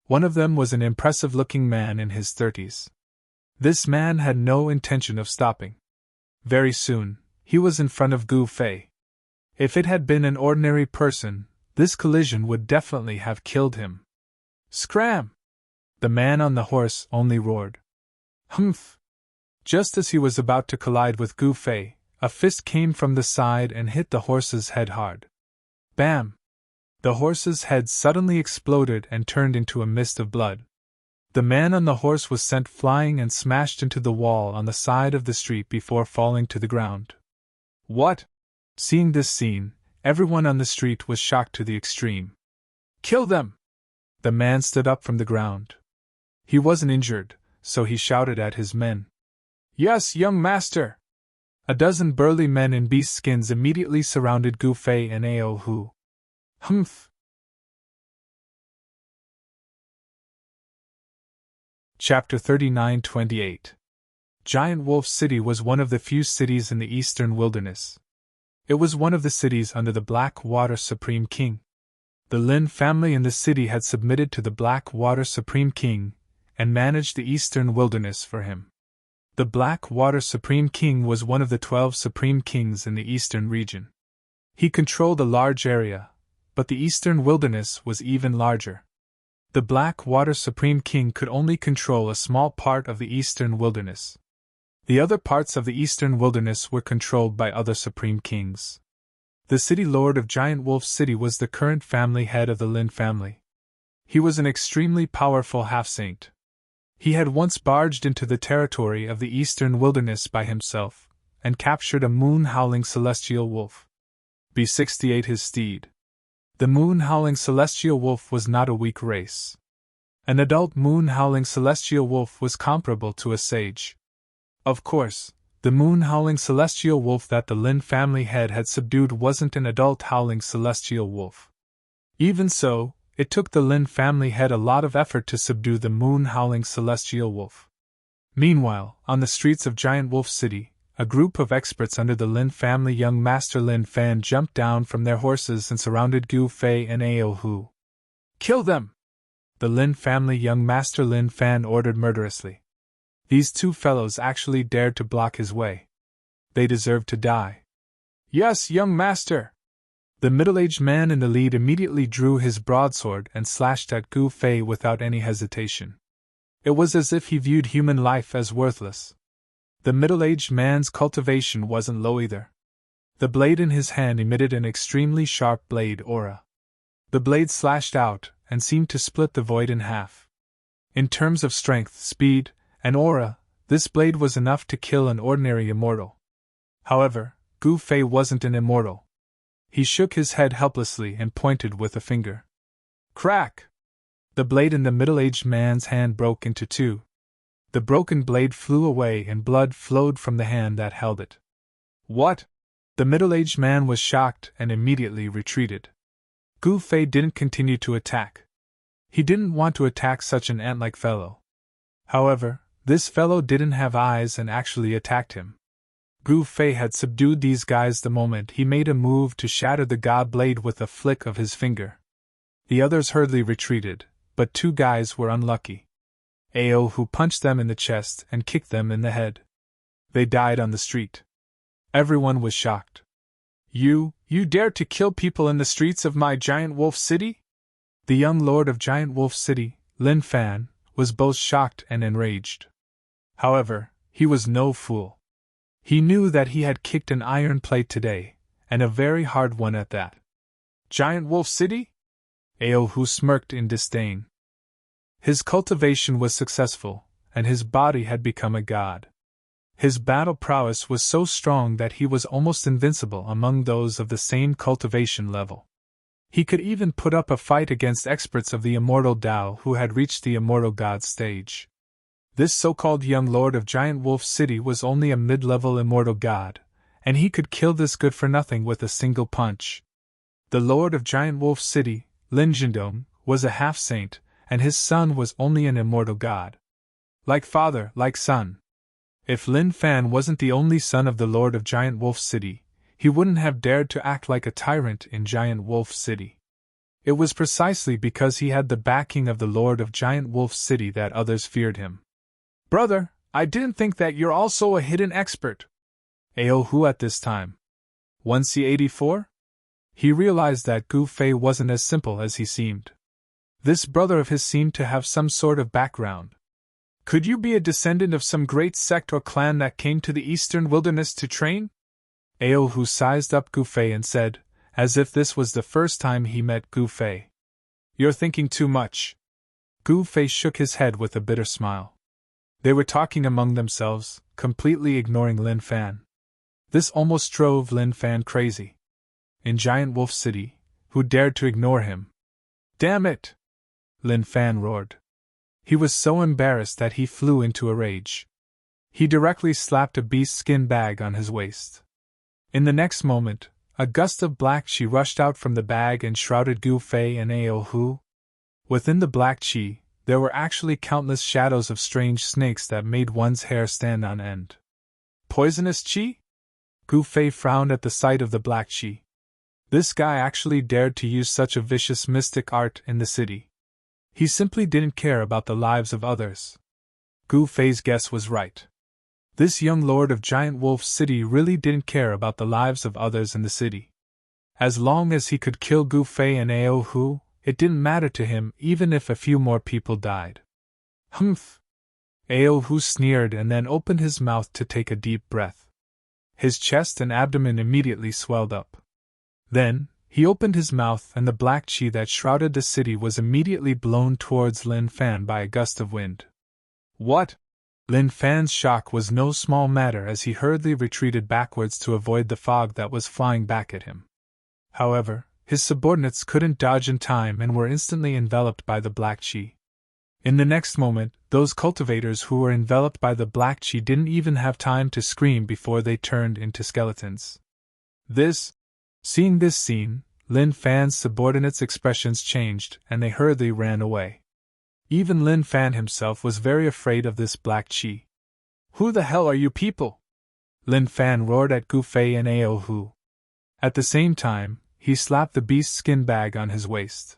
One of them was an impressive-looking man in his 30s. This man had no intention of stopping. Very soon, he was in front of Gu Fei. If it had been an ordinary person, this collision would definitely have killed him. Scram! The man on the horse only roared. Humph! Just as he was about to collide with Gu Fei, a fist came from the side and hit the horse's head hard. Bam! The horse's head suddenly exploded and turned into a mist of blood. The man on the horse was sent flying and smashed into the wall on the side of the street before falling to the ground. What? Seeing this scene, everyone on the street was shocked to the extreme. Kill them! The man stood up from the ground. He wasn't injured, so he shouted at his men. Yes, young master! A dozen burly men in beast skins immediately surrounded Gu Fei and Ao Hu. Humph! Chapter 39:28. Giant Wolf City was one of the few cities in the eastern wilderness. It was one of the cities under the Black Water Supreme King. The Lin family in the city had submitted to the Black Water Supreme King and managed the eastern wilderness for him. The Black Water Supreme King was one of the 12 Supreme Kings in the eastern region. He controlled a large area, but the eastern wilderness was even larger. The Black Water Supreme King could only control a small part of the eastern wilderness. The other parts of the eastern wilderness were controlled by other Supreme Kings. The city lord of Giant Wolf City was the current family head of the Lin family. He was an extremely powerful half-saint. He had once barged into the territory of the eastern wilderness by himself, and captured a moon-howling celestial wolf. B68 his steed. The moon-howling celestial wolf was not a weak race. An adult moon-howling celestial wolf was comparable to a sage. Of course, the moon-howling celestial wolf that the Lin family head had subdued wasn't an adult howling celestial wolf. Even so, it took the Lin family head a lot of effort to subdue the moon-howling celestial wolf. Meanwhile, on the streets of Giant Wolf City, a group of experts under the Lin family young Master Lin Fan jumped down from their horses and surrounded Gu Fei and Ao Hu. Kill them! The Lin family young Master Lin Fan ordered murderously. These two fellows actually dared to block his way. They deserved to die. Yes, young master! The middle-aged man in the lead immediately drew his broadsword and slashed at Gu Fei without any hesitation. It was as if he viewed human life as worthless. The middle-aged man's cultivation wasn't low either. The blade in his hand emitted an extremely sharp blade aura. The blade slashed out and seemed to split the void in half. In terms of strength, speed, and aura, this blade was enough to kill an ordinary immortal. However, Gu Fei wasn't an immortal. He shook his head helplessly and pointed with a finger. Crack! The blade in the middle-aged man's hand broke into two. The broken blade flew away and blood flowed from the hand that held it. What? The middle-aged man was shocked and immediately retreated. Gu Fei didn't continue to attack. He didn't want to attack such an ant-like fellow. However, this fellow didn't have eyes and actually attacked him. Gu Fei had subdued these guys the moment he made a move to shatter the god blade with a flick of his finger. The others hurriedly retreated, but two guys were unlucky. Ao Hu punched them in the chest and kicked them in the head. They died on the street. Everyone was shocked. You dared to kill people in the streets of my Giant Wolf City? The young lord of Giant Wolf City, Lin Fan, was both shocked and enraged. However, he was no fool. He knew that he had kicked an iron plate today, and a very hard one at that. Giant Wolf City? Ao Hu smirked in disdain. His cultivation was successful, and his body had become a god. His battle prowess was so strong that he was almost invincible among those of the same cultivation level. He could even put up a fight against experts of the immortal Tao who had reached the immortal god stage. This so-called young lord of Giant Wolf City was only a mid-level immortal god, and he could kill this good-for-nothing with a single punch. The lord of Giant Wolf City, Lin Jindong, was a half-saint, and his son was only an immortal god. Like father, like son. If Lin Fan wasn't the only son of the lord of Giant Wolf City, he wouldn't have dared to act like a tyrant in Giant Wolf City. It was precisely because he had the backing of the Lord of Giant Wolf City that others feared him. "Brother, I didn't think that you're also a hidden expert." Who at this time? 1C84? He realized that Gu Fei wasn't as simple as he seemed. This brother of his seemed to have some sort of background. "Could you be a descendant of some great sect or clan that came to the eastern wilderness to train?" Who sized up Gu Fei and said, as if this was the first time he met Gu Fei. "You're thinking too much." Gu Fei shook his head with a bitter smile. They were talking among themselves, completely ignoring Lin Fan. This almost drove Lin Fan crazy. In Giant Wolf City, who dared to ignore him? "Damn it!" Lin Fan roared. He was so embarrassed that he flew into a rage. He directly slapped a beast skin bag on his waist. In the next moment, a gust of black chi rushed out from the bag and shrouded Gu Fei and Hu. Within the black chi, there were actually countless shadows of strange snakes that made one's hair stand on end. Poisonous chi? Gu Fei frowned at the sight of the black chi. This guy actually dared to use such a vicious mystic art in the city. He simply didn't care about the lives of others. Gu Fei's guess was right. This young lord of Giant Wolf City really didn't care about the lives of others in the city. As long as he could kill Gu Fei and Hu, it didn't matter to him even if a few more people died. Humph! Hu sneered and then opened his mouth to take a deep breath. His chest and abdomen immediately swelled up. Then, he opened his mouth and the black chi that shrouded the city was immediately blown towards Lin Fan by a gust of wind. "What?" Lin Fan's shock was no small matter as he hurriedly retreated backwards to avoid the fog that was flying back at him. However, his subordinates couldn't dodge in time and were instantly enveloped by the black chi. In the next moment, those cultivators who were enveloped by the black chi didn't even have time to scream before they turned into skeletons. Seeing this scene, Lin Fan's subordinates' expressions changed and they hurriedly ran away. Even Lin Fan himself was very afraid of this black chi. "Who the hell are you people?" Lin Fan roared at Gu Fei and Hu. At the same time, he slapped the beast's skin bag on his waist.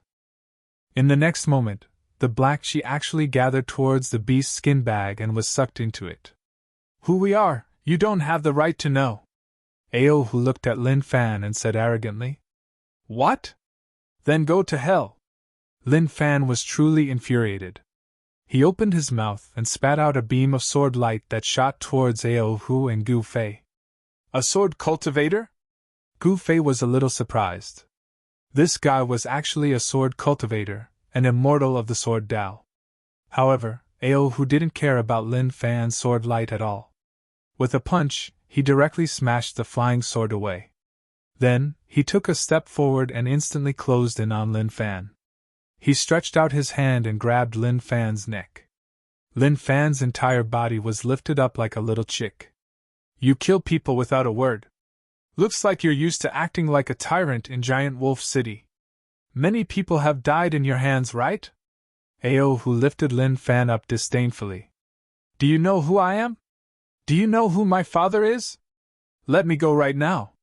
In the next moment, the black chi actually gathered towards the beast's skin bag and was sucked into it. "Who we are, you don't have the right to know." Hu looked at Lin Fan and said arrogantly. "What? Then go to hell." Lin Fan was truly infuriated. He opened his mouth and spat out a beam of sword light that shot towards Hu and Gu Fei. "A sword cultivator?" Gu Fei was a little surprised. This guy was actually a sword cultivator, an immortal of the sword Dao. However, Hu didn't care about Lin Fan's sword light at all. With a punch, he directly smashed the flying sword away. Then, he took a step forward and instantly closed in on Lin Fan. He stretched out his hand and grabbed Lin Fan's neck. Lin Fan's entire body was lifted up like a little chick. "You kill people without a word. Looks like you're used to acting like a tyrant in Giant Wolf City. Many people have died in your hands, right?" Hu lifted Lin Fan up disdainfully. "Do you know who I am? Do you know who my father is? Let me go right now.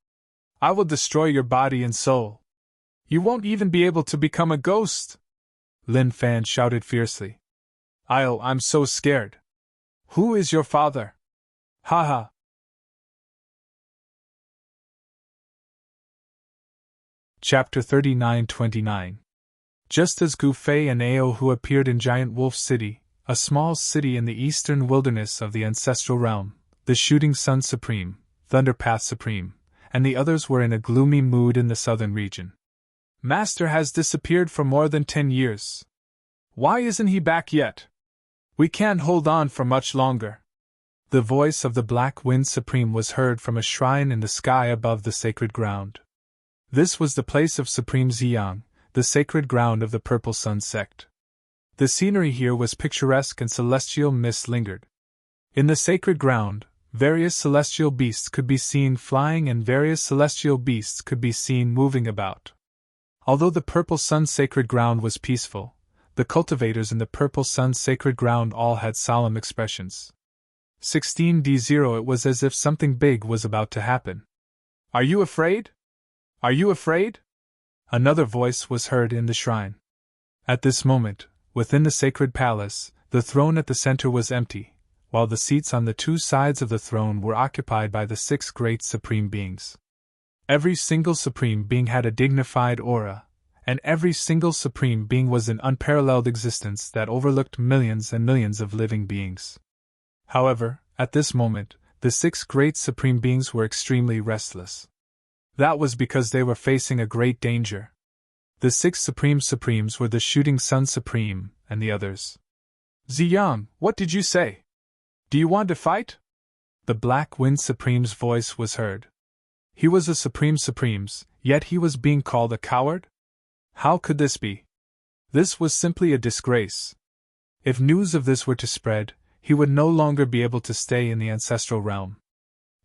I will destroy your body and soul. You won't even be able to become a ghost." Lin Fan shouted fiercely. I'm so scared. Who is your father? Haha. Chapter 39-29. Just as Gu Fei and Hu appeared in Giant Wolf City, a small city in the eastern wilderness of the Ancestral Realm, the Shooting Sun Supreme, Thunderpath Supreme, and the others were in a gloomy mood in the southern region. "Master has disappeared for more than 10 years. Why isn't he back yet? We can't hold on for much longer." The voice of the Black Wind Supreme was heard from a shrine in the sky above the sacred ground. This was the place of Supreme Ziyang, the sacred ground of the Purple Sun sect. The scenery here was picturesque and celestial mists lingered. In the sacred ground, various celestial beasts could be seen flying and various celestial beasts could be seen moving about. Although the Purple Sun sacred ground was peaceful, the cultivators in the Purple Sun sacred ground all had solemn expressions. 16D0 It was as if something big was about to happen. Are you afraid? Are you afraid? Another voice was heard in the shrine. At this moment, within the sacred palace, the throne at the center was empty, while the seats on the two sides of the throne were occupied by the 6 great supreme beings. Every single supreme being had a dignified aura, and every single supreme being was an unparalleled existence that overlooked millions and millions of living beings. However, at this moment, the 6 great supreme beings were extremely restless. That was because they were facing a great danger. The 6 supremes were the Shooting Sun Supreme and the others. Ziyang, what did you say? Do you want to fight? The Black Wind Supreme's voice was heard. He was a supremes, yet he was being called a coward? How could this be? This was simply a disgrace. If news of this were to spread, he would no longer be able to stay in the ancestral realm.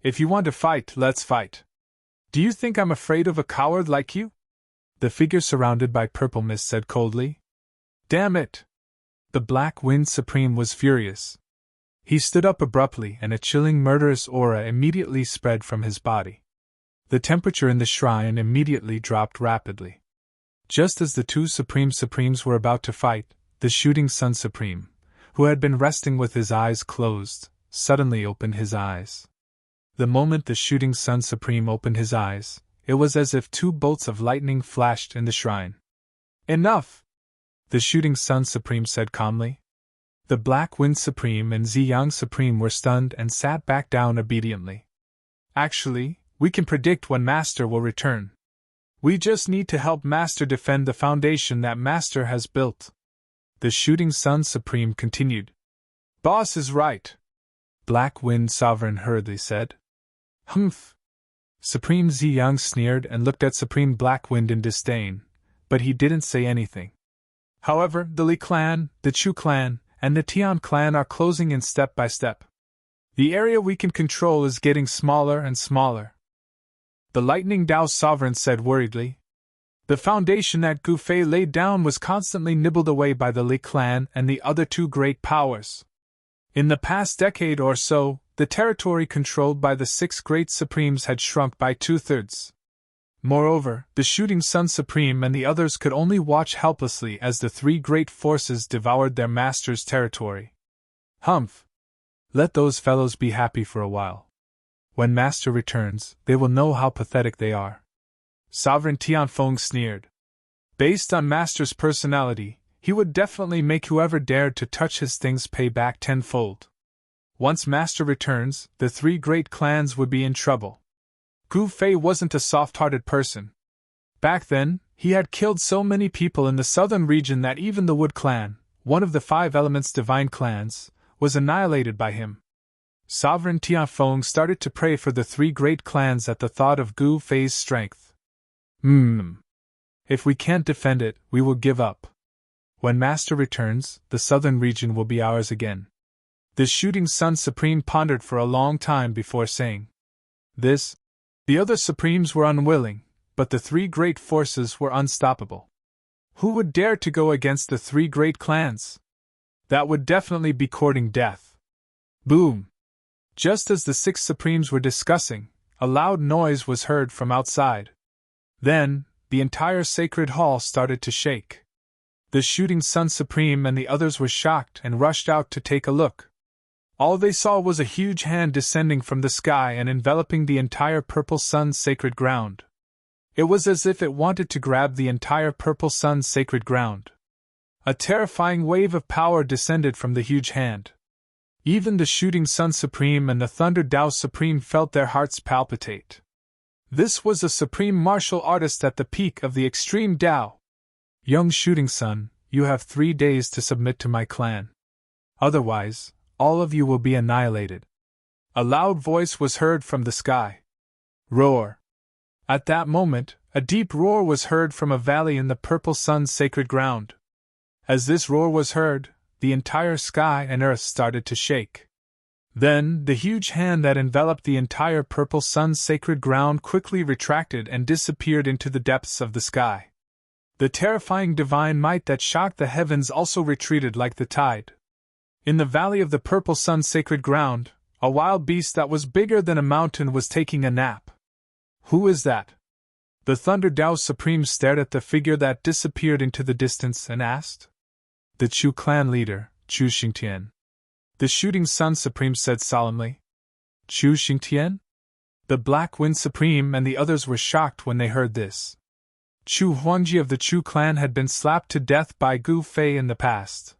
If you want to fight, let's fight. Do you think I'm afraid of a coward like you? The figure surrounded by purple mist said coldly. Damn it! The Black Wind Supreme was furious. He stood up abruptly and a chilling murderous aura immediately spread from his body. The temperature in the shrine immediately dropped rapidly. Just as the 2 supremes were about to fight, the Shooting Sun Supreme, who had been resting with his eyes closed, suddenly opened his eyes. The moment the Shooting Sun Supreme opened his eyes, it was as if 2 bolts of lightning flashed in the shrine. Enough! The Shooting Sun Supreme said calmly. The Black Wind Supreme and Ziyang Supreme were stunned and sat back down obediently. Actually, we can predict when Master will return. We just need to help Master defend the foundation that Master has built. The Shooting Sun Supreme continued. Boss is right. Black Wind Sovereign hurriedly said. Humph. Supreme Ziyang sneered and looked at Supreme Black Wind in disdain, but he didn't say anything. However, the Li clan, the Chu clan, and the Tian clan are closing in step by step. The area we can control is getting smaller and smaller. The Lightning Dao Sovereign said worriedly. The foundation that Gu Fei laid down was constantly nibbled away by the Li clan and the other 2 great powers. In the past decade or so, the territory controlled by the 6 great supremes had shrunk by 2/3. Moreover, the Shooting Sun Supreme and the others could only watch helplessly as the 3 great forces devoured their master's territory. Humph! Let those fellows be happy for a while. When Master returns, they will know how pathetic they are. Sovereign Tianfeng sneered. Based on Master's personality, he would definitely make whoever dared to touch his things pay back tenfold. Once Master returns, the 3 great clans would be in trouble. Gu Fei wasn't a soft-hearted person. Back then, he had killed so many people in the southern region that even the Wood clan, one of the 5 Elements divine clans, was annihilated by him. Sovereign Tianfeng started to pray for the 3 great clans at the thought of Gu Fei's strength. If we can't defend it, we will give up. When Master returns, the southern region will be ours again. The Shooting Sun Supreme pondered for a long time before saying this. The other supremes were unwilling, but the 3 great forces were unstoppable. Who would dare to go against the 3 great clans? That would definitely be courting death. Boom! Just as the 6 supremes were discussing, a loud noise was heard from outside. Then, the entire sacred hall started to shake. The Shooting Sun Supreme and the others were shocked and rushed out to take a look. All they saw was a huge hand descending from the sky and enveloping the entire Purple Sun's sacred ground. It was as if it wanted to grab the entire Purple Sun's sacred ground. A terrifying wave of power descended from the huge hand. Even the Shooting Sun Supreme and the Thunder Dao Supreme felt their hearts palpitate. This was a supreme martial artist at the peak of the extreme Dao. Young Shooting Sun, you have 3 days to submit to my clan. Otherwise, all of you will be annihilated. A loud voice was heard from the sky. Roar! At that moment, a deep roar was heard from a valley in the Purple Sun's sacred ground. As this roar was heard, the entire sky and earth started to shake. Then, the huge hand that enveloped the entire Purple Sun's sacred ground quickly retracted and disappeared into the depths of the sky. The terrifying divine might that shocked the heavens also retreated like the tide. In the valley of the Purple Sun's sacred ground, a wild beast that was bigger than a mountain was taking a nap. Who is that? The Thunder Dao Supreme stared at the figure that disappeared into the distance and asked. The Chu clan leader, Chu Xingtian. The Shooting Sun Supreme said solemnly. Chu Xingtian? The Black Wind Supreme and the others were shocked when they heard this. Chu Huangji of the Chu clan had been slapped to death by Gu Fei in the past.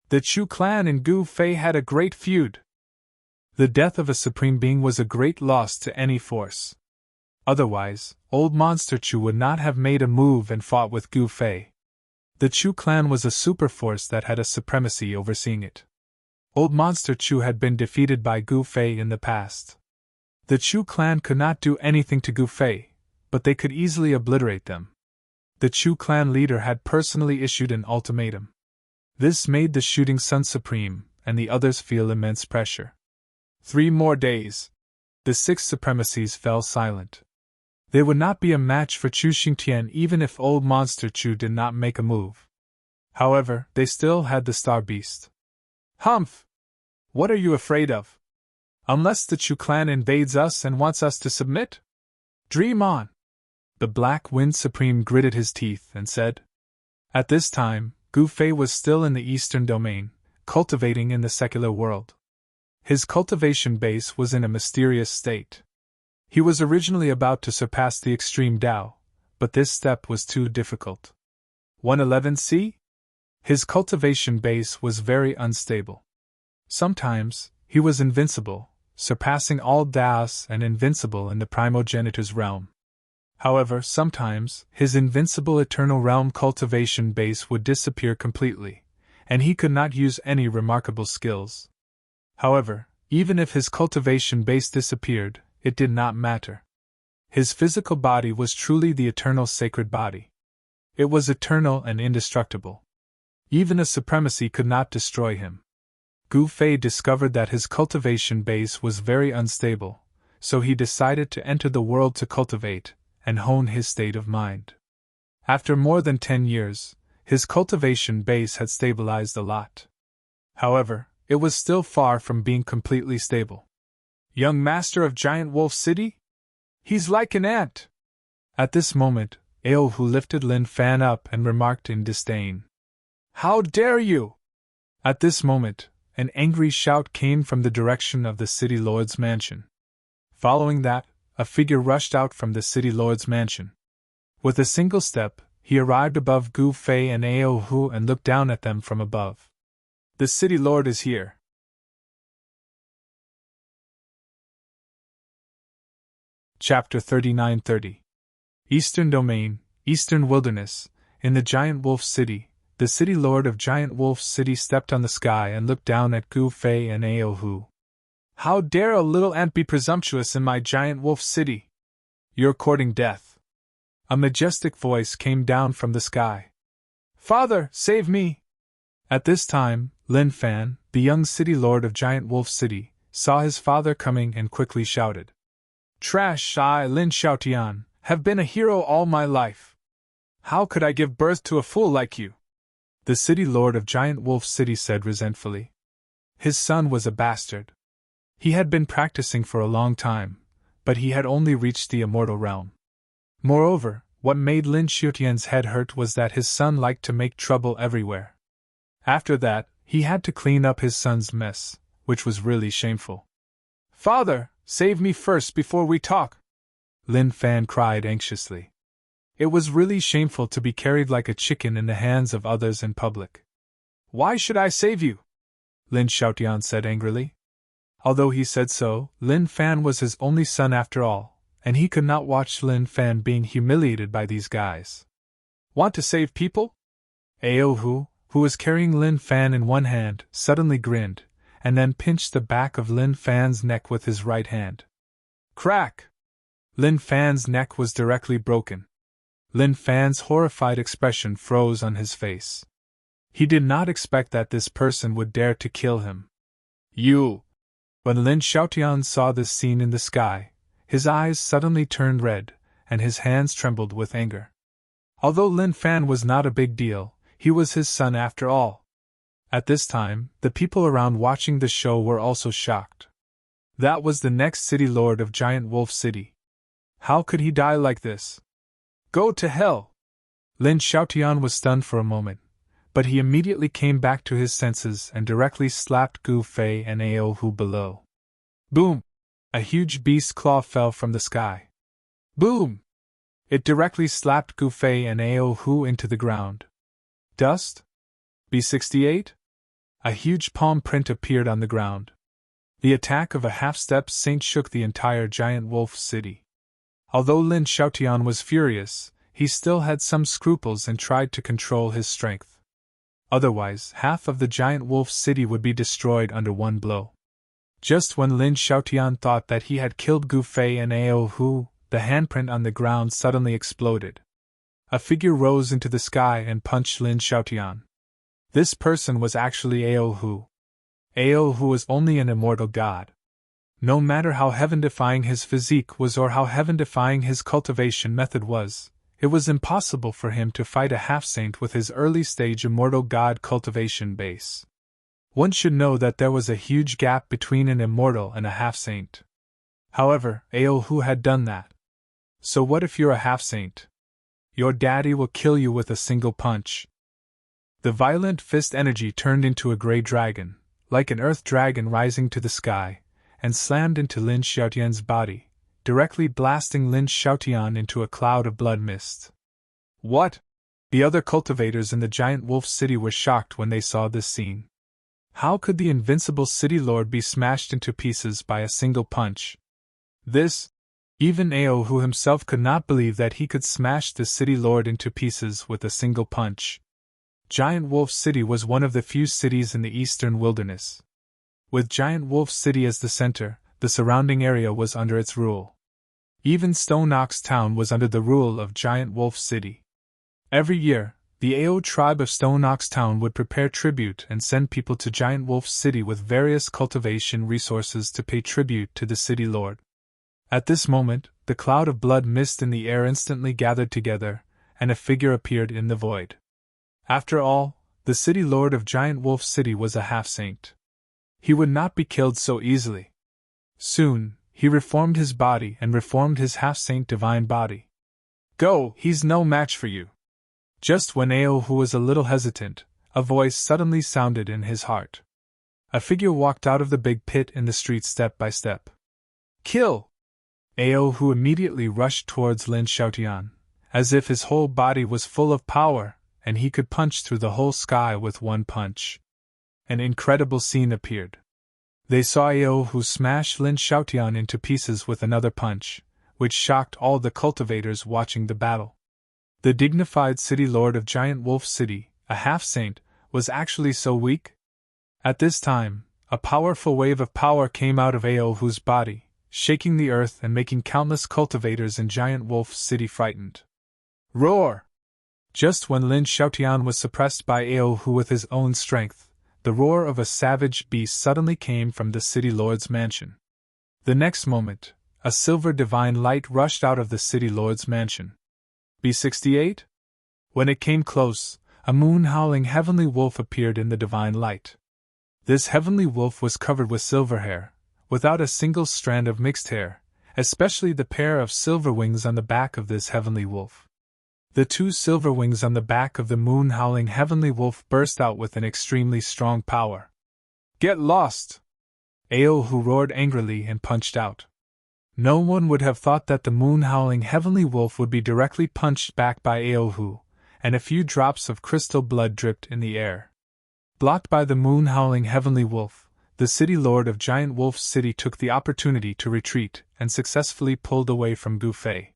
The Chu clan and Gu Fei had a great feud. The death of a supreme being was a great loss to any force. Otherwise, old Monster Chu would not have made a move and fought with Gu Fei. The Chu clan was a superforce that had a supremacy overseeing it. Old Monster Chu had been defeated by Gu Fei in the past. The Chu clan could not do anything to Gu Fei, but they could easily obliterate them. The Chu clan leader had personally issued an ultimatum. This made the Shooting Sun Supreme and the others feel immense pressure. 3 more days. The 6 supremacies fell silent. They would not be a match for Chu Xingtian even if old Monster Chu did not make a move. However, they still had the Star Beast. Humph! What are you afraid of? Unless the Chu clan invades us and wants us to submit? Dream on! The Black Wind Supreme gritted his teeth and said. At this time, Gu Fei was still in the Eastern Domain, cultivating in the secular world. His cultivation base was in a mysterious state. He was originally about to surpass the extreme Dao, but this step was too difficult. 111C? His cultivation base was very unstable. Sometimes, he was invincible, surpassing all Daos and invincible in the primogenitor's realm. However, sometimes, his invincible eternal realm cultivation base would disappear completely, and he could not use any remarkable skills. However, even if his cultivation base disappeared, it did not matter. His physical body was truly the eternal sacred body. It was eternal and indestructible. Even a supremacy could not destroy him. Gu Fei discovered that his cultivation base was very unstable, so he decided to enter the world to cultivate and hone his state of mind. After more than 10 years, his cultivation base had stabilized a lot. However, it was still far from being completely stable. Young master of Giant Wolf City? He's like an ant! At this moment, Aohu lifted Lin Fan up and remarked in disdain. How dare you! At this moment, an angry shout came from the direction of the city lord's mansion. Following that, a figure rushed out from the city lord's mansion. With a single step, he arrived above Gu Fei and Aohu and looked down at them from above. The city lord is here. Chapter 39:30. Eastern Domain, Eastern Wilderness. In the Giant Wolf City, the city lord of Giant Wolf City stepped on the sky and looked down at Gu Fei and Aohu. How dare a little ant be presumptuous in my Giant Wolf City? You're courting death. A majestic voice came down from the sky. Father, save me! At this time, Lin Fan, the young city lord of Giant Wolf City, saw his father coming and quickly shouted. Trash! I, Lin Xiaotian, have been a hero all my life. How could I give birth to a fool like you? The city lord of Giant Wolf City said resentfully. His son was a bastard. He had been practicing for a long time, but he had only reached the immortal realm. Moreover, what made Lin Xiaotian's head hurt was that his son liked to make trouble everywhere. After that, he had to clean up his son's mess, which was really shameful. Father, save me first before we talk! Lin Fan cried anxiously. It was really shameful to be carried like a chicken in the hands of others in public. Why should I save you? Lin Xiaotian said angrily. Although he said so, Lin Fan was his only son after all, and he could not watch Lin Fan being humiliated by these guys. Want to save people? Aohu, who was carrying Lin Fan in one hand, suddenly grinned, and then pinched the back of Lin Fan's neck with his right hand. Crack! Lin Fan's neck was directly broken. Lin Fan's horrified expression froze on his face. He did not expect that this person would dare to kill him. You! When Lin Xiaotian saw this scene in the sky, his eyes suddenly turned red, and his hands trembled with anger. Although Lin Fan was not a big deal, he was his son after all. At this time, the people around watching the show were also shocked. That was the next city lord of Giant Wolf City. How could he die like this? Go to hell! Lin Xiaotian was stunned for a moment, but he immediately came back to his senses and directly slapped Gu Fei and Ao Hu below. Boom! A huge beast claw fell from the sky. Boom! It directly slapped Gu Fei and Ao Hu into the ground. Dust? B68? A huge palm print appeared on the ground. The attack of a half-step saint shook the entire giant wolf city. Although Lin Xiaotian was furious, he still had some scruples and tried to control his strength. Otherwise, half of the giant wolf city would be destroyed under one blow. Just when Lin Xiaotian thought that he had killed Gu Fei and Ao Hu, the handprint on the ground suddenly exploded. A figure rose into the sky and punched Lin Xiaotian. This person was actually Ao Hu. Ao Hu was only an immortal god. No matter how heaven-defying his physique was or how heaven-defying his cultivation method was, it was impossible for him to fight a half-saint with his early-stage immortal god cultivation base. One should know that there was a huge gap between an immortal and a half-saint. However, Ao Hu had done that. So what if you're a half-saint? Your daddy will kill you with a single punch. The violent fist energy turned into a gray dragon, like an earth dragon rising to the sky, and slammed into Lin Xiaotian's body, directly blasting Lin Xiaotian into a cloud of blood mist. What? The other cultivators in the giant wolf city were shocked when they saw this scene. How could the invincible city lord be smashed into pieces by a single punch? Even Ao Hu himself could not believe that he could smash the city lord into pieces with a single punch. Giant Wolf City was one of the few cities in the eastern wilderness. With Giant Wolf City as the center, the surrounding area was under its rule. Even Stone Ox Town was under the rule of Giant Wolf City. Every year, the Ao tribe of Stone Ox Town would prepare tribute and send people to Giant Wolf City with various cultivation resources to pay tribute to the city lord. At this moment, the cloud of blood mist in the air instantly gathered together, and a figure appeared in the void. After all, the city lord of Giant Wolf City was a half-saint. He would not be killed so easily. Soon, he reformed his body and reformed his half-saint divine body. Go, he's no match for you. Just when Ao Hu was a little hesitant, a voice suddenly sounded in his heart. A figure walked out of the big pit in the street step by step. Kill! Ao Hu immediately rushed towards Lin Xiaotian, as if his whole body was full of power, and he could punch through the whole sky with one punch. An incredible scene appeared. They saw Ao Hu smash Lin Xiaotian into pieces with another punch, which shocked all the cultivators watching the battle. The dignified city lord of Giant Wolf City, a half-saint, was actually so weak? At this time, a powerful wave of power came out of Ao Hu's body, shaking the earth and making countless cultivators in Giant Wolf City frightened. Roar! Just when Lin Xiaotian was suppressed by Ao Hu with his own strength, the roar of a savage beast suddenly came from the city lord's mansion. The next moment, a silver divine light rushed out of the city lord's mansion. B68? When it came close, a moon-howling heavenly wolf appeared in the divine light. This heavenly wolf was covered with silver hair, without a single strand of mixed hair, especially the pair of silver wings on the back of this heavenly wolf. The two silver wings on the back of the moon-howling heavenly wolf burst out with an extremely strong power. Get lost! Ao Hu roared angrily and punched out. No one would have thought that the moon-howling heavenly wolf would be directly punched back by Ao Hu, and a few drops of crystal blood dripped in the air. Blocked by the moon-howling heavenly wolf, the city lord of Giant Wolf City took the opportunity to retreat and successfully pulled away from Gu Fei.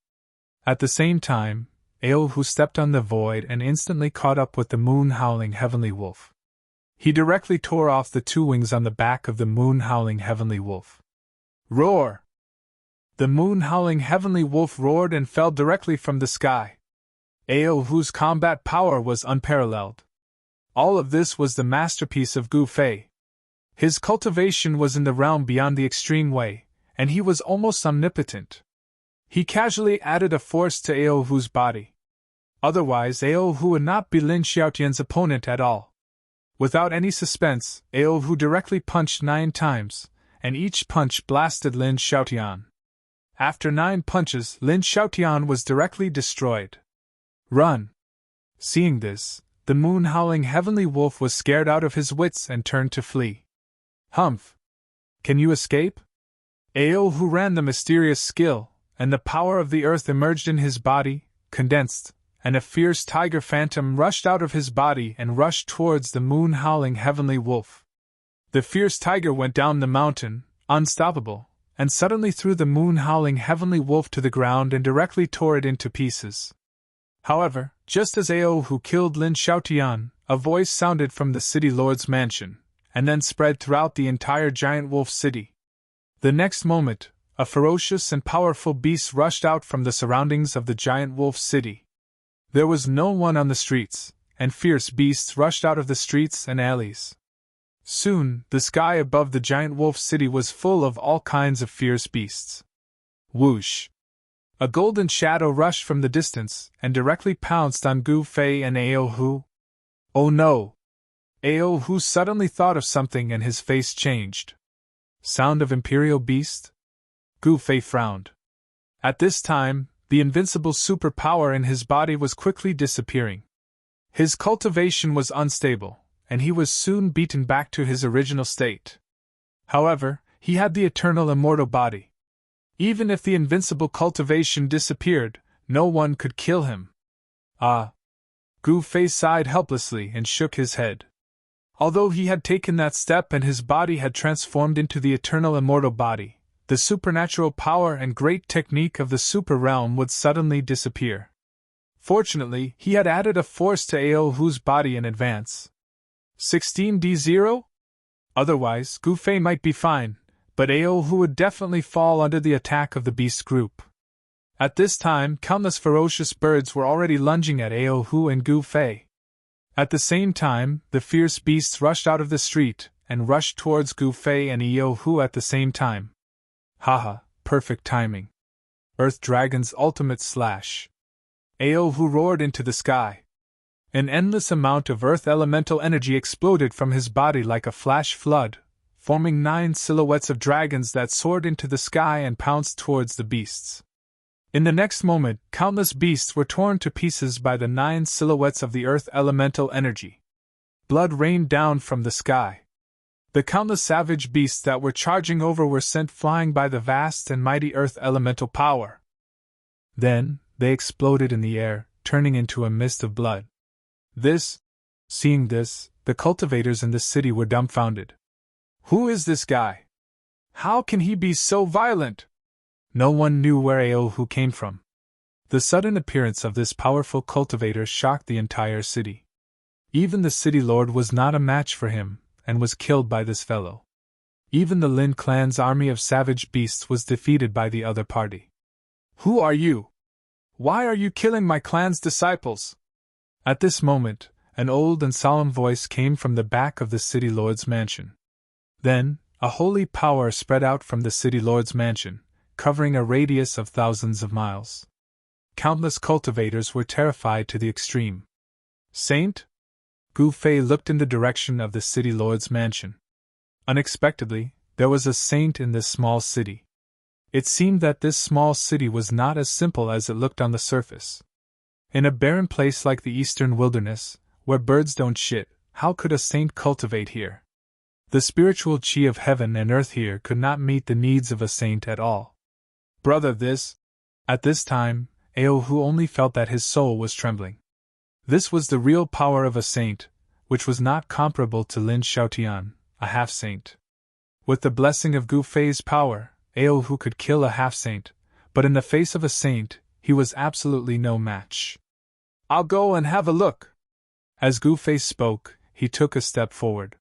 At the same time, Ao Hu stepped on the void and instantly caught up with the moon-howling heavenly wolf. He directly tore off the two wings on the back of the moon-howling heavenly wolf. Roar! The moon-howling heavenly wolf roared and fell directly from the sky. Ao Hu's combat power was unparalleled. All of this was the masterpiece of Gu Fei. His cultivation was in the realm beyond the extreme way, and he was almost omnipotent. He casually added a force to Ao Hu's body. Otherwise, Ao Hu would not be Lin Xiaotian's opponent at all. Without any suspense, Ao Hu directly punched 9 times, and each punch blasted Lin Xiaotian. After 9 punches, Lin Xiaotian was directly destroyed. Run! Seeing this, the moon-howling heavenly wolf was scared out of his wits and turned to flee. Humph! Can you escape? Ao, who ran the mysterious skill, and the power of the earth emerged in his body, condensed, and a fierce tiger phantom rushed out of his body and rushed towards the moon-howling heavenly wolf. The fierce tiger went down the mountain, unstoppable, and suddenly threw the moon-howling heavenly wolf to the ground and directly tore it into pieces. However, just as Ao who killed Lin Xiaotian, a voice sounded from the city lord's mansion, and then spread throughout the entire giant wolf city. The next moment, a ferocious and powerful beast rushed out from the surroundings of the giant wolf city. There was no one on the streets, and fierce beasts rushed out of the streets and alleys. Soon, the sky above the giant wolf city was full of all kinds of fierce beasts. Whoosh! A golden shadow rushed from the distance and directly pounced on Gu Fei and Ao Hu. Oh no! Ao Hu suddenly thought of something and his face changed. Sound of imperial beast? Gu Fei frowned. At this time, the invincible superpower in his body was quickly disappearing. His cultivation was unstable, and he was soon beaten back to his original state. However, he had the eternal immortal body. Even if the invincible cultivation disappeared, no one could kill him. Ah! Gu Fei sighed helplessly and shook his head. Although he had taken that step and his body had transformed into the eternal immortal body, the supernatural power and great technique of the super realm would suddenly disappear. Fortunately, he had added a force to Ao Hu's body in advance. 16D0? Otherwise, Gu Fei might be fine, but Ao Hu would definitely fall under the attack of the beast group. At this time, countless ferocious birds were already lunging at Ao Hu and Gu Fei. At the same time, the fierce beasts rushed out of the street and rushed towards Gu Fei and Ao Hu at the same time. Haha, perfect timing. Earth Dragon's ultimate slash. Ao Hu roared into the sky. An endless amount of earth elemental energy exploded from his body like a flash flood, forming 9 silhouettes of dragons that soared into the sky and pounced towards the beasts. In the next moment, countless beasts were torn to pieces by the 9 silhouettes of the earth elemental energy. Blood rained down from the sky. The countless savage beasts that were charging over were sent flying by the vast and mighty earth elemental power. Then, they exploded in the air, turning into a mist of blood. Seeing this, the cultivators in the city were dumbfounded. Who is this guy? How can he be so violent? No one knew where Ao Hu came from. The sudden appearance of this powerful cultivator shocked the entire city. Even the city lord was not a match for him, and was killed by this fellow. Even the Lin clan's army of savage beasts was defeated by the other party. Who are you? Why are you killing my clan's disciples? At this moment, an old and solemn voice came from the back of the city lord's mansion. Then, a holy power spread out from the city lord's mansion, covering a radius of thousands of miles. Countless cultivators were terrified to the extreme. Saint? Gu Fei looked in the direction of the city lord's mansion. Unexpectedly, there was a saint in this small city. It seemed that this small city was not as simple as it looked on the surface. In a barren place like the eastern wilderness, where birds don't shit, how could a saint cultivate here? The spiritual chi of heaven and earth here could not meet the needs of a saint at all. Brother, At this time, Ao Hu only felt that his soul was trembling. This was the real power of a saint, which was not comparable to Lin Xiaotian, a half-saint. With the blessing of Gu Fei's power, Ao Hu could kill a half-saint, but in the face of a saint, he was absolutely no match. I'll go and have a look. As Gu Fei spoke, he took a step forward.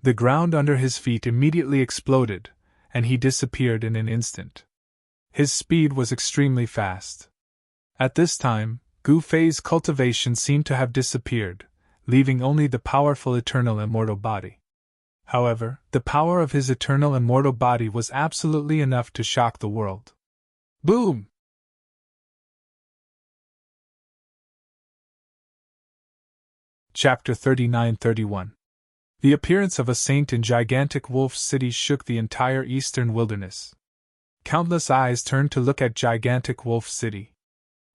The ground under his feet immediately exploded, and he disappeared in an instant. His speed was extremely fast. At this time, Gu Fei's cultivation seemed to have disappeared, leaving only the powerful eternal immortal body. However, the power of his eternal immortal body was absolutely enough to shock the world. Boom! Chapter 39-31. The appearance of a saint in gigantic wolf city shook the entire eastern wilderness. countless eyes turned to look at gigantic Wolf City.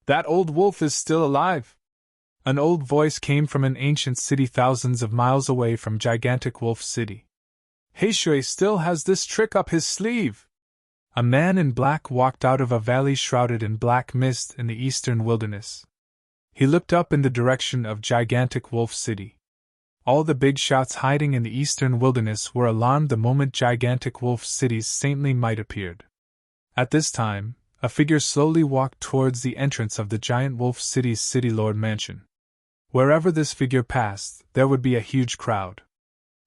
That old wolf is still alive! An old voice came from an ancient city thousands of miles away from gigantic Wolf City. Heishui still has this trick up his sleeve! A man in black walked out of a valley shrouded in black mist in the eastern wilderness. He looked up in the direction of gigantic Wolf City. All the big shots hiding in the eastern wilderness were alarmed the moment gigantic Wolf City's saintly might appeared. At this time, a figure slowly walked towards the entrance of the giant Wolf City's City Lord Mansion. Wherever this figure passed, there would be a huge crowd.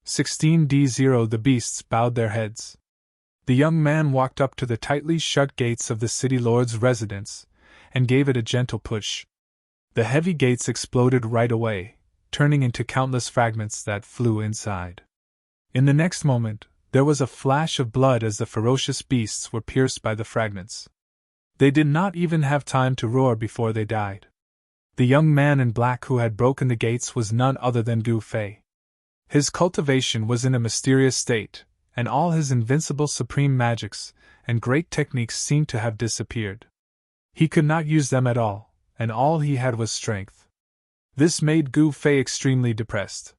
16D0 The beasts bowed their heads. The young man walked up to the tightly shut gates of the City Lord's residence, and gave it a gentle push. The heavy gates exploded right away, turning into countless fragments that flew inside. In the next moment, there was a flash of blood as the ferocious beasts were pierced by the fragments. They did not even have time to roar before they died. The young man in black who had broken the gates was none other than Gu Fei. His cultivation was in a mysterious state, and all his invincible supreme magics and great techniques seemed to have disappeared. He could not use them at all, and all he had was strength. This made Gu Fei extremely depressed.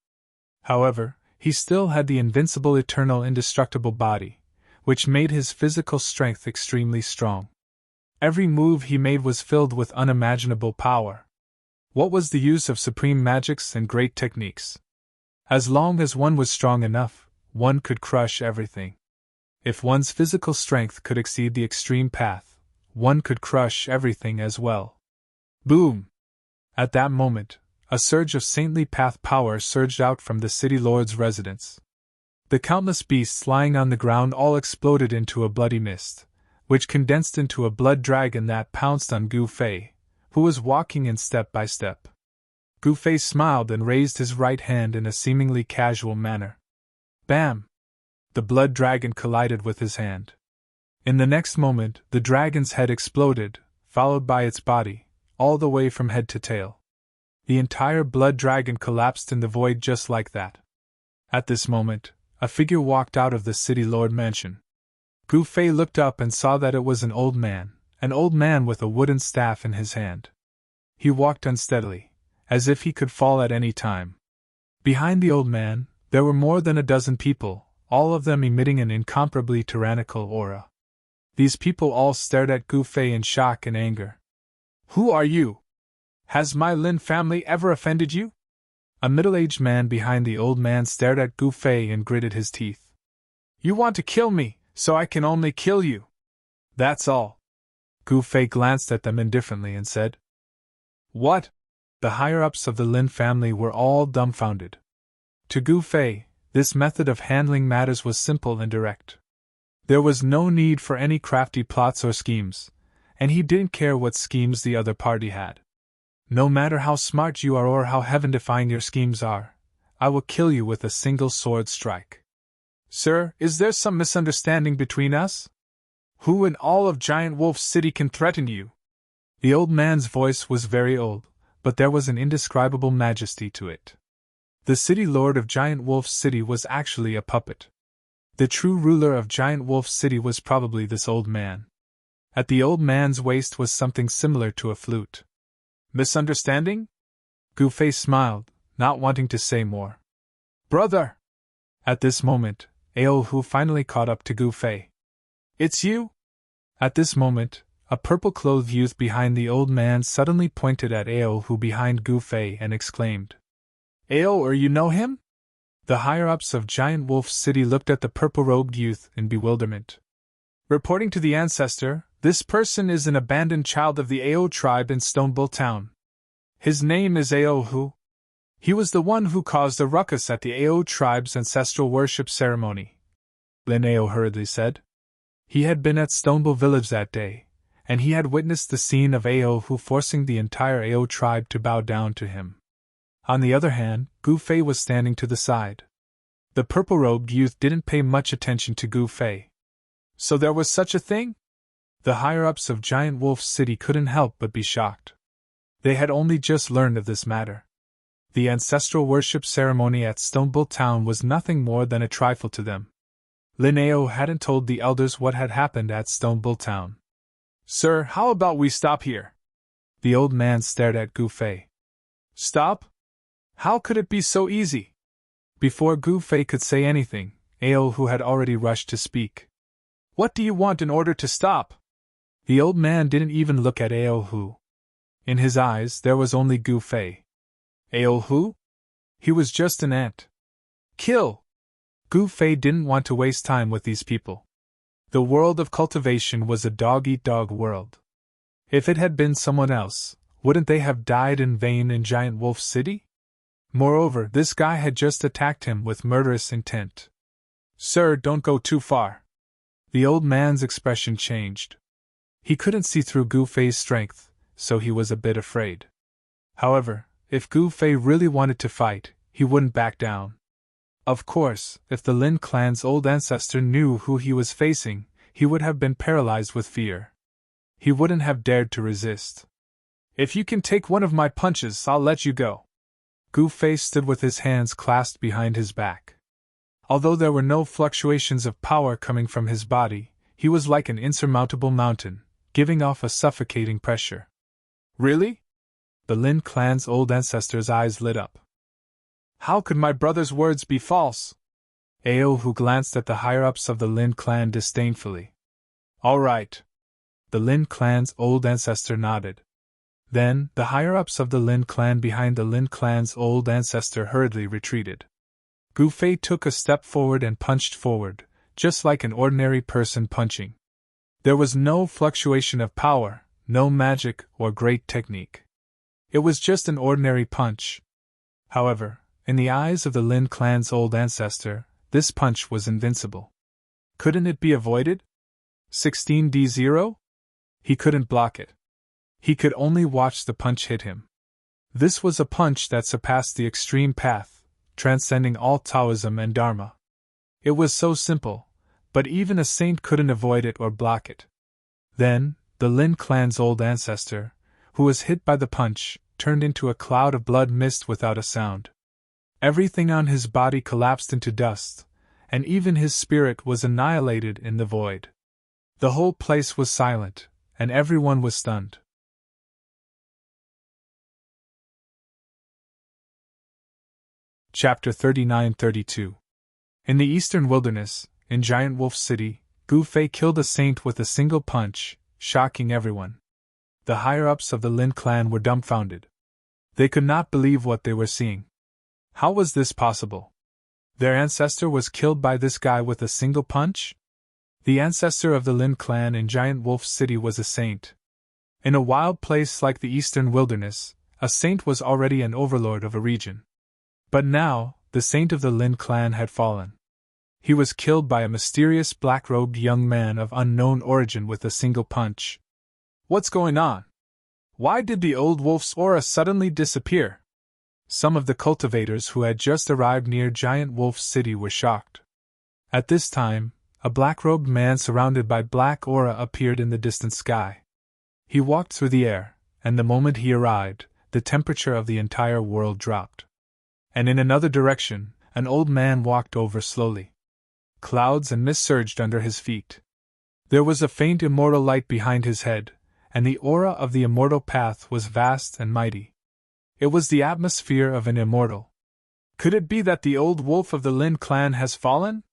However, he still had the invincible eternal indestructible body, which made his physical strength extremely strong. Every move he made was filled with unimaginable power. What was the use of supreme magics and great techniques? As long as one was strong enough, one could crush everything. If one's physical strength could exceed the extreme path, one could crush everything as well. Boom! At that moment, a surge of saintly path power surged out from the City Lord's residence. The countless beasts lying on the ground all exploded into a bloody mist, which condensed into a blood dragon that pounced on Gu Fei, who was walking in step by step. Gu Fei smiled and raised his right hand in a seemingly casual manner. Bam! The blood dragon collided with his hand. In the next moment, the dragon's head exploded, followed by its body, all the way from head to tail. The entire blood dragon collapsed in the void just like that. At this moment, a figure walked out of the City Lord mansion. Gu Fei looked up and saw that it was an old man with a wooden staff in his hand. He walked unsteadily, as if he could fall at any time. Behind the old man, there were more than a dozen people, all of them emitting an incomparably tyrannical aura. These people all stared at Gu Fei in shock and anger. Who are you? Has my Lin family ever offended you? A middle-aged man behind the old man stared at Gu Fei and gritted his teeth. You want to kill me, so I can only kill you. That's all. Gu Fei glanced at them indifferently and said, What? The higher-ups of the Lin family were all dumbfounded. To Gu Fei, this method of handling matters was simple and direct. There was no need for any crafty plots or schemes, and he didn't care what schemes the other party had. No matter how smart you are or how heaven-defying your schemes are, I will kill you with a single sword strike. Sir, is there some misunderstanding between us? Who in all of Giant Wolf City can threaten you? The old man's voice was very old, but there was an indescribable majesty to it. The City Lord of Giant Wolf City was actually a puppet. The true ruler of Giant Wolf City was probably this old man. At the old man's waist was something similar to a flute. Misunderstanding? Gu Fei smiled, not wanting to say more. Brother! At this moment, Aohu finally caught up to Gu Fei. It's you? At this moment, a purple-clothed youth behind the old man suddenly pointed at Aohu behind Gu Fei and exclaimed, Ao, you know him? The higher-ups of Giant Wolf City looked at the purple-robed youth in bewilderment. Reporting to the ancestor, this person is an abandoned child of the Ao tribe in Stonebull Town. His name is Aohu. He was the one who caused a ruckus at the Ao tribe's ancestral worship ceremony, Lin Ao hurriedly said. He had been at Stonebull village that day, and he had witnessed the scene of Aohu forcing the entire Ao tribe to bow down to him. On the other hand, Gu Fei was standing to the side. The purple-robed youth didn't pay much attention to Gu Fei. So there was such a thing? The higher-ups of Giant Wolf City couldn't help but be shocked. They had only just learned of this matter. The ancestral worship ceremony at Stonebull Town was nothing more than a trifle to them. Lin Ao hadn't told the elders what had happened at Stonebull Town. Sir, how about we stop here? The old man stared at Gu Fei. Stop? How could it be so easy? Before Gu Fei could say anything, Ao Hu had already rushed to speak. What do you want in order to stop? The old man didn't even look at Ao Hu. In his eyes there was only Gu Fei. Ao Hu? He was just an ant. Kill! Gu Fei didn't want to waste time with these people. The world of cultivation was a dog-eat-dog world. If it had been someone else, wouldn't they have died in vain in Giant Wolf City? Moreover, this guy had just attacked him with murderous intent. Sir, don't go too far. The old man's expression changed. He couldn't see through Gu Fei's strength, so he was a bit afraid. However, if Gu Fei really wanted to fight, he wouldn't back down. Of course, if the Lin clan's old ancestor knew who he was facing, he would have been paralyzed with fear. He wouldn't have dared to resist. If you can take one of my punches, I'll let you go. Gu Fei stood with his hands clasped behind his back. Although there were no fluctuations of power coming from his body, he was like an insurmountable mountain, giving off a suffocating pressure. Really? The Lin clan's old ancestor's eyes lit up. How could my brother's words be false? Ao Hu glanced at the higher-ups of the Lin clan disdainfully. All right. The Lin clan's old ancestor nodded. Then, the higher-ups of the Lin clan behind the Lin clan's old ancestor hurriedly retreated. Gu Fei took a step forward and punched forward, just like an ordinary person punching. There was no fluctuation of power, no magic or great technique. It was just an ordinary punch. However, in the eyes of the Lin clan's old ancestor, this punch was invincible. Couldn't it be avoided? 16D0? He couldn't block it. He could only watch the punch hit him. This was a punch that surpassed the extreme path, transcending all Taoism and Dharma. It was so simple, but even a saint couldn't avoid it or block it. Then, the Lin clan's old ancestor, who was hit by the punch, turned into a cloud of blood mist without a sound. Everything on his body collapsed into dust, and even his spirit was annihilated in the void. The whole place was silent, and everyone was stunned. Chapter 39-32. In the eastern wilderness, in Giant Wolf City, Gu Fei killed a saint with a single punch, shocking everyone. The higher-ups of the Lin clan were dumbfounded. They could not believe what they were seeing. How was this possible? Their ancestor was killed by this guy with a single punch? The ancestor of the Lin clan in Giant Wolf City was a saint. In a wild place like the eastern wilderness, a saint was already an overlord of a region. But now, the saint of the Lin clan had fallen. He was killed by a mysterious black-robed young man of unknown origin with a single punch. What's going on? Why did the old wolf's aura suddenly disappear? Some of the cultivators who had just arrived near Giant Wolf City were shocked. At this time, a black-robed man surrounded by black aura appeared in the distant sky. He walked through the air, and the moment he arrived, the temperature of the entire world dropped. And in another direction, an old man walked over slowly. Clouds and mist surged under his feet. There was a faint immortal light behind his head, and the aura of the immortal path was vast and mighty. It was the atmosphere of an immortal. Could it be that the old wolf of the Lin clan has fallen?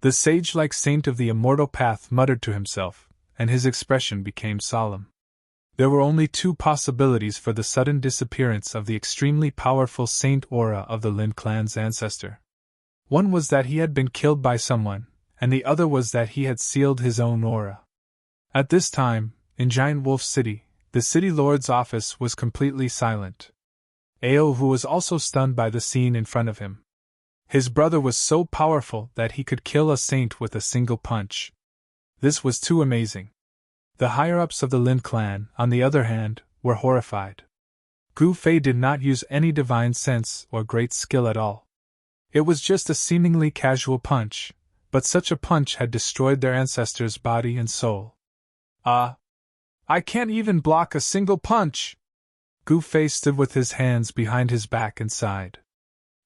The sage-like saint of the immortal path muttered to himself, and his expression became solemn. There were only two possibilities for the sudden disappearance of the extremely powerful saint aura of the Lin clan's ancestor. One was that he had been killed by someone, and the other was that he had sealed his own aura. At this time, in Giant Wolf City, the city lord's office was completely silent. Ao Hu was also stunned by the scene in front of him. His brother was so powerful that he could kill a saint with a single punch. This was too amazing. The higher-ups of the Lin clan, on the other hand, were horrified. Gu Fei did not use any divine sense or great skill at all. It was just a seemingly casual punch, but such a punch had destroyed their ancestor's body and soul. I can't even block a single punch! Gu Fei stood with his hands behind his back and sighed.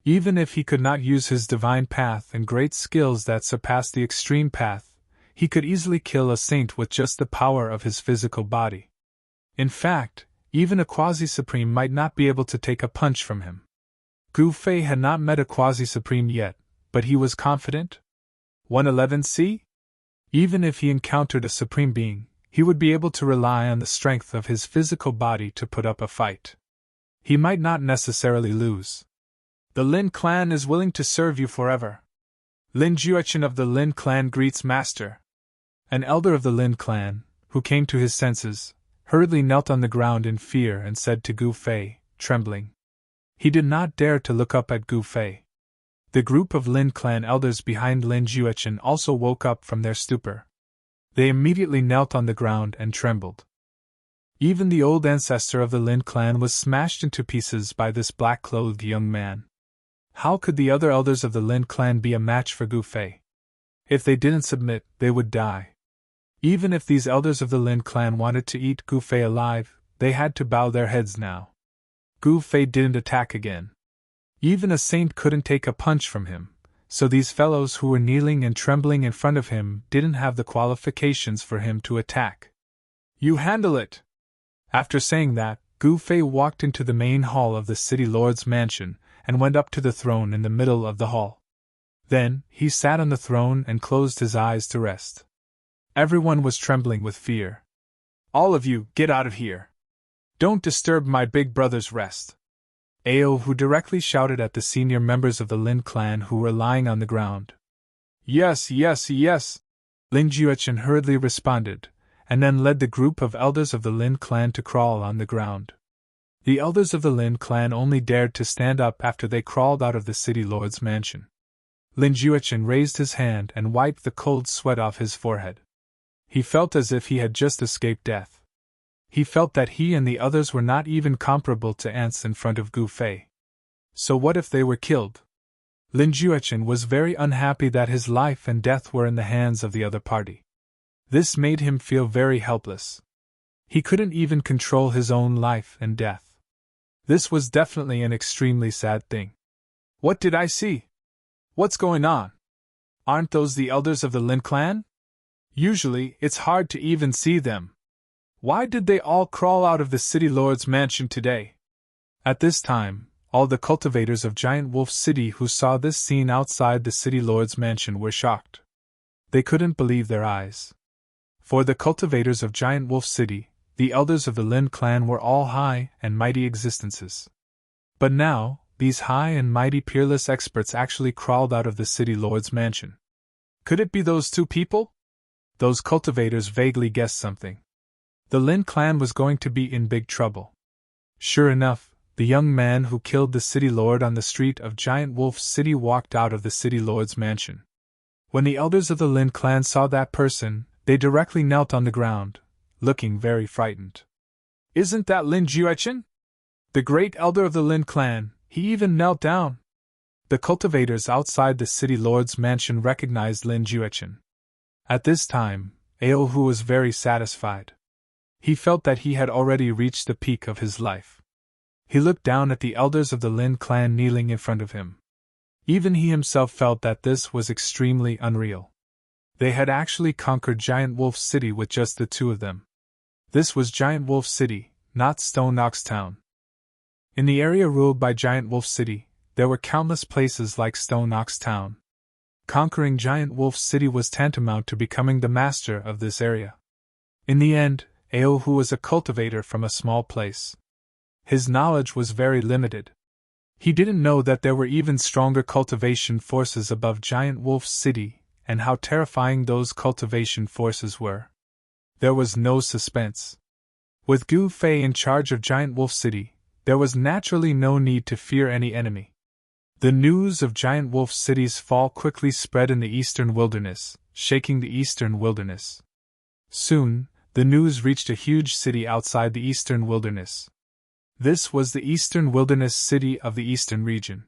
Even if he could not use his divine path and great skills that surpassed the extreme path, he could easily kill a saint with just the power of his physical body. In fact, even a quasi-supreme might not be able to take a punch from him. Gu Fei had not met a quasi-supreme yet, but he was confident. 111c? Even if he encountered a supreme being, he would be able to rely on the strength of his physical body to put up a fight. He might not necessarily lose. The Lin clan is willing to serve you forever. Lin Juechen of the Lin clan greets Master. An elder of the Lin clan, who came to his senses, hurriedly knelt on the ground in fear and said to Gu Fei, trembling. He did not dare to look up at Gu Fei. The group of Lin clan elders behind Lin Juechen also woke up from their stupor. They immediately knelt on the ground and trembled. Even the old ancestor of the Lin clan was smashed into pieces by this black-clothed young man. How could the other elders of the Lin clan be a match for Gu Fei? If they didn't submit, they would die. Even if these elders of the Lin clan wanted to eat Gu Fei alive, they had to bow their heads now. Gu Fei didn't attack again. Even a saint couldn't take a punch from him, so these fellows who were kneeling and trembling in front of him didn't have the qualifications for him to attack. You handle it! After saying that, Gu Fei walked into the main hall of the city lord's mansion and went up to the throne in the middle of the hall. Then, he sat on the throne and closed his eyes to rest. Everyone was trembling with fear. All of you, get out of here! Don't disturb my big brother's rest! Ao Hu directly shouted at the senior members of the Lin clan who were lying on the ground. Yes, yes, yes! Lin Juechen hurriedly responded, and then led the group of elders of the Lin clan to crawl on the ground. The elders of the Lin clan only dared to stand up after they crawled out of the city lord's mansion. Lin Juechen raised his hand and wiped the cold sweat off his forehead. He felt as if he had just escaped death. He felt that he and the others were not even comparable to ants in front of Gu Fei. So what if they were killed? Lin Juechen was very unhappy that his life and death were in the hands of the other party. This made him feel very helpless. He couldn't even control his own life and death. This was definitely an extremely sad thing. What did I see? What's going on? Aren't those the elders of the Lin clan? Usually, it's hard to even see them. Why did they all crawl out of the city lord's mansion today? At this time, all the cultivators of Giant Wolf City who saw this scene outside the city lord's mansion were shocked. They couldn't believe their eyes. For the cultivators of Giant Wolf City, the elders of the Lin clan were all high and mighty existences. But now, these high and mighty peerless experts actually crawled out of the city lord's mansion. Could it be those two people? Those cultivators vaguely guessed something. The Lin clan was going to be in big trouble. Sure enough, the young man who killed the city lord on the street of Giant Wolf City walked out of the city lord's mansion. When the elders of the Lin clan saw that person, they directly knelt on the ground, looking very frightened. Isn't that Lin Juechen? The great elder of the Lin clan, he even knelt down. The cultivators outside the city lord's mansion recognized Lin Juechen. At this time, Ao Hu was very satisfied. He felt that he had already reached the peak of his life. He looked down at the elders of the Lin clan kneeling in front of him. Even he himself felt that this was extremely unreal. They had actually conquered Giant Wolf City with just the two of them. This was Giant Wolf City, not Stone Ox Town. In the area ruled by Giant Wolf City, there were countless places like Stone Ox Town. Conquering Giant Wolf City was tantamount to becoming the master of this area. In the end, Ao Hu was a cultivator from a small place. His knowledge was very limited. He didn't know that there were even stronger cultivation forces above Giant Wolf City, and how terrifying those cultivation forces were. There was no suspense. With Gu Fei in charge of Giant Wolf City, there was naturally no need to fear any enemy. The news of Giant Wolf City's fall quickly spread in the eastern wilderness, shaking the eastern wilderness. Soon, the news reached a huge city outside the eastern wilderness. This was the eastern wilderness city of the eastern region.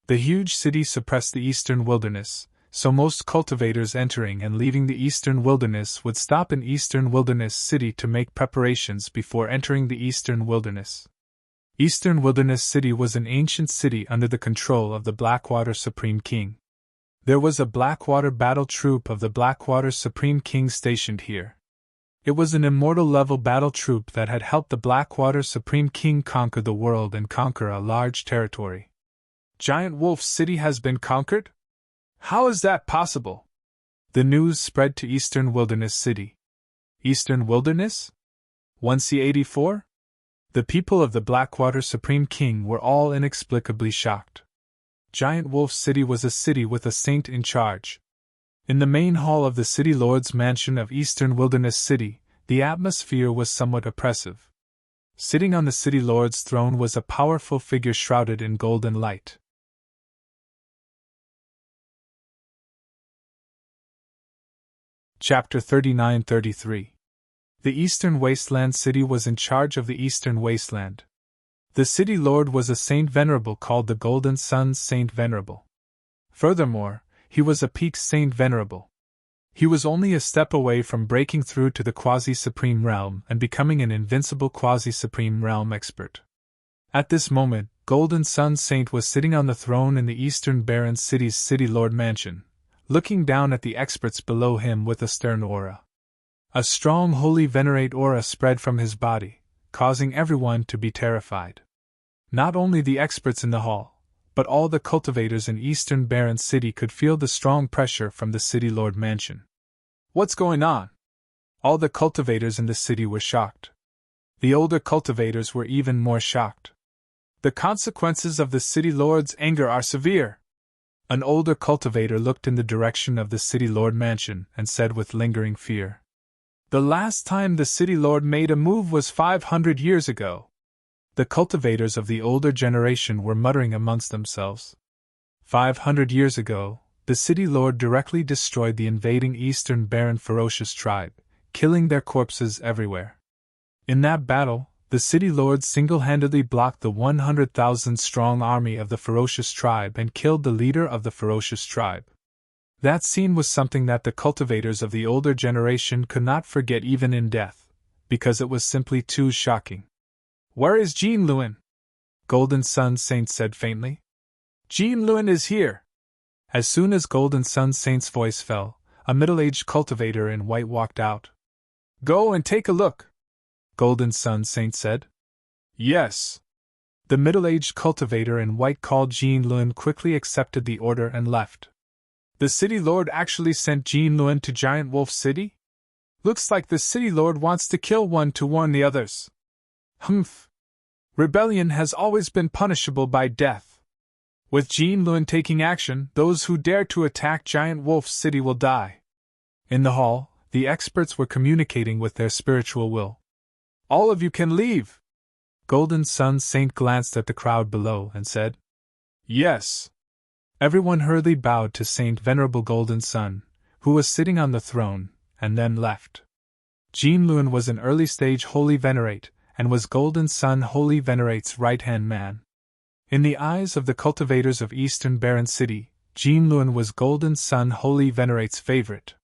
The huge city suppressed the eastern wilderness, so most cultivators entering and leaving the eastern wilderness would stop in eastern wilderness city to make preparations before entering the eastern wilderness. Eastern Wilderness City was an ancient city under the control of the Blackwater Supreme King. There was a Blackwater battle troop of the Blackwater Supreme King stationed here. It was an immortal-level battle troop that had helped the Blackwater Supreme King conquer the world and conquer a large territory. Giant Wolf City has been conquered? How is that possible? The news spread to Eastern Wilderness City. Eastern Wilderness? 1C84? The people of the Blackwater Supreme King were all inexplicably shocked. Giant Wolf City was a city with a saint in charge. In the main hall of the City Lord's mansion of Eastern Wilderness City, the atmosphere was somewhat oppressive. Sitting on the City Lord's throne was a powerful figure shrouded in golden light. Chapter 39-33. The Eastern Wasteland City was in charge of the Eastern Wasteland. The City Lord was a Saint Venerable called the Golden Sun's Saint Venerable. Furthermore, he was a peak Saint Venerable. He was only a step away from breaking through to the Quasi-Supreme Realm and becoming an invincible Quasi-Supreme Realm expert. At this moment, Golden Sun Saint was sitting on the throne in the Eastern Barren City's City Lord Mansion, looking down at the experts below him with a stern aura. A strong holy venerate aura spread from his body, causing everyone to be terrified. Not only the experts in the hall, but all the cultivators in Eastern Barren City could feel the strong pressure from the City Lord Mansion. What's going on? All the cultivators in the city were shocked. The older cultivators were even more shocked. The consequences of the City Lord's anger are severe. An older cultivator looked in the direction of the City Lord Mansion and said with lingering fear, "The last time the City Lord made a move was 500 years ago." The cultivators of the older generation were muttering amongst themselves. 500 years ago, the City Lord directly destroyed the invading Eastern Barren ferocious tribe, killing their corpses everywhere. In that battle, the City Lord single-handedly blocked the 100,000-strong army of the ferocious tribe and killed the leader of the ferocious tribe. That scene was something that the cultivators of the older generation could not forget even in death, because it was simply too shocking. "Where is Jean Luen?" Golden Sun Saint said faintly. "Jean Luen is here." As soon as Golden Sun Saint's voice fell, a middle-aged cultivator in white walked out. "Go and take a look," Golden Sun Saint said. "Yes." The middle-aged cultivator in white called Jean Luen quickly accepted the order and left. "The City Lord actually sent Jean Luen to Giant Wolf City? Looks like the City Lord wants to kill one to warn the others. Humph. Rebellion has always been punishable by death. With Jean Luen taking action, those who dare to attack Giant Wolf City will die." In the hall, the experts were communicating with their spiritual will. "All of you can leave." Golden Sun Saint glanced at the crowd below and said, "Yes." Everyone hurriedly bowed to Saint Venerable Golden Sun, who was sitting on the throne, and then left. Jean Luen was an early-stage Holy Venerate, and was Golden Sun Holy Venerate's right-hand man. In the eyes of the cultivators of Eastern Barren City, Jean Luen was Golden Sun Holy Venerate's favorite.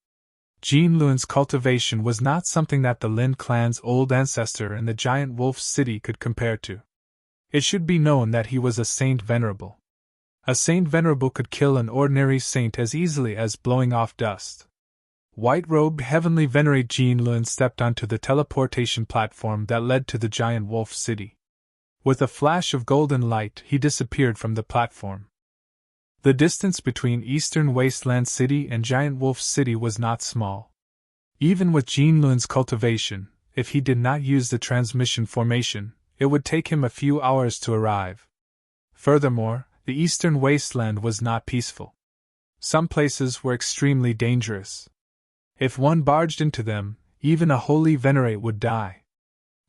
Jean Luen's cultivation was not something that the Lin clan's old ancestor in the Giant Wolf City could compare to. It should be known that he was a Saint Venerable. A Saint Venerable could kill an ordinary saint as easily as blowing off dust. White-robed Heavenly Venerate Jean Luen stepped onto the teleportation platform that led to the Giant Wolf City. With a flash of golden light, he disappeared from the platform. The distance between Eastern Wasteland City and Giant Wolf City was not small. Even with Jean Luen's cultivation, if he did not use the transmission formation, it would take him a few hours to arrive. Furthermore, the Eastern Wasteland was not peaceful. Some places were extremely dangerous. If one barged into them, even a Holy Venerate would die.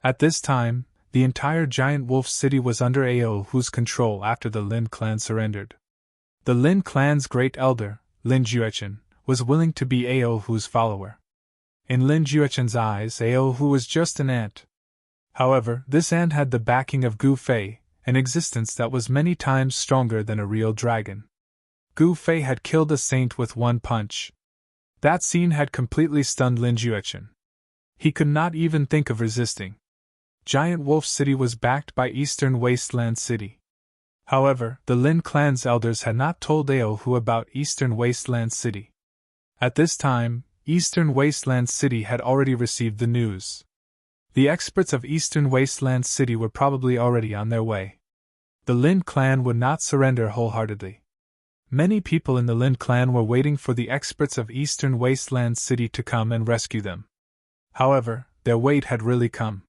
At this time, the entire Giant Wolf City was under Aohu's control after the Lin clan surrendered. The Lin clan's great elder, Lin Juechen, was willing to be Aohu's follower. In Lin Juechen's eyes, Aohu was just an ant. However, this ant had the backing of Gu Fei, an existence that was many times stronger than a real dragon. Gu Fei had killed a saint with one punch. That scene had completely stunned Lin Juechen. He could not even think of resisting. Giant Wolf City was backed by Eastern Wasteland City. However, the Lin clan's elders had not told Aohu about Eastern Wasteland City. At this time, Eastern Wasteland City had already received the news. The experts of Eastern Wasteland City were probably already on their way. The Lin clan would not surrender wholeheartedly. Many people in the Lin clan were waiting for the experts of Eastern Wasteland City to come and rescue them. However, their wait had really come.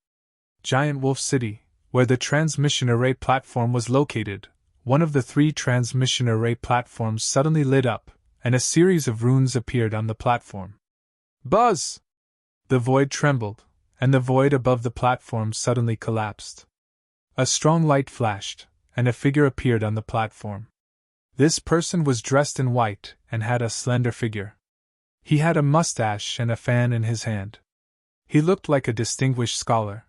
Giant Wolf City, where the transmission array platform was located, one of the 3 transmission array platforms suddenly lit up, and a series of runes appeared on the platform. Buzz! The void trembled, and the void above the platform suddenly collapsed. A strong light flashed, and a figure appeared on the platform. This person was dressed in white and had a slender figure. He had a mustache and a fan in his hand. He looked like a distinguished scholar.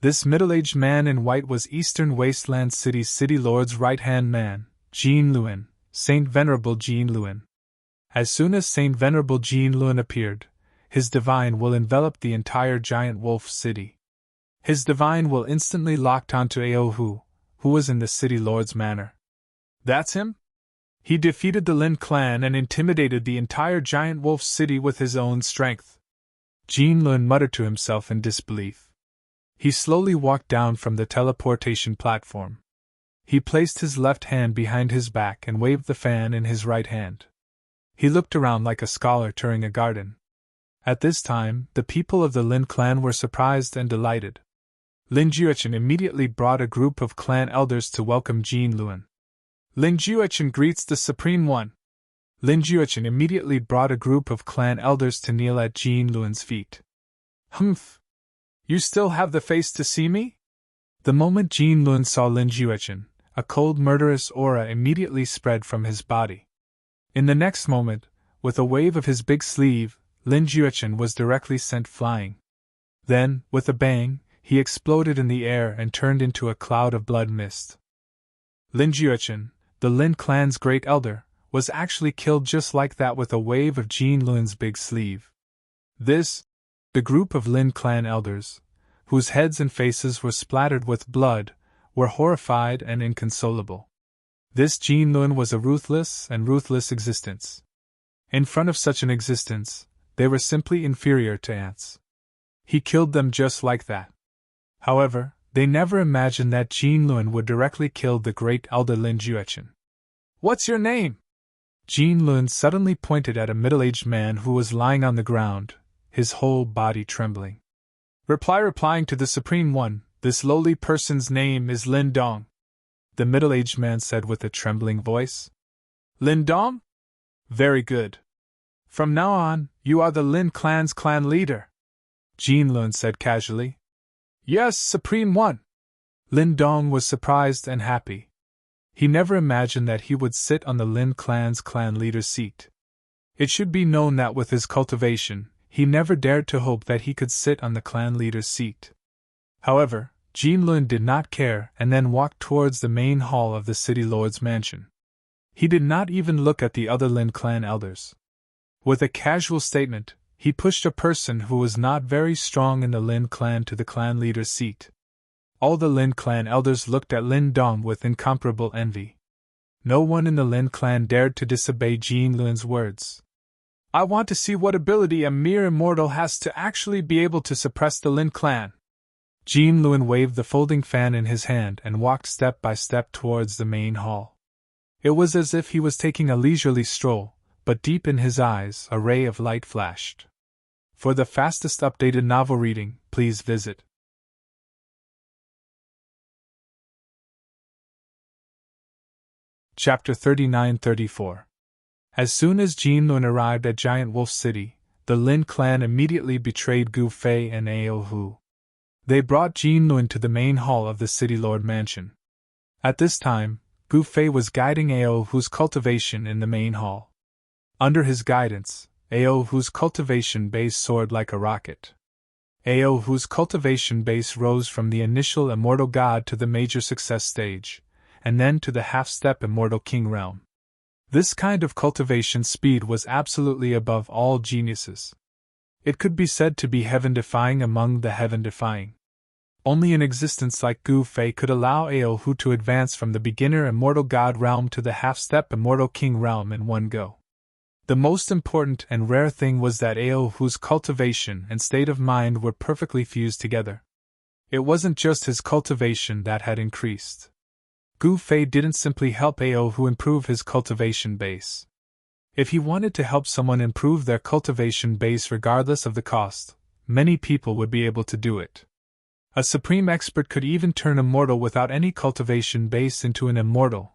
This middle-aged man in white was Eastern Wasteland City's City Lord's right-hand man, Jean Luan, Saint Venerable Jean Luan. As soon as Saint Venerable Jean Luan appeared, his divine will enveloped the entire Giant Wolf City. His divine will instantly locked onto Aohu, who was in the City Lord's manor. That's him? He defeated the Lin clan and intimidated the entire Giant Wolf City with his own strength. Jean Luan muttered to himself in disbelief. He slowly walked down from the teleportation platform. He placed his left hand behind his back and waved the fan in his right hand. He looked around like a scholar touring a garden. At this time, the people of the Lin clan were surprised and delighted. Lin Juechen immediately brought a group of clan elders to welcome Jean Luan. Lin Juechen greets the Supreme One. Lin Juechen immediately brought a group of clan elders to kneel at Jean Luan's feet. Humph! You still have the face to see me? The moment Jean Luan saw Lin Juechen, a cold murderous aura immediately spread from his body. In the next moment, with a wave of his big sleeve, Lin Juechen was directly sent flying. Then, with a bang, he exploded in the air and turned into a cloud of blood mist. Lin Juechen, the Lin clan's great elder, was actually killed just like that with a wave of Jean Luan's big sleeve. The group of Lin clan elders, whose heads and faces were splattered with blood, were horrified and inconsolable. This Jean Luan was a ruthless existence. In front of such an existence, they were simply inferior to ants. He killed them just like that. However, they never imagined that Jean Luan would directly kill the great elder Lin Juechen. What's your name? Jean Luan suddenly pointed at a middle-aged man who was lying on the ground, his whole body trembling. Replying to the Supreme One, this lowly person's name is Lin Dong. The middle-aged man said with a trembling voice. Lin Dong? Very good. From now on, you are the Lin clan's clan leader. Jean Luan said casually. Yes, Supreme One. Lin Dong was surprised and happy. He never imagined that he would sit on the Lin clan's clan leader's seat. It should be known that with his cultivation, he never dared to hope that he could sit on the clan leader's seat. However, Jean Luan did not care and then walked towards the main hall of the City Lord's mansion. He did not even look at the other Lin clan elders. With a casual statement, he pushed a person who was not very strong in the Lin clan to the clan leader's seat. All the Lin clan elders looked at Lin Dong with incomparable envy. No one in the Lin clan dared to disobey Jean Luan's words. I want to see what ability a mere immortal has to actually be able to suppress the Lin clan. Jean Luan waved the folding fan in his hand and walked step by step towards the main hall. It was as if he was taking a leisurely stroll, but deep in his eyes a ray of light flashed. For the fastest updated novel reading, please visit Chapter 39-34. As soon as Jean Luan arrived at Giant Wolf City, the Lin clan immediately betrayed Gu Fei and Aohu. They brought Jean Luan to the main hall of the City Lord Mansion. At this time, Gu Fei was guiding Aohu's cultivation in the main hall. Under his guidance, Aohu's cultivation base soared like a rocket. Aohu's cultivation base rose from the initial Immortal God to the Major Success stage, and then to the half-step Immortal King realm. This kind of cultivation speed was absolutely above all geniuses. It could be said to be heaven-defying among the heaven-defying. Only an existence like Gu Fei could allow Ao Hu to advance from the beginner immortal god realm to the half-step immortal king realm in one go. The most important and rare thing was that Ao Hu's cultivation and state of mind were perfectly fused together. It wasn't just his cultivation that had increased. Gu Fei didn't simply help Ao Hu improve his cultivation base. If he wanted to help someone improve their cultivation base regardless of the cost, many people would be able to do it. A supreme expert could even turn a mortal without any cultivation base into an immortal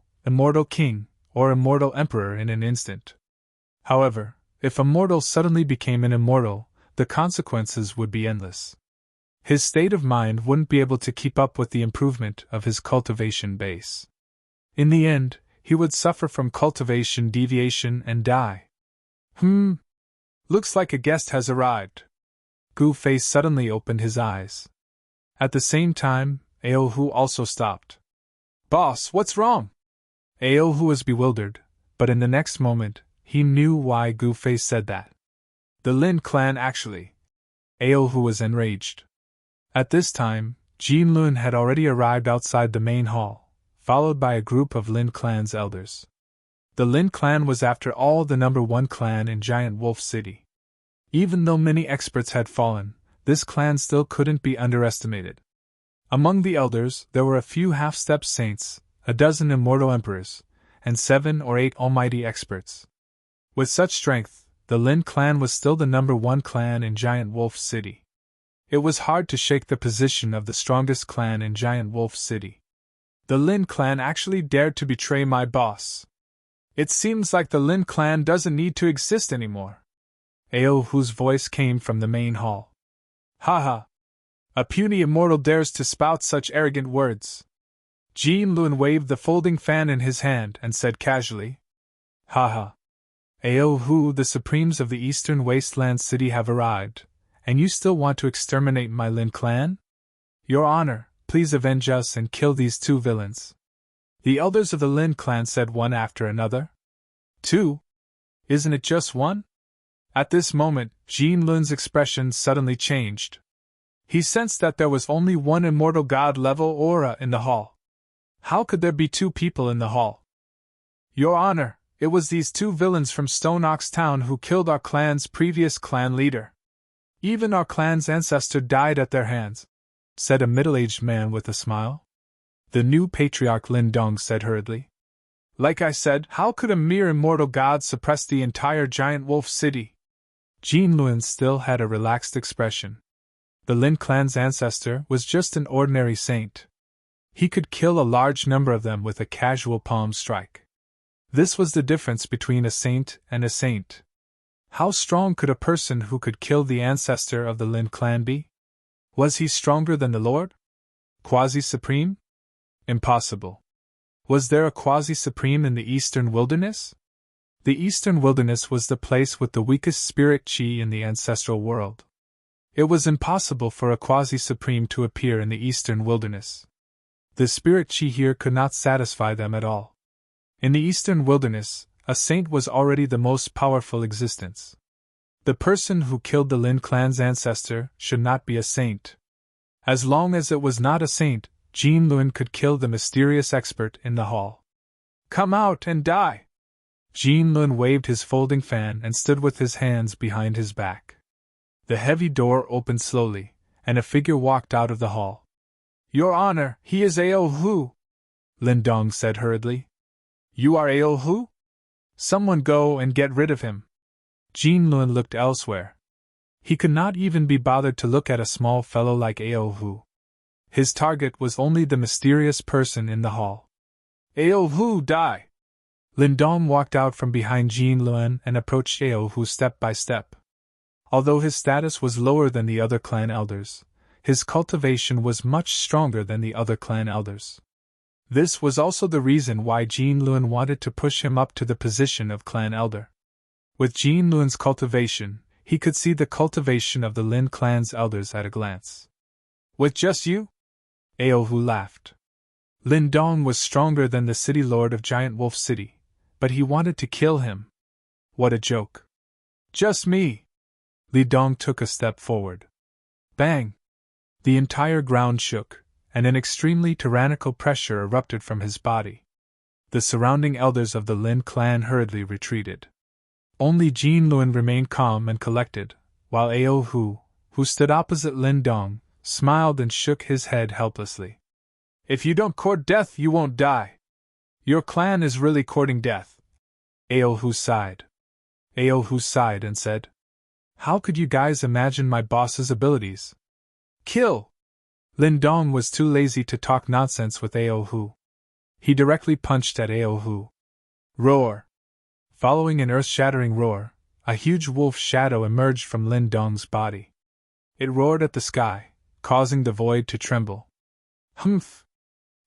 king, or immortal emperor in an instant. However, if a mortal suddenly became an immortal, the consequences would be endless. His state of mind wouldn't be able to keep up with the improvement of his cultivation base. In the end, he would suffer from cultivation deviation and die. Looks like a guest has arrived. Gu Fei suddenly opened his eyes. At the same time, Ao Hu also stopped. Boss, what's wrong? Ao Hu was bewildered, but in the next moment, he knew why Gu Fei said that. The Lin clan actually. Ao Hu was enraged. At this time, Jin Lun had already arrived outside the main hall, followed by a group of Lin clan's elders. The Lin clan was after all the number one clan in Giant Wolf City. Even though many experts had fallen, this clan still couldn't be underestimated. Among the elders, there were a few half-step saints, a dozen immortal emperors, and 7 or 8 almighty experts. With such strength, the Lin clan was still the number one clan in Giant Wolf City. It was hard to shake the position of the strongest clan in Giant Wolf City. The Lin clan actually dared to betray my boss. It seems like the Lin clan doesn't need to exist anymore. Ao Hu's voice came from the main hall. Haha! A puny immortal dares to spout such arrogant words. Jin Lun waved the folding fan in his hand and said casually. Haha! Ao Hu, the supremes of the eastern wasteland city have arrived, and you still want to exterminate my Lin clan? Your Honor, please avenge us and kill these 2 villains. The elders of the Lin clan said one after another. 2? Isn't it just 1? At this moment, Jin Lun's expression suddenly changed. He sensed that there was only one immortal god-level aura in the hall. How could there be 2 people in the hall? Your Honor, it was these 2 villains from Stone Ox Town who killed our clan's previous clan leader. Even our clan's ancestor died at their hands, said a middle-aged man with a smile. The new patriarch Lin Dong said hurriedly. Like I said, how could a mere immortal god suppress the entire Giant Wolf City? Jin Lun still had a relaxed expression. The Lin clan's ancestor was just an ordinary saint. He could kill a large number of them with a casual palm strike. This was the difference between a saint and a saint. How strong could a person who could kill the ancestor of the Lin clan be? Was he stronger than the Lord? Quasi-supreme? Impossible. Was there a quasi-supreme in the Eastern Wilderness? The Eastern Wilderness was the place with the weakest spirit chi in the ancestral world. It was impossible for a quasi-supreme to appear in the Eastern Wilderness. The spirit chi here could not satisfy them at all. In the Eastern Wilderness, a saint was already the most powerful existence. The person who killed the Lin clan's ancestor should not be a saint. As long as it was not a saint, Jin Lun could kill the mysterious expert in the hall. Come out and die! Jin Lun waved his folding fan and stood with his hands behind his back. The heavy door opened slowly, and a figure walked out of the hall. Your Honor, he is Ao Hu, Lin Dong said hurriedly. You are Ao Hu? Someone go and get rid of him. Jin Lun looked elsewhere. He could not even be bothered to look at a small fellow like Ao Hu. His target was only the mysterious person in the hall. Ao Hu, die! Lin Dong walked out from behind Jin Lun and approached Ao Hu step by step. Although his status was lower than the other clan elders, his cultivation was much stronger than the other clan elders. This was also the reason why Jin Lun wanted to push him up to the position of clan elder. With Jin Lun's cultivation, he could see the cultivation of the Lin clan's elders at a glance. With just you? Ao Hu laughed. Lin Dong was stronger than the city lord of Giant Wolf City, but he wanted to kill him. What a joke. Just me! Li Dong took a step forward. Bang! The entire ground shook, and an extremely tyrannical pressure erupted from his body. The surrounding elders of the Lin clan hurriedly retreated. Only Jin Luan remained calm and collected, while Ao Hu, who stood opposite Lin Dong, smiled and shook his head helplessly. If you don't court death, you won't die. Your clan is really courting death. Ao Hu sighed. Ao Hu sighed and said, How could you guys imagine my boss's abilities? Kill! Lin Dong was too lazy to talk nonsense with Ao Hu. He directly punched at Ao Hu. Roar! Following an earth-shattering roar, a huge wolf shadow emerged from Lin Dong's body. It roared at the sky, causing the void to tremble. Humph!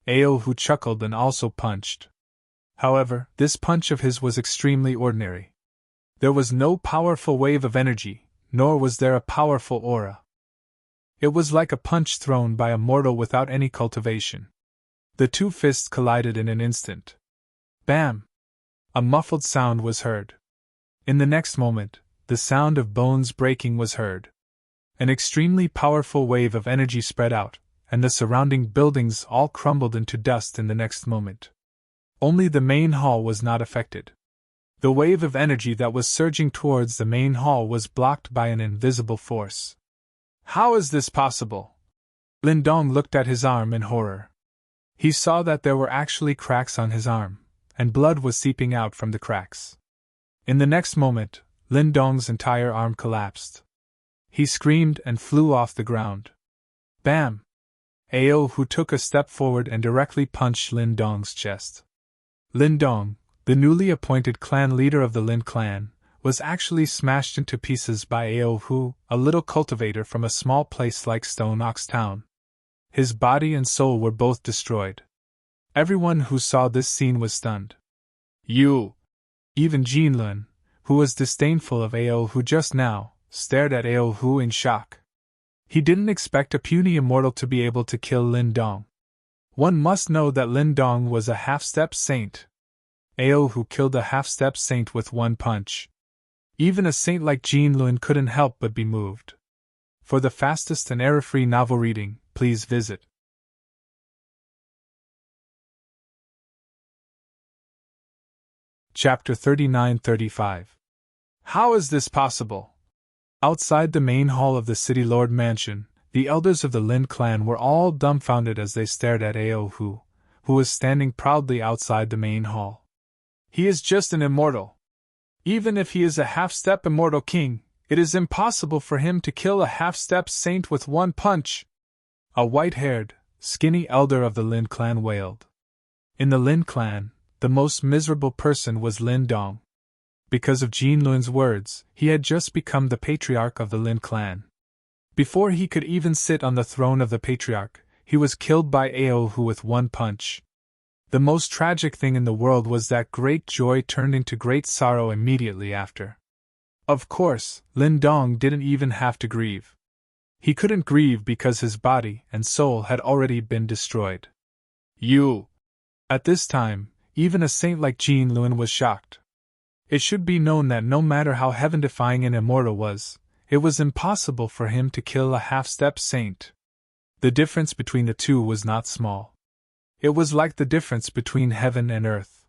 Ao Hu chuckled and also punched. However, this punch of his was extremely ordinary. There was no powerful wave of energy, nor was there a powerful aura. It was like a punch thrown by a mortal without any cultivation. The two fists collided in an instant. Bam! A muffled sound was heard. In the next moment, the sound of bones breaking was heard. An extremely powerful wave of energy spread out, and the surrounding buildings all crumbled into dust in the next moment. Only the main hall was not affected. The wave of energy that was surging towards the main hall was blocked by an invisible force. How is this possible? Lin Dong looked at his arm in horror. He saw that there were actually cracks on his arm, and blood was seeping out from the cracks. In the next moment, Lin Dong's entire arm collapsed. He screamed and flew off the ground. Bam! Ao Hu took a step forward and directly punched Lin Dong's chest. Lin Dong, the newly appointed clan leader of the Lin clan, was actually smashed into pieces by Ao Hu, a little cultivator from a small place like Stone Ox Town. His body and soul were both destroyed. Everyone who saw this scene was stunned. You! Even Jin Luan, who was disdainful of Ao Hu just now, stared at Ao Hu in shock. He didn't expect a puny immortal to be able to kill Lin Dong. One must know that Lin Dong was a half-step saint. Ao Hu killed a half-step saint with one punch. Even a saint like Jin Luan couldn't help but be moved. For the fastest and error-free novel reading, please visit Chapter 39-35. How is this possible? Outside the main hall of the City Lord Mansion, the elders of the Lin clan were all dumbfounded as they stared at Ao Hu, who was standing proudly outside the main hall. He is just an immortal. Even if he is a half-step immortal king, it is impossible for him to kill a half-step saint with one punch. A white-haired, skinny elder of the Lin clan wailed. In the Lin clan, the most miserable person was Lin Dong. Because of Jin Luan's words, he had just become the patriarch of the Lin clan. Before he could even sit on the throne of the patriarch, he was killed by Ao Hu with one punch. The most tragic thing in the world was that great joy turned into great sorrow immediately after. Of course, Lin Dong didn't even have to grieve. He couldn't grieve because his body and soul had already been destroyed. You! At this time, even a saint like Jin Luan was shocked. It should be known that no matter how heaven-defying an immortal was, it was impossible for him to kill a half-step saint. The difference between the two was not small. It was like the difference between heaven and earth.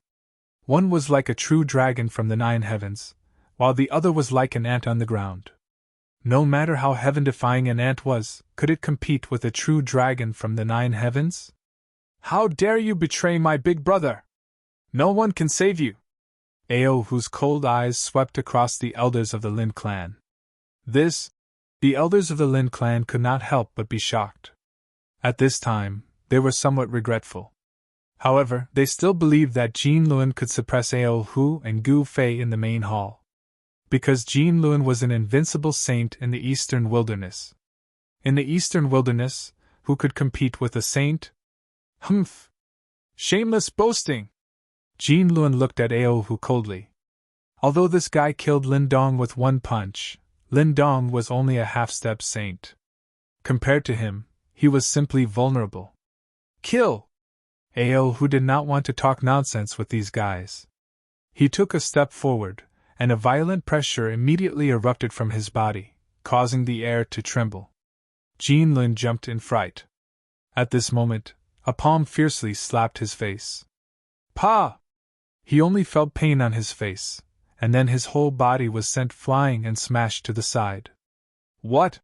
One was like a true dragon from the 9 heavens, while the other was like an ant on the ground. No matter how heaven-defying an ant was, could it compete with a true dragon from the 9 heavens? How dare you betray my big brother? No one can save you! Ao Hu's cold eyes swept across the elders of the Lin clan. The elders of the Lin clan could not help but be shocked. At this time, they were somewhat regretful. However, they still believed that Jin Luan could suppress Ao Hu and Gu Fei in the main hall. Because Jin Luan was an invincible saint in the eastern wilderness. In the eastern wilderness, who could compete with a saint? Humph! Shameless boasting! Jin Luan looked at Ao Hu coldly. Although this guy killed Lin Dong with one punch, Lin Dong was only a half-step saint. Compared to him, he was simply vulnerable. Kill! Ao Hu did not want to talk nonsense with these guys. He took a step forward, and a violent pressure immediately erupted from his body, causing the air to tremble. Jean Lun jumped in fright. At this moment, a palm fiercely slapped his face. Pa! He only felt pain on his face, and then his whole body was sent flying and smashed to the side. What?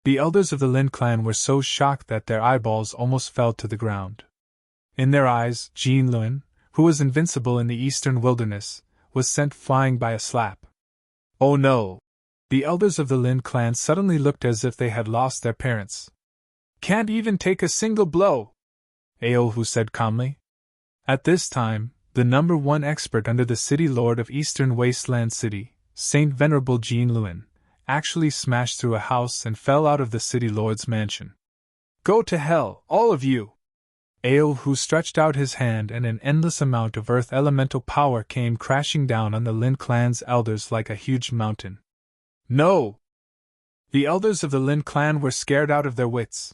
The elders of the Lin clan were so shocked that their eyeballs almost fell to the ground. In their eyes, Jean Lun, who was invincible in the eastern wilderness, was sent flying by a slap. Oh no! The elders of the Lin clan suddenly looked as if they had lost their parents. Can't even take a single blow, Aohu said calmly. At this time, the number one expert under the city lord of Eastern Wasteland City, Saint Venerable Jean Lun, actually smashed through a house and fell out of the city lord's mansion. Go to hell, all of you! Aohu stretched out his hand and an endless amount of earth elemental power came crashing down on the Lin clan's elders like a huge mountain. No! The elders of the Lin clan were scared out of their wits.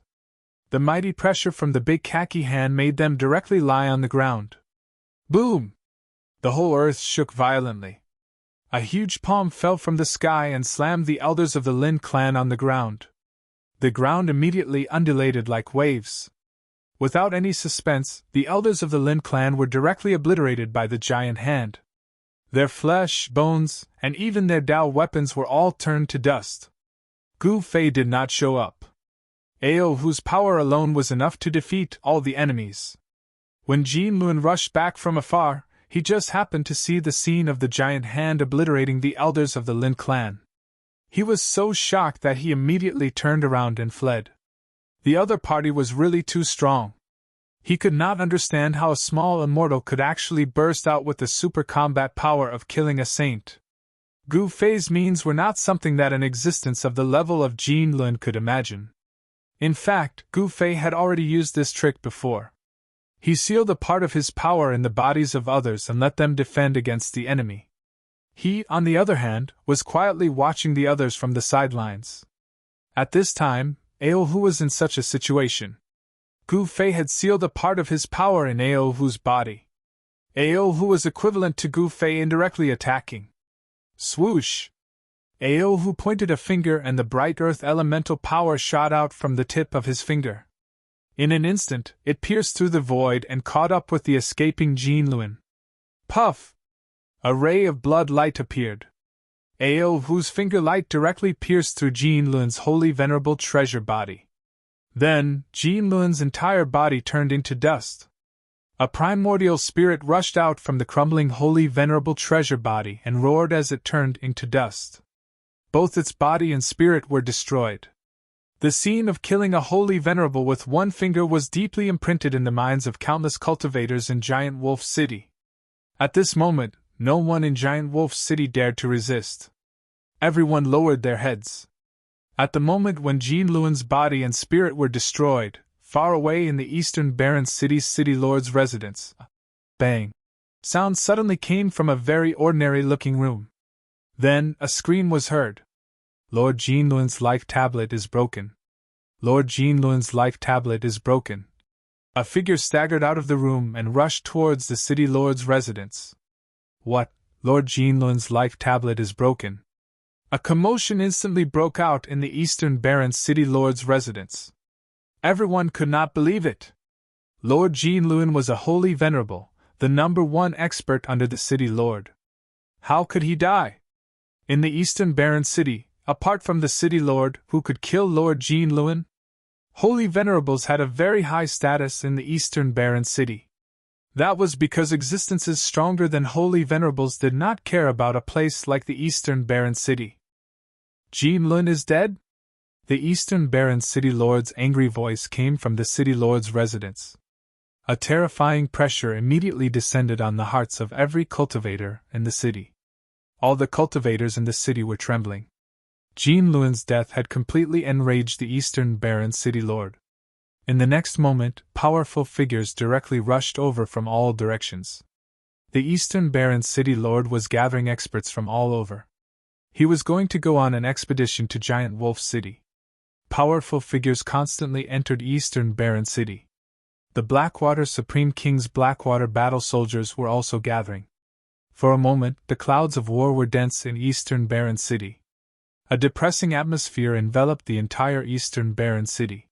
The mighty pressure from the big khaki hand made them directly lie on the ground. Boom! The whole earth shook violently. A huge palm fell from the sky and slammed the elders of the Lin clan on the ground. The ground immediately undulated like waves. Without any suspense, the elders of the Lin clan were directly obliterated by the giant hand. Their flesh, bones, and even their Dao weapons were all turned to dust. Gu Fei did not show up. Aohu's power alone was enough to defeat all the enemies. When Jean Lun rushed back from afar, he just happened to see the scene of the giant hand obliterating the elders of the Lin clan. He was so shocked that he immediately turned around and fled. The other party was really too strong. He could not understand how a small immortal could actually burst out with the super combat power of killing a saint. Gu Fei's means were not something that an existence of the level of Jean Lun could imagine. In fact, Gu Fei had already used this trick before. He sealed a part of his power in the bodies of others and let them defend against the enemy. He, on the other hand, was quietly watching the others from the sidelines. At this time, Aohu was in such a situation. Gu Fei had sealed a part of his power in Aohu's body. Aohu was equivalent to Gu Fei indirectly attacking. Swoosh! Aohu pointed a finger and the bright earth elemental power shot out from the tip of his finger. In an instant, it pierced through the void and caught up with the escaping Jean Lun. Puff! A ray of blood light appeared. Aohu's finger light directly pierced through Jean Lun's holy venerable treasure body. Then, Jean Lun's entire body turned into dust. A primordial spirit rushed out from the crumbling holy venerable treasure body and roared as it turned into dust. Both its body and spirit were destroyed. The scene of killing a holy venerable with one finger was deeply imprinted in the minds of countless cultivators in Giant Wolf City. At this moment, no one in Giant Wolf City dared to resist. Everyone lowered their heads. At the moment when Jean Lun's body and spirit were destroyed, far away in the eastern Barren City's city lord's residence, a bang sound suddenly came from a very ordinary-looking room. Then, a scream was heard. Lord Jean Lun's life tablet is broken. Lord Jean Lun's life tablet is broken. A figure staggered out of the room and rushed towards the city lord's residence. What? Lord Jean Lun's life tablet is broken. A commotion instantly broke out in the eastern Barren city lord's residence. Everyone could not believe it. Lord Jean Lun was a holy venerable, the number one expert under the city lord. How could he die? In the eastern Barren city, apart from the city lord who could kill Lord Jean Lun, holy venerables had a very high status in the eastern Barren city. That was because existences stronger than holy venerables did not care about a place like the eastern Barren city. Jean Lun is dead? The eastern Barren city lord's angry voice came from the city lord's residence. A terrifying pressure immediately descended on the hearts of every cultivator in the city. All the cultivators in the city were trembling. Jean Lun's death had completely enraged the eastern Barren city lord. In the next moment, powerful figures directly rushed over from all directions. The eastern Barren city lord was gathering experts from all over. He was going to go on an expedition to Giant Wolf City. Powerful figures constantly entered eastern Barren City. The Blackwater Supreme King's Blackwater battle soldiers were also gathering. For a moment, the clouds of war were dense in eastern Barren City. A depressing atmosphere enveloped the entire eastern barren city.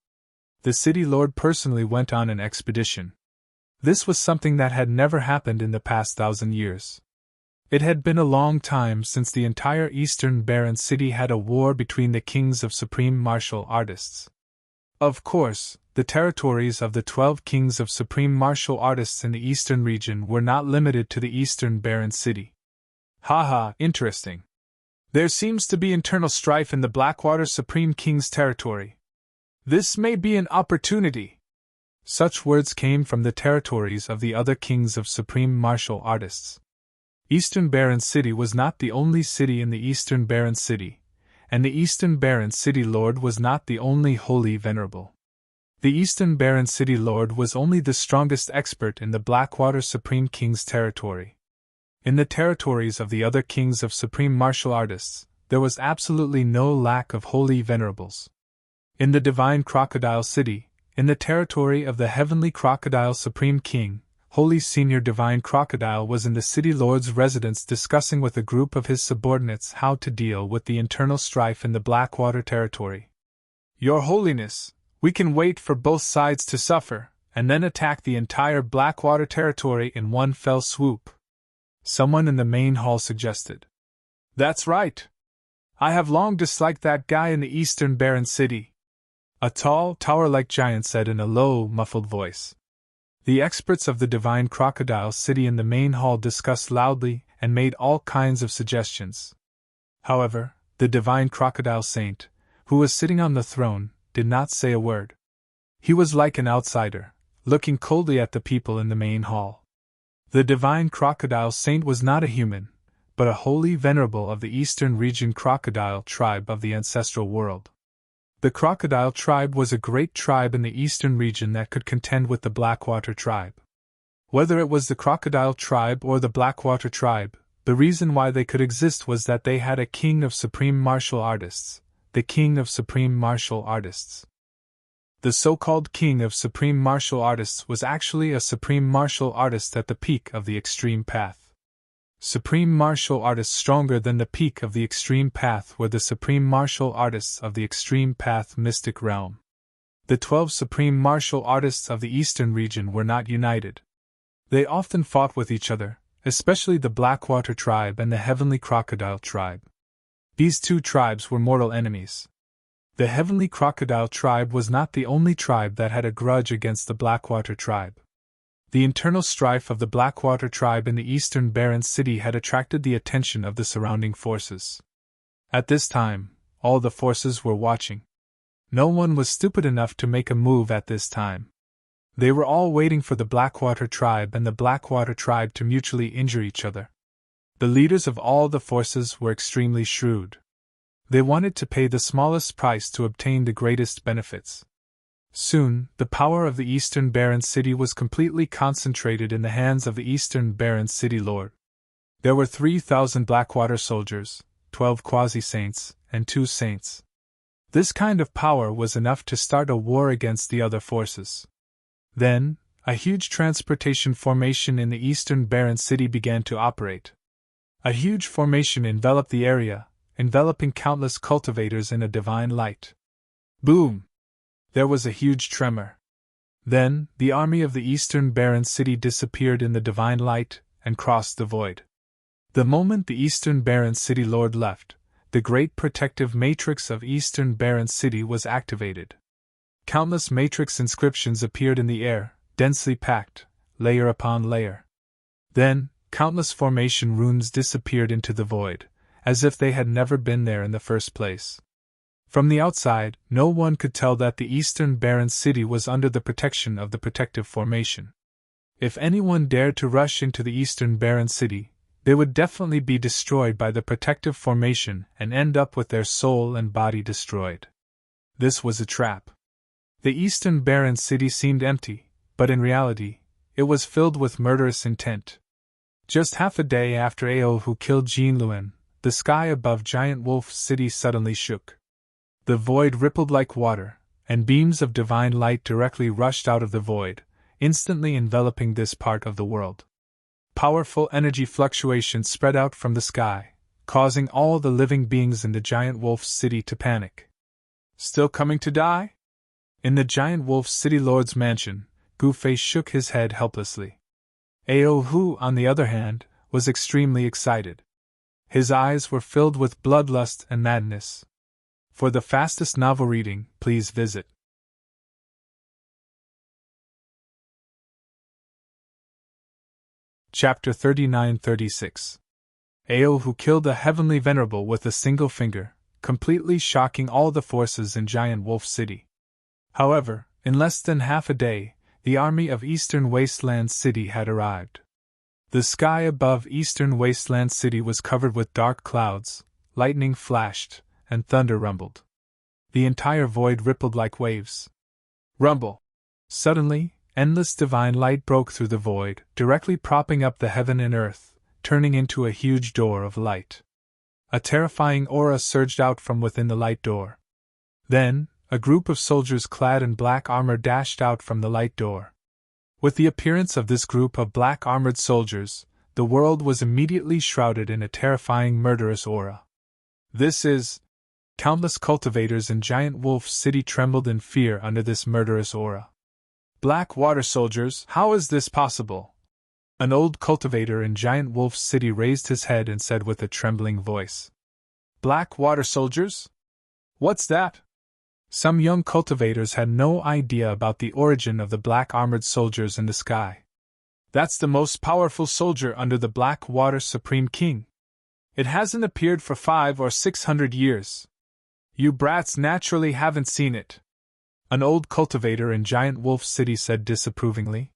The city lord personally went on an expedition. This was something that had never happened in the past 1,000 years. It had been a long time since the entire eastern barren city had a war between the kings of supreme martial artists. Of course, the territories of the 12 kings of supreme martial artists in the eastern region were not limited to the eastern barren city. Haha, interesting. There seems to be internal strife in the Blackwater Supreme King's territory. This may be an opportunity. Such words came from the territories of the other kings of supreme martial artists. Eastern Barren City was not the only city in the Eastern Barren City, and the Eastern Barren City Lord was not the only holy venerable. The Eastern Barren City Lord was only the strongest expert in the Blackwater Supreme King's territory. In the territories of the other kings of supreme martial artists, there was absolutely no lack of holy venerables. In the Divine Crocodile City, in the territory of the Heavenly Crocodile Supreme King, Holy Senior Divine Crocodile was in the City Lord's residence discussing with a group of his subordinates how to deal with the internal strife in the Blackwater territory. Your Holiness, we can wait for both sides to suffer, and then attack the entire Blackwater territory in one fell swoop. Someone in the main hall suggested. That's right. I have long disliked that guy in the Eastern Barren City. A tall, tower-like giant said in a low, muffled voice. The experts of the Divine Crocodile City in the main hall discussed loudly and made all kinds of suggestions. However, the Divine Crocodile Saint, who was sitting on the throne, did not say a word. He was like an outsider, looking coldly at the people in the main hall. The Divine Crocodile Saint was not a human, but a holy venerable of the Eastern Region Crocodile tribe of the ancestral world. The Crocodile tribe was a great tribe in the Eastern region that could contend with the Blackwater tribe. Whether it was the Crocodile tribe or the Blackwater tribe, the reason why they could exist was that they had a king of supreme martial artists, the king of supreme martial artists. The so-called king of supreme martial artists was actually a supreme martial artist at the peak of the extreme path. Supreme martial artists stronger than the peak of the extreme path were the supreme martial artists of the extreme path mystic realm. The 12 supreme martial artists of the Eastern region were not united. They often fought with each other, especially the Blackwater tribe and the Heavenly Crocodile tribe. These two tribes were mortal enemies. The Heavenly Crocodile tribe was not the only tribe that had a grudge against the Blackwater tribe. The internal strife of the Blackwater tribe in the Eastern Barren City had attracted the attention of the surrounding forces. At this time, all the forces were watching. No one was stupid enough to make a move at this time. They were all waiting for the Blackwater tribe and the Blackwater tribe to mutually injure each other. The leaders of all the forces were extremely shrewd. They wanted to pay the smallest price to obtain the greatest benefits. Soon, the power of the Eastern Barren City was completely concentrated in the hands of the Eastern Barren City Lord. There were 3,000 Blackwater soldiers, 12 quasi-saints, and 2 saints. This kind of power was enough to start a war against the other forces. Then, a huge transportation formation in the Eastern Barren City began to operate. A huge formation enveloped the area, enveloping countless cultivators in a divine light. Boom! There was a huge tremor. Then, the army of the Eastern Barren City disappeared in the divine light and crossed the void. The moment the Eastern Barren City Lord left, the great protective matrix of Eastern Barren City was activated. Countless matrix inscriptions appeared in the air, densely packed, layer upon layer. Then, countless formation runes disappeared into the void, as if they had never been there in the first place. From the outside, no one could tell that the Eastern Barren City was under the protection of the protective formation. If anyone dared to rush into the Eastern Barren City, they would definitely be destroyed by the protective formation and end up with their soul and body destroyed. This was a trap. The Eastern Barren City seemed empty, but in reality, it was filled with murderous intent. Just half a day after Ao who killed Jean Luen, the sky above Giant Wolf City suddenly shook. The void rippled like water, and beams of divine light directly rushed out of the void, instantly enveloping this part of the world. Powerful energy fluctuations spread out from the sky, causing all the living beings in the giant wolf city to panic. Still coming to die? In the giant wolf city lord's mansion, Gu-Fei shook his head helplessly. Ao-Hu, on the other hand, was extremely excited. His eyes were filled with bloodlust and madness. For the fastest novel reading, please visit Chapter 39-36. Ao-Hu killed a heavenly venerable with a single finger, completely shocking all the forces in Giant Wolf City. However, in less than half a day, the army of Eastern Wasteland City had arrived. The sky above Eastern Wasteland City was covered with dark clouds, lightning flashed, and thunder rumbled. The entire void rippled like waves. Rumble! Suddenly, endless divine light broke through the void, directly propping up the heaven and earth, turning into a huge door of light. A terrifying aura surged out from within the light door. Then, a group of soldiers clad in black armor dashed out from the light door. With the appearance of this group of black-armored soldiers, the world was immediately shrouded in a terrifying murderous aura. This is... Countless cultivators in Giant Wolf City trembled in fear under this murderous aura. Black water soldiers, how is this possible? An old cultivator in Giant Wolf City raised his head and said with a trembling voice. Black water soldiers? What's that? Some young cultivators had no idea about the origin of the black-armored soldiers in the sky. That's the most powerful soldier under the Black Water Supreme King. It hasn't appeared for 500 or 600 years. You brats naturally haven't seen it. An old cultivator in Giant Wolf City said disapprovingly.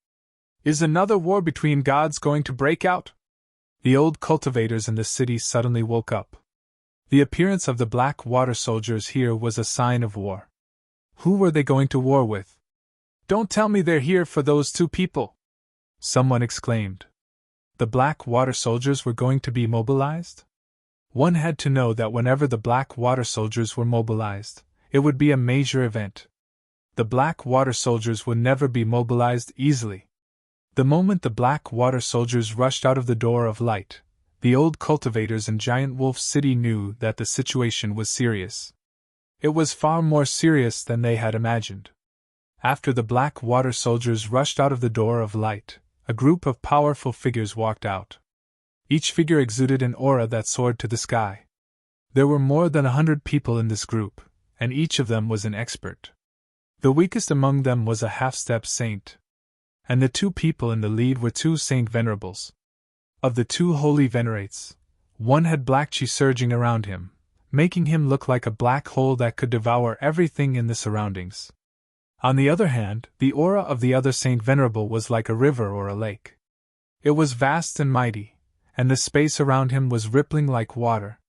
Is another war between gods going to break out? The old cultivators in the city suddenly woke up. The appearance of the black water soldiers here was a sign of war. Who were they going to war with? Don't tell me they're here for those two people! Someone exclaimed. The black water soldiers were going to be mobilized? One had to know that whenever the black water soldiers were mobilized, it would be a major event. The black water soldiers would never be mobilized easily. The moment the black water soldiers rushed out of the door of light, the old cultivators in Giant Wolf City knew that the situation was serious. It was far more serious than they had imagined. After the black water soldiers rushed out of the door of light, a group of powerful figures walked out. Each figure exuded an aura that soared to the sky. There were more than 100 people in this group, and each of them was an expert. The weakest among them was a half-step saint. And the two people in the lead were two Saint Venerables. Of the two holy venerates, one had black chi surging around him, making him look like a black hole that could devour everything in the surroundings. On the other hand, the aura of the other Saint Venerable was like a river or a lake. It was vast and mighty, and the space around him was rippling like water.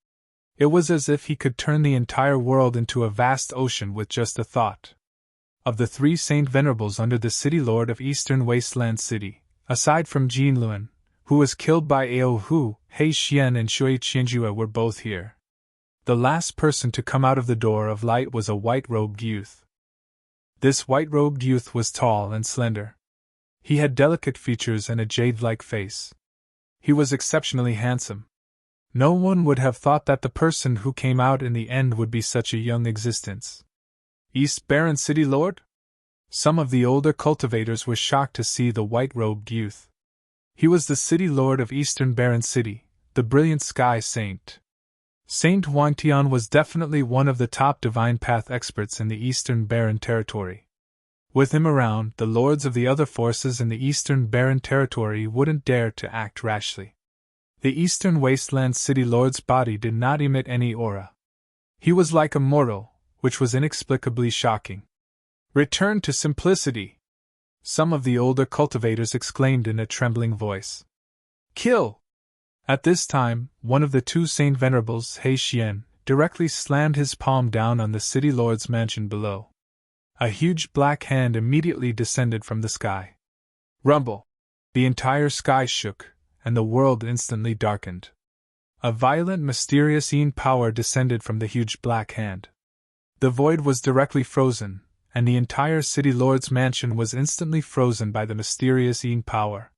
It was as if he could turn the entire world into a vast ocean with just a thought. Of the three Saint Venerables under the City Lord of Eastern Wasteland City, aside from Jin Luan, who was killed by Ao-Hu, He Xian and Shui Qianjue were both here. The last person to come out of the door of light was a white-robed youth. This white-robed youth was tall and slender. He had delicate features and a jade-like face. He was exceptionally handsome. No one would have thought that the person who came out in the end would be such a young existence. East Baron City Lord? Some of the older cultivators were shocked to see the white-robed youth. He was the City Lord of Eastern Baron City, the brilliant Sky Saint. Saint Huangtian was definitely one of the top divine path experts in the Eastern Baron territory. With him around, the lords of the other forces in the Eastern Baron territory wouldn't dare to act rashly. The Eastern Wasteland City Lord's body did not emit any aura. He was like a mortal, which was inexplicably shocking. Return to simplicity! Some of the older cultivators exclaimed in a trembling voice. Kill! At this time, one of the two Saint Venerables, He Xian, directly slammed his palm down on the City Lord's mansion below. A huge black hand immediately descended from the sky. Rumble! The entire sky shook, and the world instantly darkened. A violent, mysterious Yin power descended from the huge black hand. The void was directly frozen, and the entire City Lord's mansion was instantly frozen by the mysterious Yin power.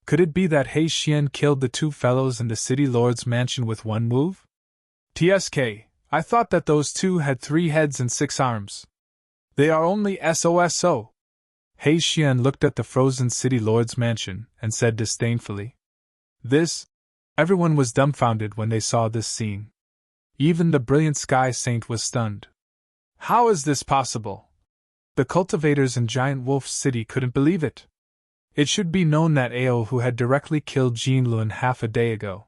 Could it be that He Xian killed the two fellows in the city lord's mansion with one move? TSK, I thought that those two had 3 heads and 6 arms. They are only SOSO. He Xian looked at the frozen city lord's mansion and said disdainfully. Everyone was dumbfounded when they saw this scene. Even the brilliant sky saint was stunned. How is this possible? The cultivators in Giant Wolf City couldn't believe it. It should be known that Ao who had directly killed Jinlun half a day ago.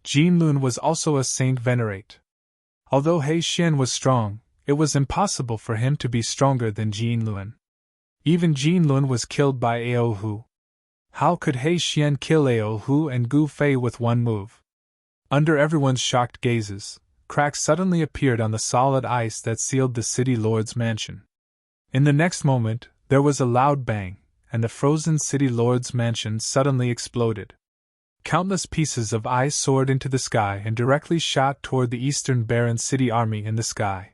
Jinlun was also a saint venerate. Although He Xian was strong, it was impossible for him to be stronger than Jinlun. Even Jinlun was killed by Ao Hu. How could He Xian kill Ao Hu and Gu Fei with one move? Under everyone's shocked gazes, cracks suddenly appeared on the solid ice that sealed the city lord's mansion. In the next moment, there was a loud bang, and the frozen city lord's mansion suddenly exploded. Countless pieces of ice soared into the sky and directly shot toward the eastern barren city army in the sky.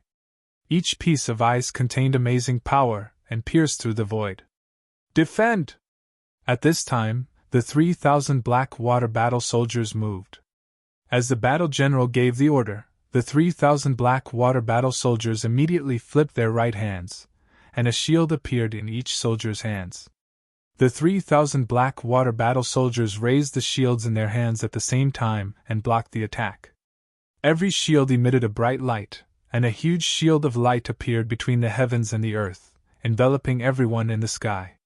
Each piece of ice contained amazing power and pierced through the void. Defend! At this time, the 3,000 black water battle soldiers moved. As the battle general gave the order, the 3,000 black water battle soldiers immediately flipped their right hands, and a shield appeared in each soldier's hands. The 3,000 black water battle soldiers raised the shields in their hands at the same time and blocked the attack. Every shield emitted a bright light, and a huge shield of light appeared between the heavens and the earth, enveloping everyone in the sky.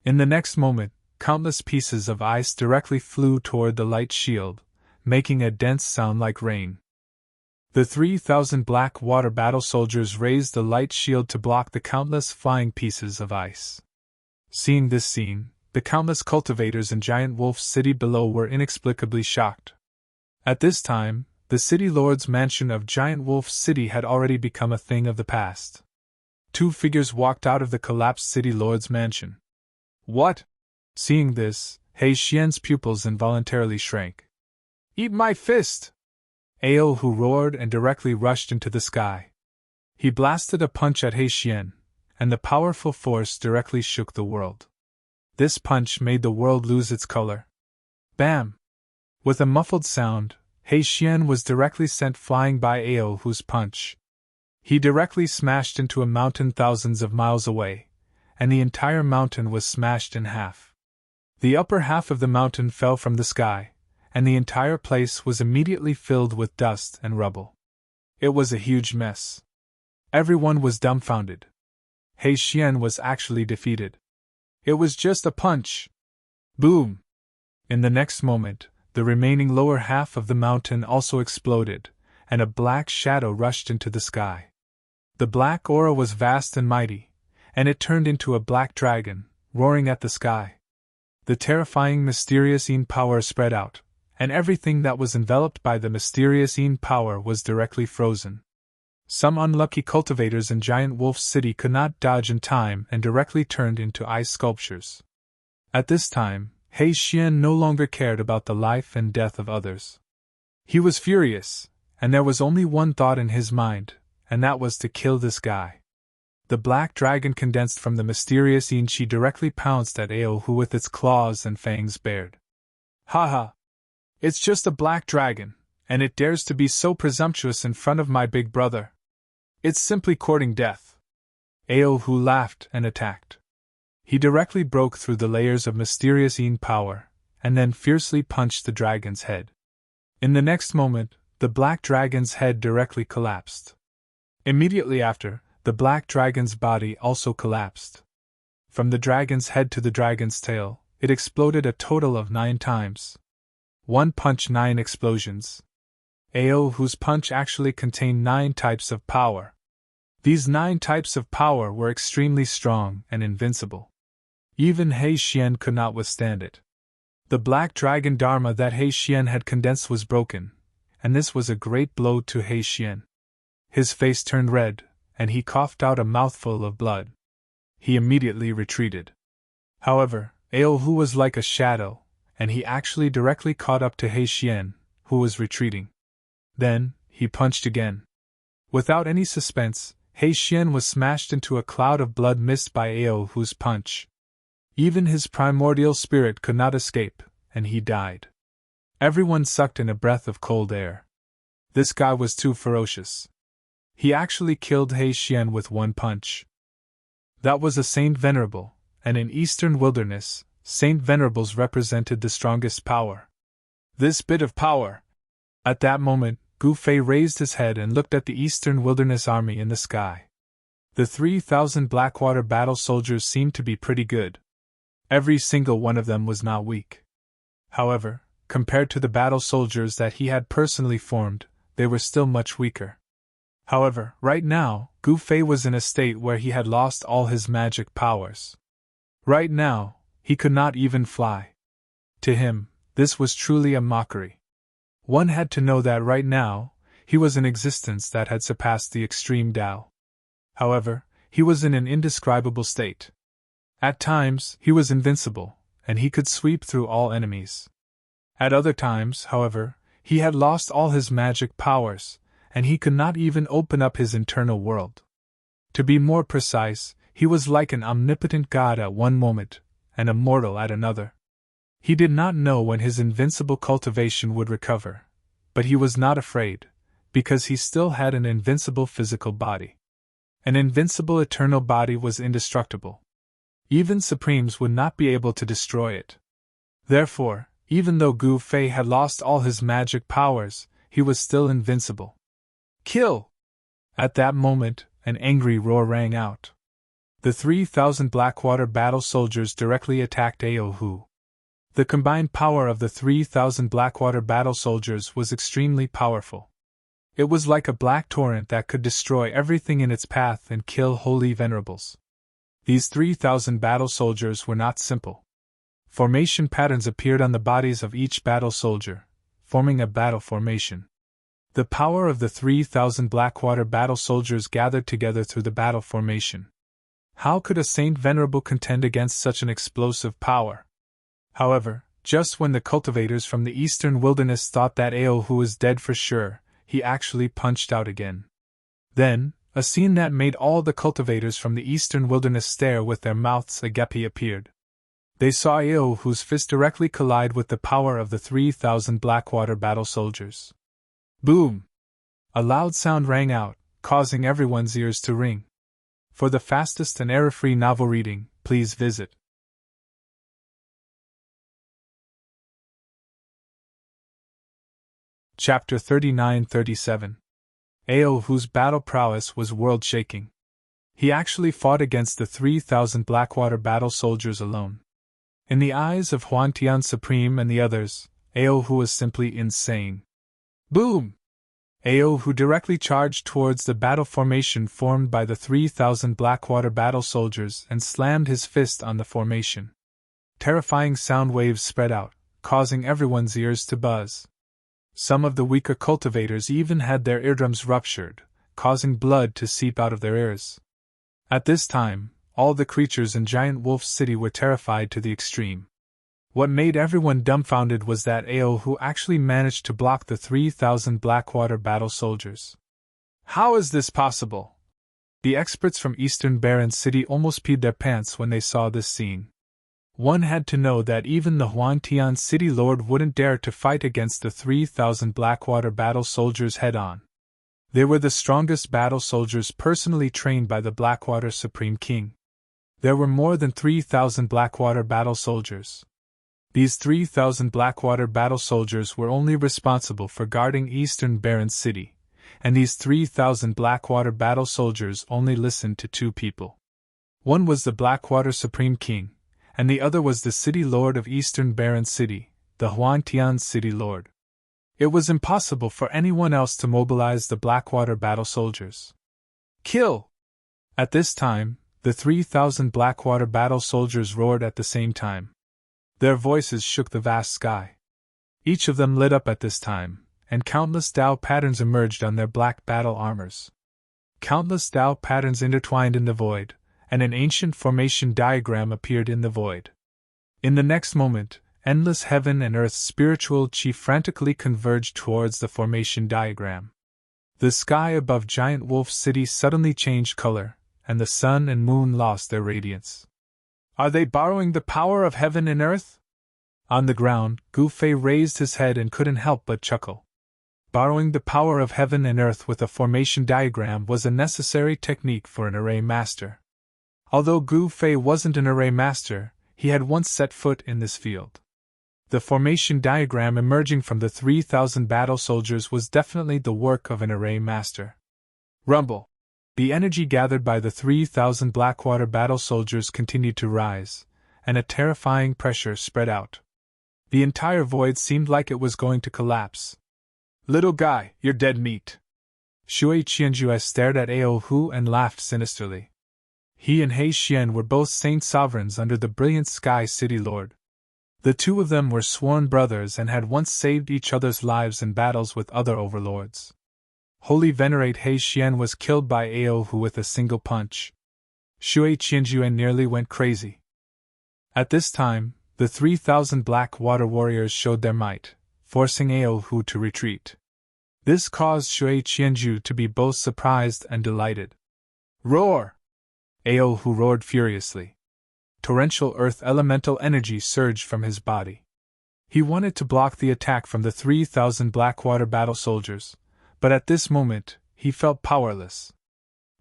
In the next moment, countless pieces of ice directly flew toward the light shield, making a dense sound like rain. The 3,000 black water battle soldiers raised the light shield to block the countless flying pieces of ice. Seeing this scene, the countless cultivators in Giant Wolf City below were inexplicably shocked. At this time, the city lord's mansion of Giant Wolf City had already become a thing of the past. 2 figures walked out of the collapsed city lord's mansion. What? Seeing this, He Xian's pupils involuntarily shrank. Eat my fist! Ao Hu roared and directly rushed into the sky. He blasted a punch at He Xian, and the powerful force directly shook the world. This punch made the world lose its color. Bam! With a muffled sound, He Xian was directly sent flying by Ao Hu's punch. He directly smashed into a mountain thousands of miles away, and the entire mountain was smashed in half. The upper half of the mountain fell from the sky, and the entire place was immediately filled with dust and rubble. It was a huge mess. Everyone was dumbfounded. He Xian was actually defeated. It was just a punch. Boom! In the next moment, the remaining lower half of the mountain also exploded, and a black shadow rushed into the sky. The black aura was vast and mighty, and it turned into a black dragon, roaring at the sky. The terrifying mysterious Yin power spread out, and everything that was enveloped by the mysterious Yin power was directly frozen. Some unlucky cultivators in Giant Wolf City could not dodge in time and directly turned into ice sculptures. At this time, He Xian no longer cared about the life and death of others. He was furious, and there was only one thought in his mind, and that was to kill this guy. The black dragon condensed from the mysterious Yin Chi directly pounced at Ao Hu with its claws and fangs bared. Haha! It's just a black dragon, and it dares to be so presumptuous in front of my big brother. It's simply courting death. Ao Hu laughed and attacked. He directly broke through the layers of mysterious Yin power, and then fiercely punched the dragon's head. In the next moment, the black dragon's head directly collapsed. Immediately after, the black dragon's body also collapsed. From the dragon's head to the dragon's tail, it exploded a total of 9 times. One punch, 9 explosions. Ao Hu's punch actually contained 9 types of power. These 9 types of power were extremely strong and invincible. Even He Xian could not withstand it. The black dragon dharma that He Xian had condensed was broken, and this was a great blow to He Xian. His face turned red, and he coughed out a mouthful of blood. He immediately retreated. However, Ao Hu was like a shadow, and he actually directly caught up to He Xian, who was retreating. Then, he punched again. Without any suspense, He Xian was smashed into a cloud of blood mist by Ao Hu's punch. Even his primordial spirit could not escape, and he died. Everyone sucked in a breath of cold air. This guy was too ferocious. He actually killed He Xian with one punch. That was a Saint Venerable, and in Eastern wilderness, Saint Venerables represented the strongest power. This bit of power! At that moment, Gu Fei raised his head and looked at the Eastern Wilderness army in the sky. The 3,000 Blackwater battle soldiers seemed to be pretty good. Every single one of them was not weak. However, compared to the battle soldiers that he had personally formed, they were still much weaker. However, right now, Gu Fei was in a state where he had lost all his magic powers. Right now, he could not even fly. To him, this was truly a mockery. One had to know that right now, he was in existence that had surpassed the extreme Tao. However, he was in an indescribable state. At times, he was invincible, and he could sweep through all enemies. At other times, however, he had lost all his magic powers, and he could not even open up his internal world. To be more precise, he was like an omnipotent god at one moment, and a mortal at another. He did not know when his invincible cultivation would recover, but he was not afraid, because he still had an invincible physical body. An invincible eternal body was indestructible. Even Supremes would not be able to destroy it. Therefore, even though Gu Fei had lost all his magic powers, he was still invincible. Kill! At that moment, an angry roar rang out. The 3,000 Blackwater battle soldiers directly attacked Aohu. The combined power of the 3,000 Blackwater battle soldiers was extremely powerful. It was like a black torrent that could destroy everything in its path and kill holy venerables. These 3,000 battle soldiers were not simple. Formation patterns appeared on the bodies of each battle soldier, forming a battle formation. The power of the 3,000 Blackwater battle soldiers gathered together through the battle formation. How could a Saint Venerable contend against such an explosive power? However, just when the cultivators from the Eastern Wilderness thought that Aohu was dead for sure, he actually punched out again. Then, a scene that made all the cultivators from the Eastern Wilderness stare with their mouths agape appeared. They saw Aohu's fist directly collide with the power of the 3,000 Blackwater battle soldiers. Boom! A loud sound rang out, causing everyone's ears to ring. For the fastest and error-free novel reading, please visit Chapter 39-37. Aohu's battle prowess was world-shaking. He actually fought against the 3,000 Blackwater battle soldiers alone. In the eyes of Huantian Supreme and the others, Aohu was simply insane. Boom! Aohu directly charged towards the battle formation formed by the 3,000 Blackwater battle soldiers and slammed his fist on the formation. Terrifying sound waves spread out, causing everyone's ears to buzz. Some of the weaker cultivators even had their eardrums ruptured, causing blood to seep out of their ears. At this time, all the creatures in Giant Wolf City were terrified to the extreme. What made everyone dumbfounded was that Aohu actually managed to block the 3,000 Blackwater battle soldiers. How is this possible? The experts from Eastern Barren City almost peed their pants when they saw this scene. One had to know that even the Huantian City Lord wouldn't dare to fight against the 3,000 Blackwater battle soldiers head-on. They were the strongest battle soldiers personally trained by the Blackwater Supreme King. There were more than 3,000 Blackwater battle soldiers. These 3,000 Blackwater battle soldiers were only responsible for guarding Eastern Barren City, and these 3,000 Blackwater battle soldiers only listened to two people. One was the Blackwater Supreme King, and the other was the City Lord of Eastern Barren City, the Huantian City Lord. It was impossible for anyone else to mobilize the Blackwater battle soldiers. Kill! At this time, the 3,000 Blackwater battle soldiers roared at the same time. Their voices shook the vast sky. Each of them lit up at this time, and countless Tao patterns emerged on their black battle armors. Countless Tao patterns intertwined in the void, and an ancient formation diagram appeared in the void. In the next moment, endless heaven and earth's spiritual chi frantically converged towards the formation diagram. The sky above Giant Wolf City suddenly changed color, and the sun and moon lost their radiance. Are they borrowing the power of heaven and earth? On the ground, Gu Fei raised his head and couldn't help but chuckle. Borrowing the power of heaven and earth with a formation diagram was a necessary technique for an array master. Although Gu Fei wasn't an array master, he had once set foot in this field. The formation diagram emerging from the 3,000 battle soldiers was definitely the work of an array master. Rumble! The energy gathered by the 3,000 Blackwater battle soldiers continued to rise, and a terrifying pressure spread out. The entire void seemed like it was going to collapse. "Little guy, you're dead meat." Shui Qianzhue stared at Ao Hu and laughed sinisterly. He and He Xian were both saint sovereigns under the brilliant Sky City Lord. The two of them were sworn brothers and had once saved each other's lives in battles with other overlords. Holy Venerate He Xian was killed by Ao Hu with a single punch. Shui Qianzhue nearly went crazy. At this time, the 3,000 Black Water warriors showed their might, forcing Ao Hu to retreat. This caused Shui Qianzhue to be both surprised and delighted. "Roar!" Ao Hu roared furiously. Torrential earth elemental energy surged from his body. He wanted to block the attack from the 3,000 Blackwater battle soldiers, but at this moment, he felt powerless.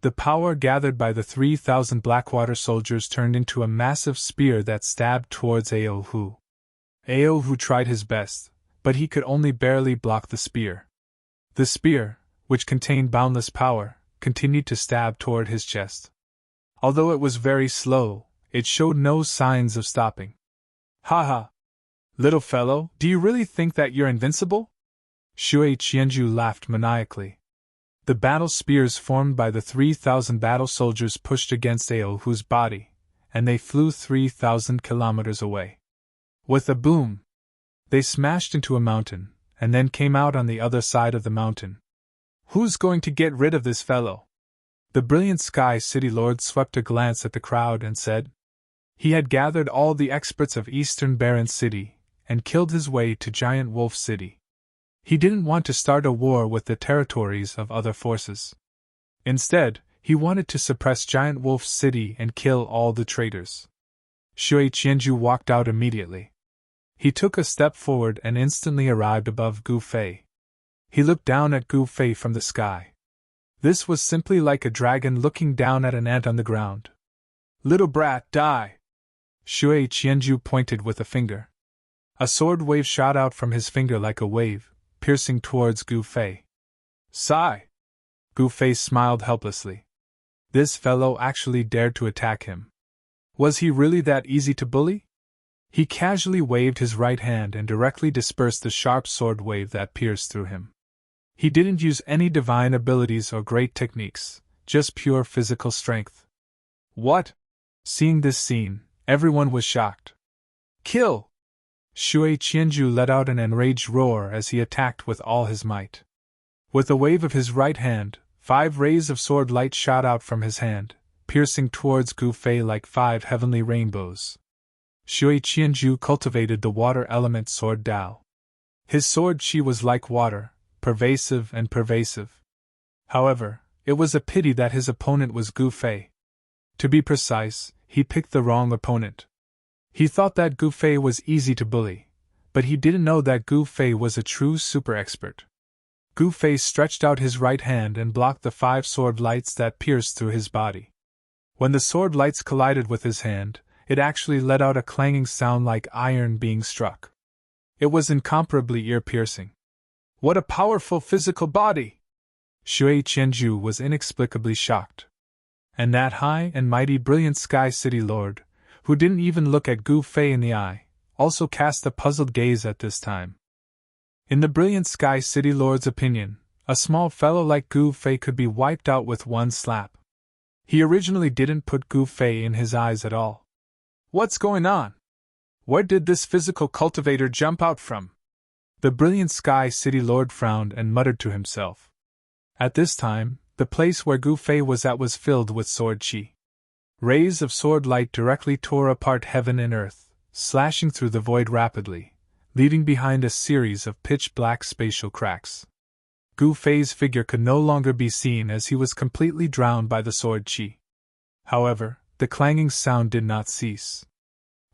The power gathered by the 3,000 Blackwater soldiers turned into a massive spear that stabbed towards Ao Hu. Ao Hu tried his best, but he could only barely block the spear. The spear, which contained boundless power, continued to stab toward his chest. Although it was very slow, it showed no signs of stopping. "Ha! Little fellow, do you really think that you're invincible?" Shui Qianzhue laughed maniacally. The battle spears formed by the 3,000 battle soldiers pushed against Ao Hu's body, and they flew 3,000 kilometers away. With a boom, they smashed into a mountain, and then came out on the other side of the mountain. "Who's going to get rid of this fellow?" The brilliant Sky City Lord swept a glance at the crowd and said. He had gathered all the experts of Eastern Barren City, and killed his way to Giant Wolf City. He didn't want to start a war with the territories of other forces. Instead, he wanted to suppress Giant Wolf City and kill all the traitors. Shui Qianzhue walked out immediately. He took a step forward and instantly arrived above Gu Fei. He looked down at Gu Fei from the sky. This was simply like a dragon looking down at an ant on the ground. "Little brat, die!" Shui Qianzhue pointed with a finger. A sword wave shot out from his finger like a wave, piercing towards Gu Fei. "Sigh!" Gu Fei smiled helplessly. This fellow actually dared to attack him. Was he really that easy to bully? He casually waved his right hand and directly dispersed the sharp sword wave that pierced through him. He didn't use any divine abilities or great techniques, just pure physical strength. "What?" Seeing this scene, everyone was shocked. "Kill!" Shui Qianzhue let out an enraged roar as he attacked with all his might. With a wave of his right hand, 5 rays of sword light shot out from his hand, piercing towards Gu Fei like 5 heavenly rainbows. Shui Qianzhue cultivated the water element sword Dao. His sword chi was like water, pervasive and pervasive. However, it was a pity that his opponent was Gu Fei. To be precise, he picked the wrong opponent. He thought that Gu Fei was easy to bully, but he didn't know that Gu Fei was a true super expert. Gu Fei stretched out his right hand and blocked the 5 sword lights that pierced through his body. When the sword lights collided with his hand, it actually let out a clanging sound like iron being struck. It was incomparably ear-piercing. "What a powerful physical body!" Shui Qianzhue was inexplicably shocked. And that high and mighty brilliant Sky City Lord, who didn't even look at Gu Fei in the eye, also cast a puzzled gaze at this time. In the brilliant Sky City Lord's opinion, a small fellow like Gu Fei could be wiped out with one slap. He originally didn't put Gu Fei in his eyes at all. "What's going on? Where did this physical cultivator jump out from?" The brilliant Sky City Lord frowned and muttered to himself. At this time, the place where Gu Fei was at was filled with sword chi. Rays of sword light directly tore apart heaven and earth, slashing through the void rapidly, leaving behind a series of pitch-black spatial cracks. Gu Fei's figure could no longer be seen as he was completely drowned by the sword chi. However, the clanging sound did not cease.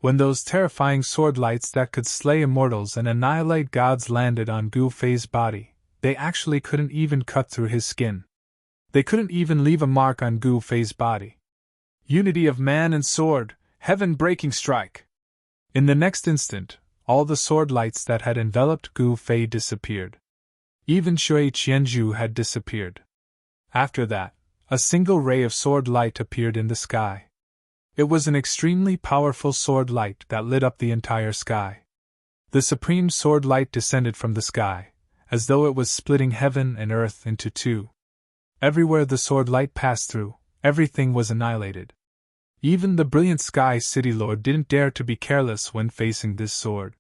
When those terrifying sword lights that could slay immortals and annihilate gods landed on Gu Fei's body, they actually couldn't even cut through his skin. They couldn't even leave a mark on Gu Fei's body. Unity of man and sword, heaven-breaking strike! In the next instant, all the sword lights that had enveloped Gu Fei disappeared. Even Shui Qianzhu had disappeared. After that, a single ray of sword light appeared in the sky. It was an extremely powerful sword light that lit up the entire sky. The supreme sword light descended from the sky, as though it was splitting heaven and earth into two. Everywhere the sword light passed through, everything was annihilated. Even the brilliant Sky City Lord didn't dare to be careless when facing this sword.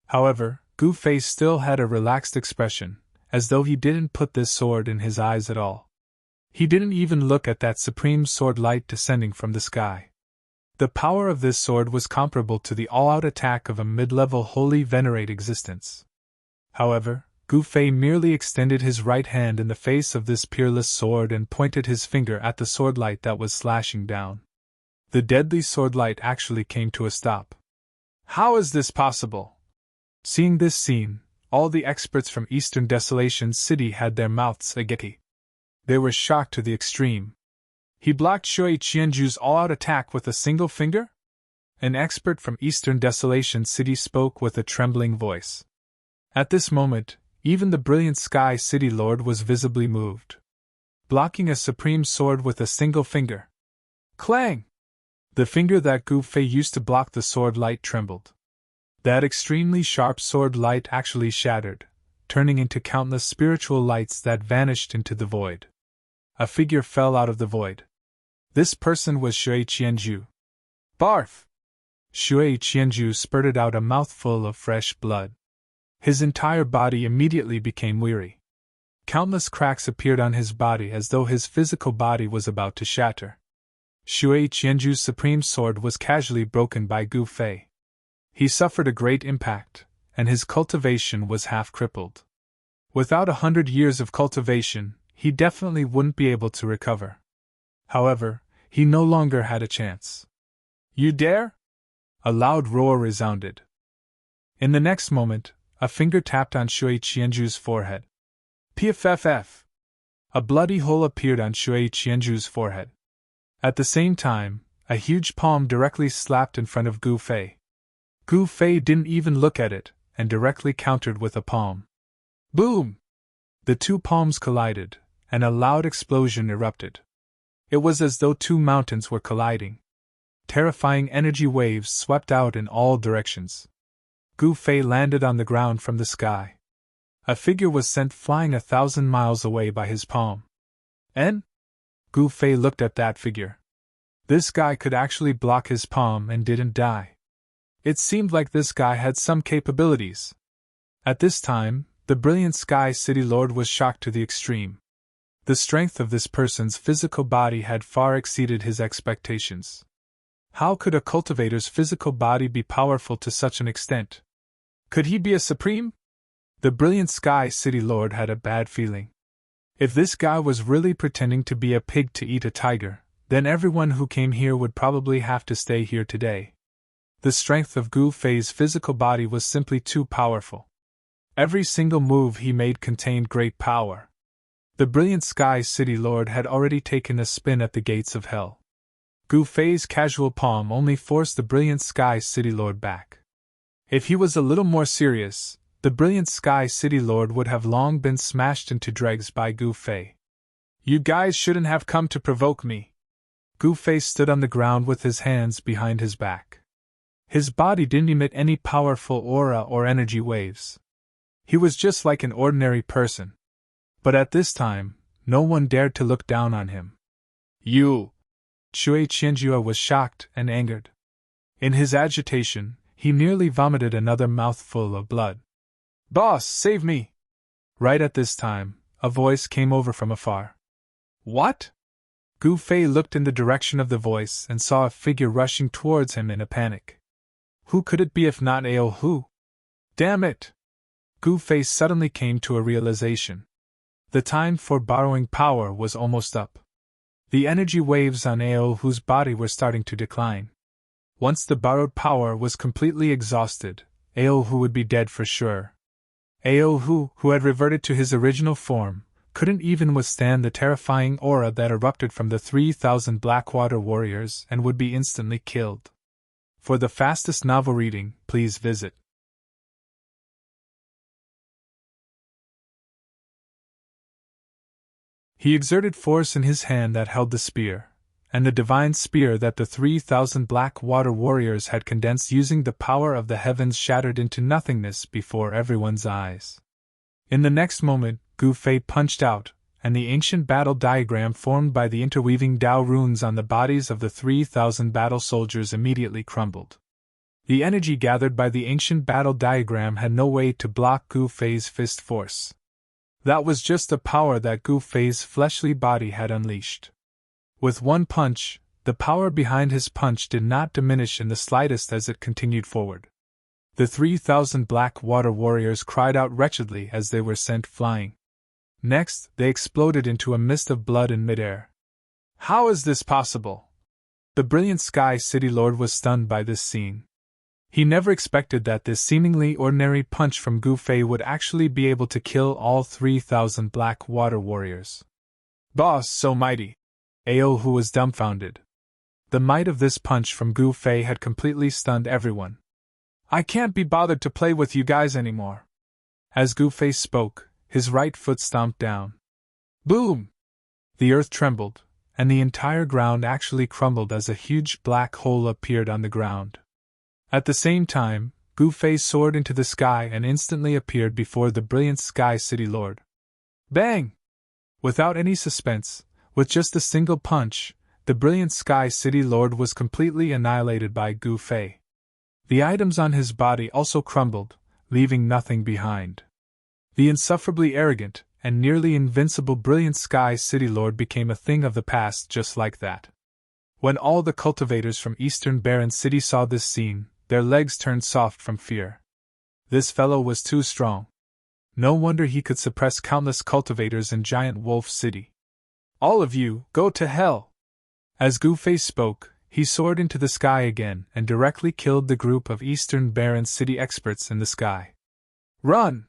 However, Gu Fei still had a relaxed expression, as though he didn't put this sword in his eyes at all. He didn't even look at that supreme sword light descending from the sky. The power of this sword was comparable to the all-out attack of a mid-level holy venerate existence. However, Gu Fei merely extended his right hand in the face of this peerless sword and pointed his finger at the sword light that was slashing down. The deadly sword light actually came to a stop. How is this possible? Seeing this scene, all the experts from Eastern Desolation City had their mouths agape. They were shocked to the extreme. He blocked Shui Qianzhu's all-out attack with a single finger? An expert from Eastern Desolation City spoke with a trembling voice. At this moment, even the brilliant Sky City Lord was visibly moved. Blocking a supreme sword with a single finger. Clang! The finger that Gu Fei used to block the sword light trembled. That extremely sharp sword light actually shattered, turning into countless spiritual lights that vanished into the void. A figure fell out of the void. This person was Shui Qianzhu. Barf! Shui Qianzhu spurted out a mouthful of fresh blood. His entire body immediately became weary. Countless cracks appeared on his body as though his physical body was about to shatter. Shui Qianzhu's supreme sword was casually broken by Gu Fei. He suffered a great impact, and his cultivation was half crippled. Without 100 years of cultivation, he definitely wouldn't be able to recover. However, he no longer had a chance. You dare? A loud roar resounded. In the next moment, a finger tapped on Shui Qianzhu's forehead. Pff! A bloody hole appeared on Shui Qianzhu's forehead. At the same time, a huge palm directly slapped in front of Gu Fei. Gu Fei didn't even look at it, and directly countered with a palm. Boom! The two palms collided, and a loud explosion erupted. It was as though two mountains were colliding. Terrifying energy waves swept out in all directions. Gu Fei landed on the ground from the sky. A figure was sent flying 1,000 miles away by his palm. And? Gu Fei looked at that figure. This guy could actually block his palm and didn't die. It seemed like this guy had some capabilities. At this time, the brilliant Sky City Lord was shocked to the extreme. The strength of this person's physical body had far exceeded his expectations. How could a cultivator's physical body be powerful to such an extent? Could he be a supreme? The brilliant Sky City Lord had a bad feeling. If this guy was really pretending to be a pig to eat a tiger, then everyone who came here would probably have to stay here today. The strength of Gu Fei's physical body was simply too powerful. Every single move he made contained great power. The brilliant Sky City Lord had already taken a spin at the gates of hell. Gu Fei's casual palm only forced the brilliant Sky City Lord back. If he was a little more serious, the brilliant Sky City Lord would have long been smashed into dregs by Gu Fei. You guys shouldn't have come to provoke me. Gu Fei stood on the ground with his hands behind his back. His body didn't emit any powerful aura or energy waves. He was just like an ordinary person. But at this time, no one dared to look down on him. You! Shui Qianzhu was shocked and angered. In his agitation, he nearly vomited another mouthful of blood. Boss, save me! Right at this time, a voice came over from afar. What? Gu Fei looked in the direction of the voice and saw a figure rushing towards him in a panic. Who could it be if not Ao Hu? Damn it! Gu Fei suddenly came to a realization. The time for borrowing power was almost up. The energy waves on Ao Hu's body were starting to decline. Once the borrowed power was completely exhausted, Aohu would be dead for sure. Aohu, who had reverted to his original form, couldn't even withstand the terrifying aura that erupted from the 3,000 Blackwater warriors and would be instantly killed. For the fastest novel reading, please visit. He exerted force in his hand that held the spear, and the divine spear that the 3,000 Blackwater warriors had condensed using the power of the heavens shattered into nothingness before everyone's eyes. In the next moment, Gu Fei punched out, and the ancient battle diagram formed by the interweaving Tao runes on the bodies of the 3,000 battle soldiers immediately crumbled. The energy gathered by the ancient battle diagram had no way to block Gu Fei's fist force. That was just the power that Gu Fei's fleshly body had unleashed. With one punch, the power behind his punch did not diminish in the slightest as it continued forward. The 3,000 Blackwater warriors cried out wretchedly as they were sent flying. Next, they exploded into a mist of blood in midair. How is this possible? The brilliant Sky City Lord was stunned by this scene. He never expected that this seemingly ordinary punch from Gu Fei would actually be able to kill all 3,000 Blackwater warriors. Boss, so mighty! Aohu was dumbfounded. The might of this punch from Gu Fei had completely stunned everyone. I can't be bothered to play with you guys anymore. As Gu Fei spoke, his right foot stomped down. Boom! The earth trembled, and the entire ground actually crumbled as a huge black hole appeared on the ground. At the same time, Gu Fei soared into the sky and instantly appeared before the brilliant Sky City Lord. Bang! Without any suspense, with just a single punch, the brilliant Sky City Lord was completely annihilated by Gu Fei. The items on his body also crumbled, leaving nothing behind. The insufferably arrogant and nearly invincible brilliant Sky City Lord became a thing of the past just like that. When all the cultivators from Eastern Barren City saw this scene, their legs turned soft from fear. This fellow was too strong. No wonder he could suppress countless cultivators in Giant Wolf City. All of you, go to hell! As Gu Fei spoke, he soared into the sky again and directly killed the group of Eastern Barren City experts in the sky. Run!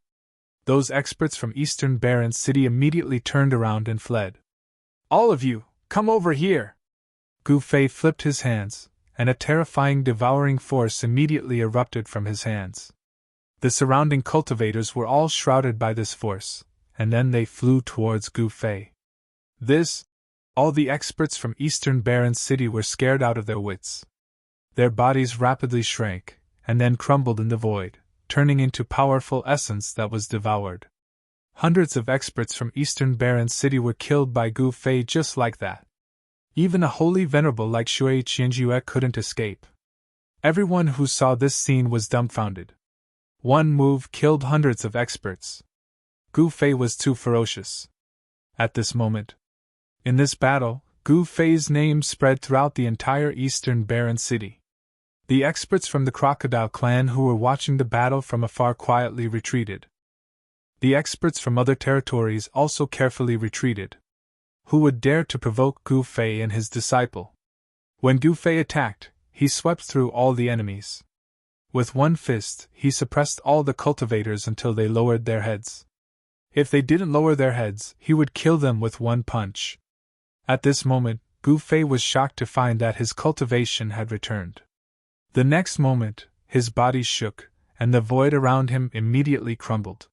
Those experts from Eastern Barren City immediately turned around and fled. All of you, come over here! Gu Fei flipped his hands, and a terrifying devouring force immediately erupted from his hands. The surrounding cultivators were all shrouded by this force, and then they flew towards Gu Fei. All the experts from Eastern Barren City were scared out of their wits. Their bodies rapidly shrank, and then crumbled in the void, turning into powerful essence that was devoured. Hundreds of experts from Eastern Barren City were killed by Gu Fei just like that. Even a holy venerable like Shui Qianjue couldn't escape. Everyone who saw this scene was dumbfounded. One move killed hundreds of experts. Gu Fei was too ferocious. At this moment, in this battle, Gu Fei's name spread throughout the entire Eastern Barren City. The experts from the Crocodile clan who were watching the battle from afar quietly retreated. The experts from other territories also carefully retreated. Who would dare to provoke Gu Fei and his disciple? When Gu Fei attacked, he swept through all the enemies. With one fist, he suppressed all the cultivators until they lowered their heads. If they didn't lower their heads, he would kill them with one punch. At this moment, Gu Fei was shocked to find that his cultivation had returned. The next moment, his body shook, and the void around him immediately crumbled.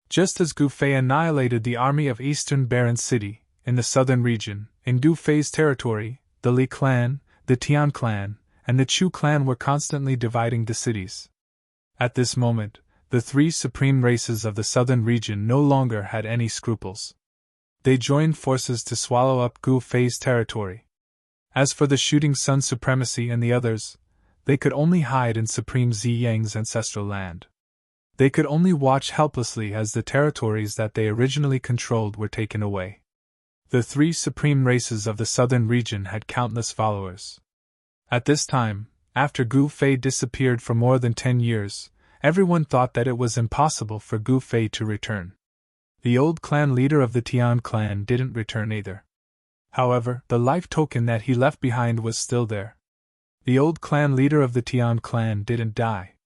Just as Gu Fei annihilated the army of Eastern Barren City, in the southern region, in Gu Fei's territory, the Li clan, the Tian clan, and the Chu clan were constantly dividing the cities. At this moment, the three supreme races of the southern region no longer had any scruples. They joined forces to swallow up Gu Fei's territory. As for the Shooting Sun Supremacy and the others, they could only hide in Supreme Ziyang's ancestral land. They could only watch helplessly as the territories that they originally controlled were taken away. The three supreme races of the southern region had countless followers. At this time, after Gu Fei disappeared for more than 10 years, everyone thought that it was impossible for Gu Fei to return. The old clan leader of the Tian clan didn't return either. However, the life token that he left behind was still there. The old clan leader of the Tian clan didn't die.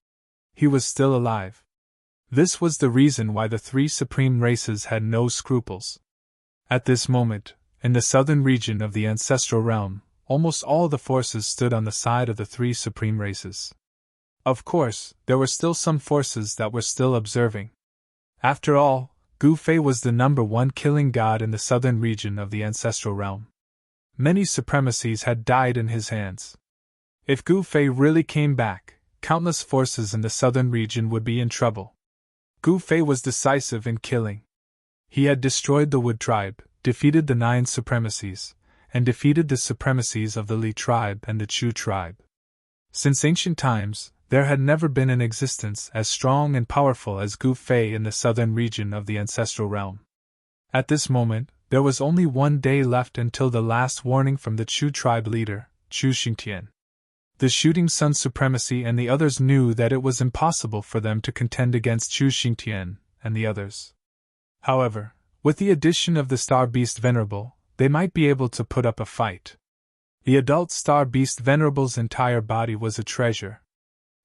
He was still alive. This was the reason why the three supreme races had no scruples. At this moment, in the southern region of the ancestral realm, almost all the forces stood on the side of the three supreme races. Of course, there were still some forces that were still observing. After all, Gu Fei was the #1 killing god in the southern region of the ancestral realm. Many supremacies had died in his hands. If Gu Fei really came back, countless forces in the southern region would be in trouble. Gu Fei was decisive in killing. He had destroyed the Wood tribe, defeated the 9 supremacies, and defeated the supremacies of the Li tribe and the Chu tribe. Since ancient times, there had never been in existence as strong and powerful as Gu Fei in the southern region of the ancestral realm. At this moment, there was only 1 day left until the last warning from the Chu tribe leader, Chu Xingtian. The Shooting Sun Supremacy and the others knew that it was impossible for them to contend against Chu Xingtian and the others. However, with the addition of the Star Beast Venerable, they might be able to put up a fight. The adult Star Beast Venerable's entire body was a treasure.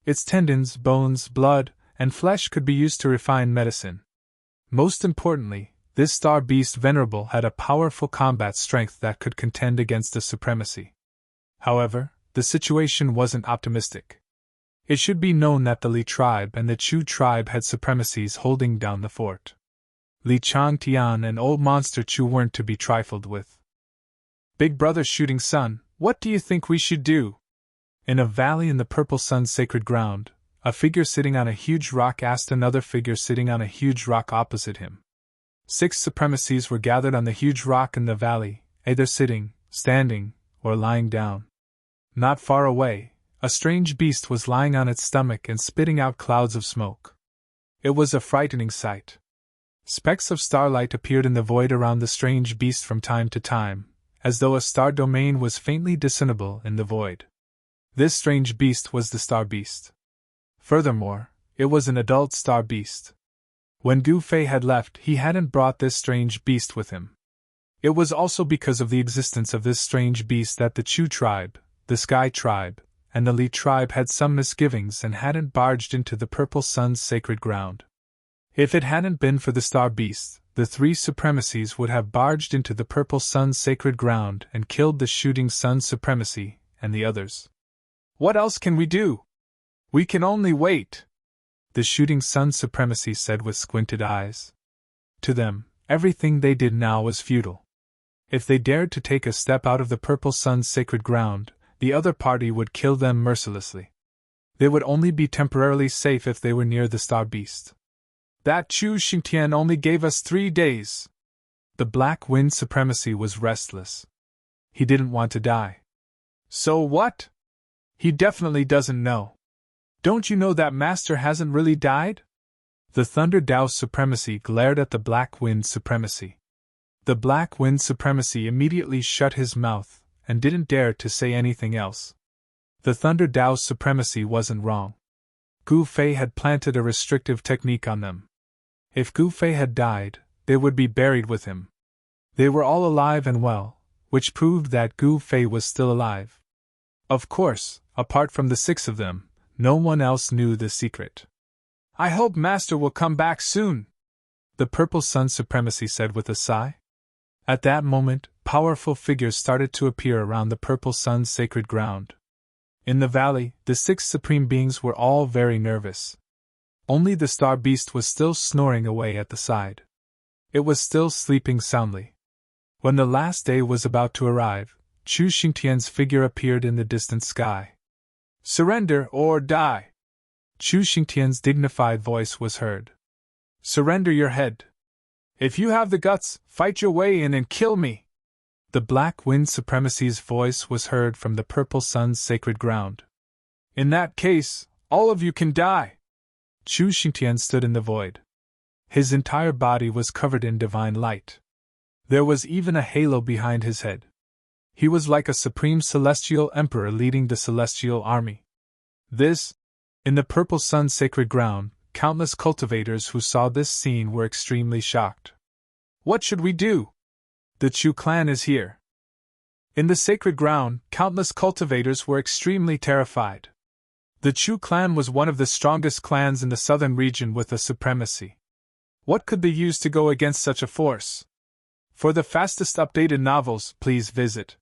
Its tendons, bones, blood, and flesh could be used to refine medicine. Most importantly, this Star Beast Venerable had a powerful combat strength that could contend against the supremacy. However, the situation wasn't optimistic. It should be known that the Li tribe and the Chu tribe had supremacies holding down the fort. Li Changtian and Old Monster Chu weren't to be trifled with. Big Brother Shooting Sun, what do you think we should do? In a valley in the Purple Sun's sacred ground, a figure sitting on a huge rock asked another figure sitting on a huge rock opposite him. 6 supremacies were gathered on the huge rock in the valley, either sitting, standing, or lying down. Not far away, a strange beast was lying on its stomach and spitting out clouds of smoke. It was a frightening sight. Specks of starlight appeared in the void around the strange beast from time to time, as though a star domain was faintly discernible in the void. This strange beast was the Star Beast. Furthermore, it was an adult Star Beast. When Gu Fei had left, he hadn't brought this strange beast with him. It was also because of the existence of this strange beast that the Chu tribe, the Sky tribe, and the Li tribe had some misgivings and hadn't barged into the Purple Sun's sacred ground. If it hadn't been for the Star Beast, the 3 supremacies would have barged into the Purple Sun's sacred ground and killed the Shooting Sun Supremacy and the others. What else can we do? We can only wait, the Shooting Sun Supremacy said with squinted eyes. To them, everything they did now was futile. If they dared to take a step out of the Purple Sun's sacred ground, the other party would kill them mercilessly. They would only be temporarily safe if they were near the Star Beast. That Chu Xingtian only gave us 3 days. The Black Wind Supremacy was restless. He didn't want to die. So what? He definitely doesn't know. Don't you know that Master hasn't really died? The Thunder Dao Supremacy glared at the Black Wind Supremacy. The Black Wind Supremacy immediately shut his mouth and didn't dare to say anything else. The Thunder Dao Supremacy wasn't wrong. Gu Fei had planted a restrictive technique on them. If Gu Fei had died, they would be buried with him. They were all alive and well, which proved that Gu Fei was still alive. Of course, apart from the 6 of them, no one else knew the secret. I hope Master will come back soon, the Purple Sun Supremacy said with a sigh. At that moment, powerful figures started to appear around the Purple Sun's sacred ground. In the valley, the 6 supreme beings were all very nervous. Only the Star Beast was still snoring away at the side. It was still sleeping soundly. When the last day was about to arrive, Chu Xingtian's figure appeared in the distant sky. Surrender or die! Chu Xingtian's dignified voice was heard. Surrender your head. If you have the guts, fight your way in and kill me! The Black Wind Supremacy's voice was heard from the Purple Sun's sacred ground. In that case, all of you can die! Chu Xingtian stood in the void. His entire body was covered in divine light. There was even a halo behind his head. He was like a supreme celestial emperor leading the celestial army. In the Purple Sun's sacred ground, countless cultivators who saw this scene were extremely shocked. What should we do? The Chu clan is here. In the sacred ground, countless cultivators were extremely terrified. The Chu clan was one of the strongest clans in the southern region with a supremacy. What could they use to go against such a force? For the fastest updated novels, please visit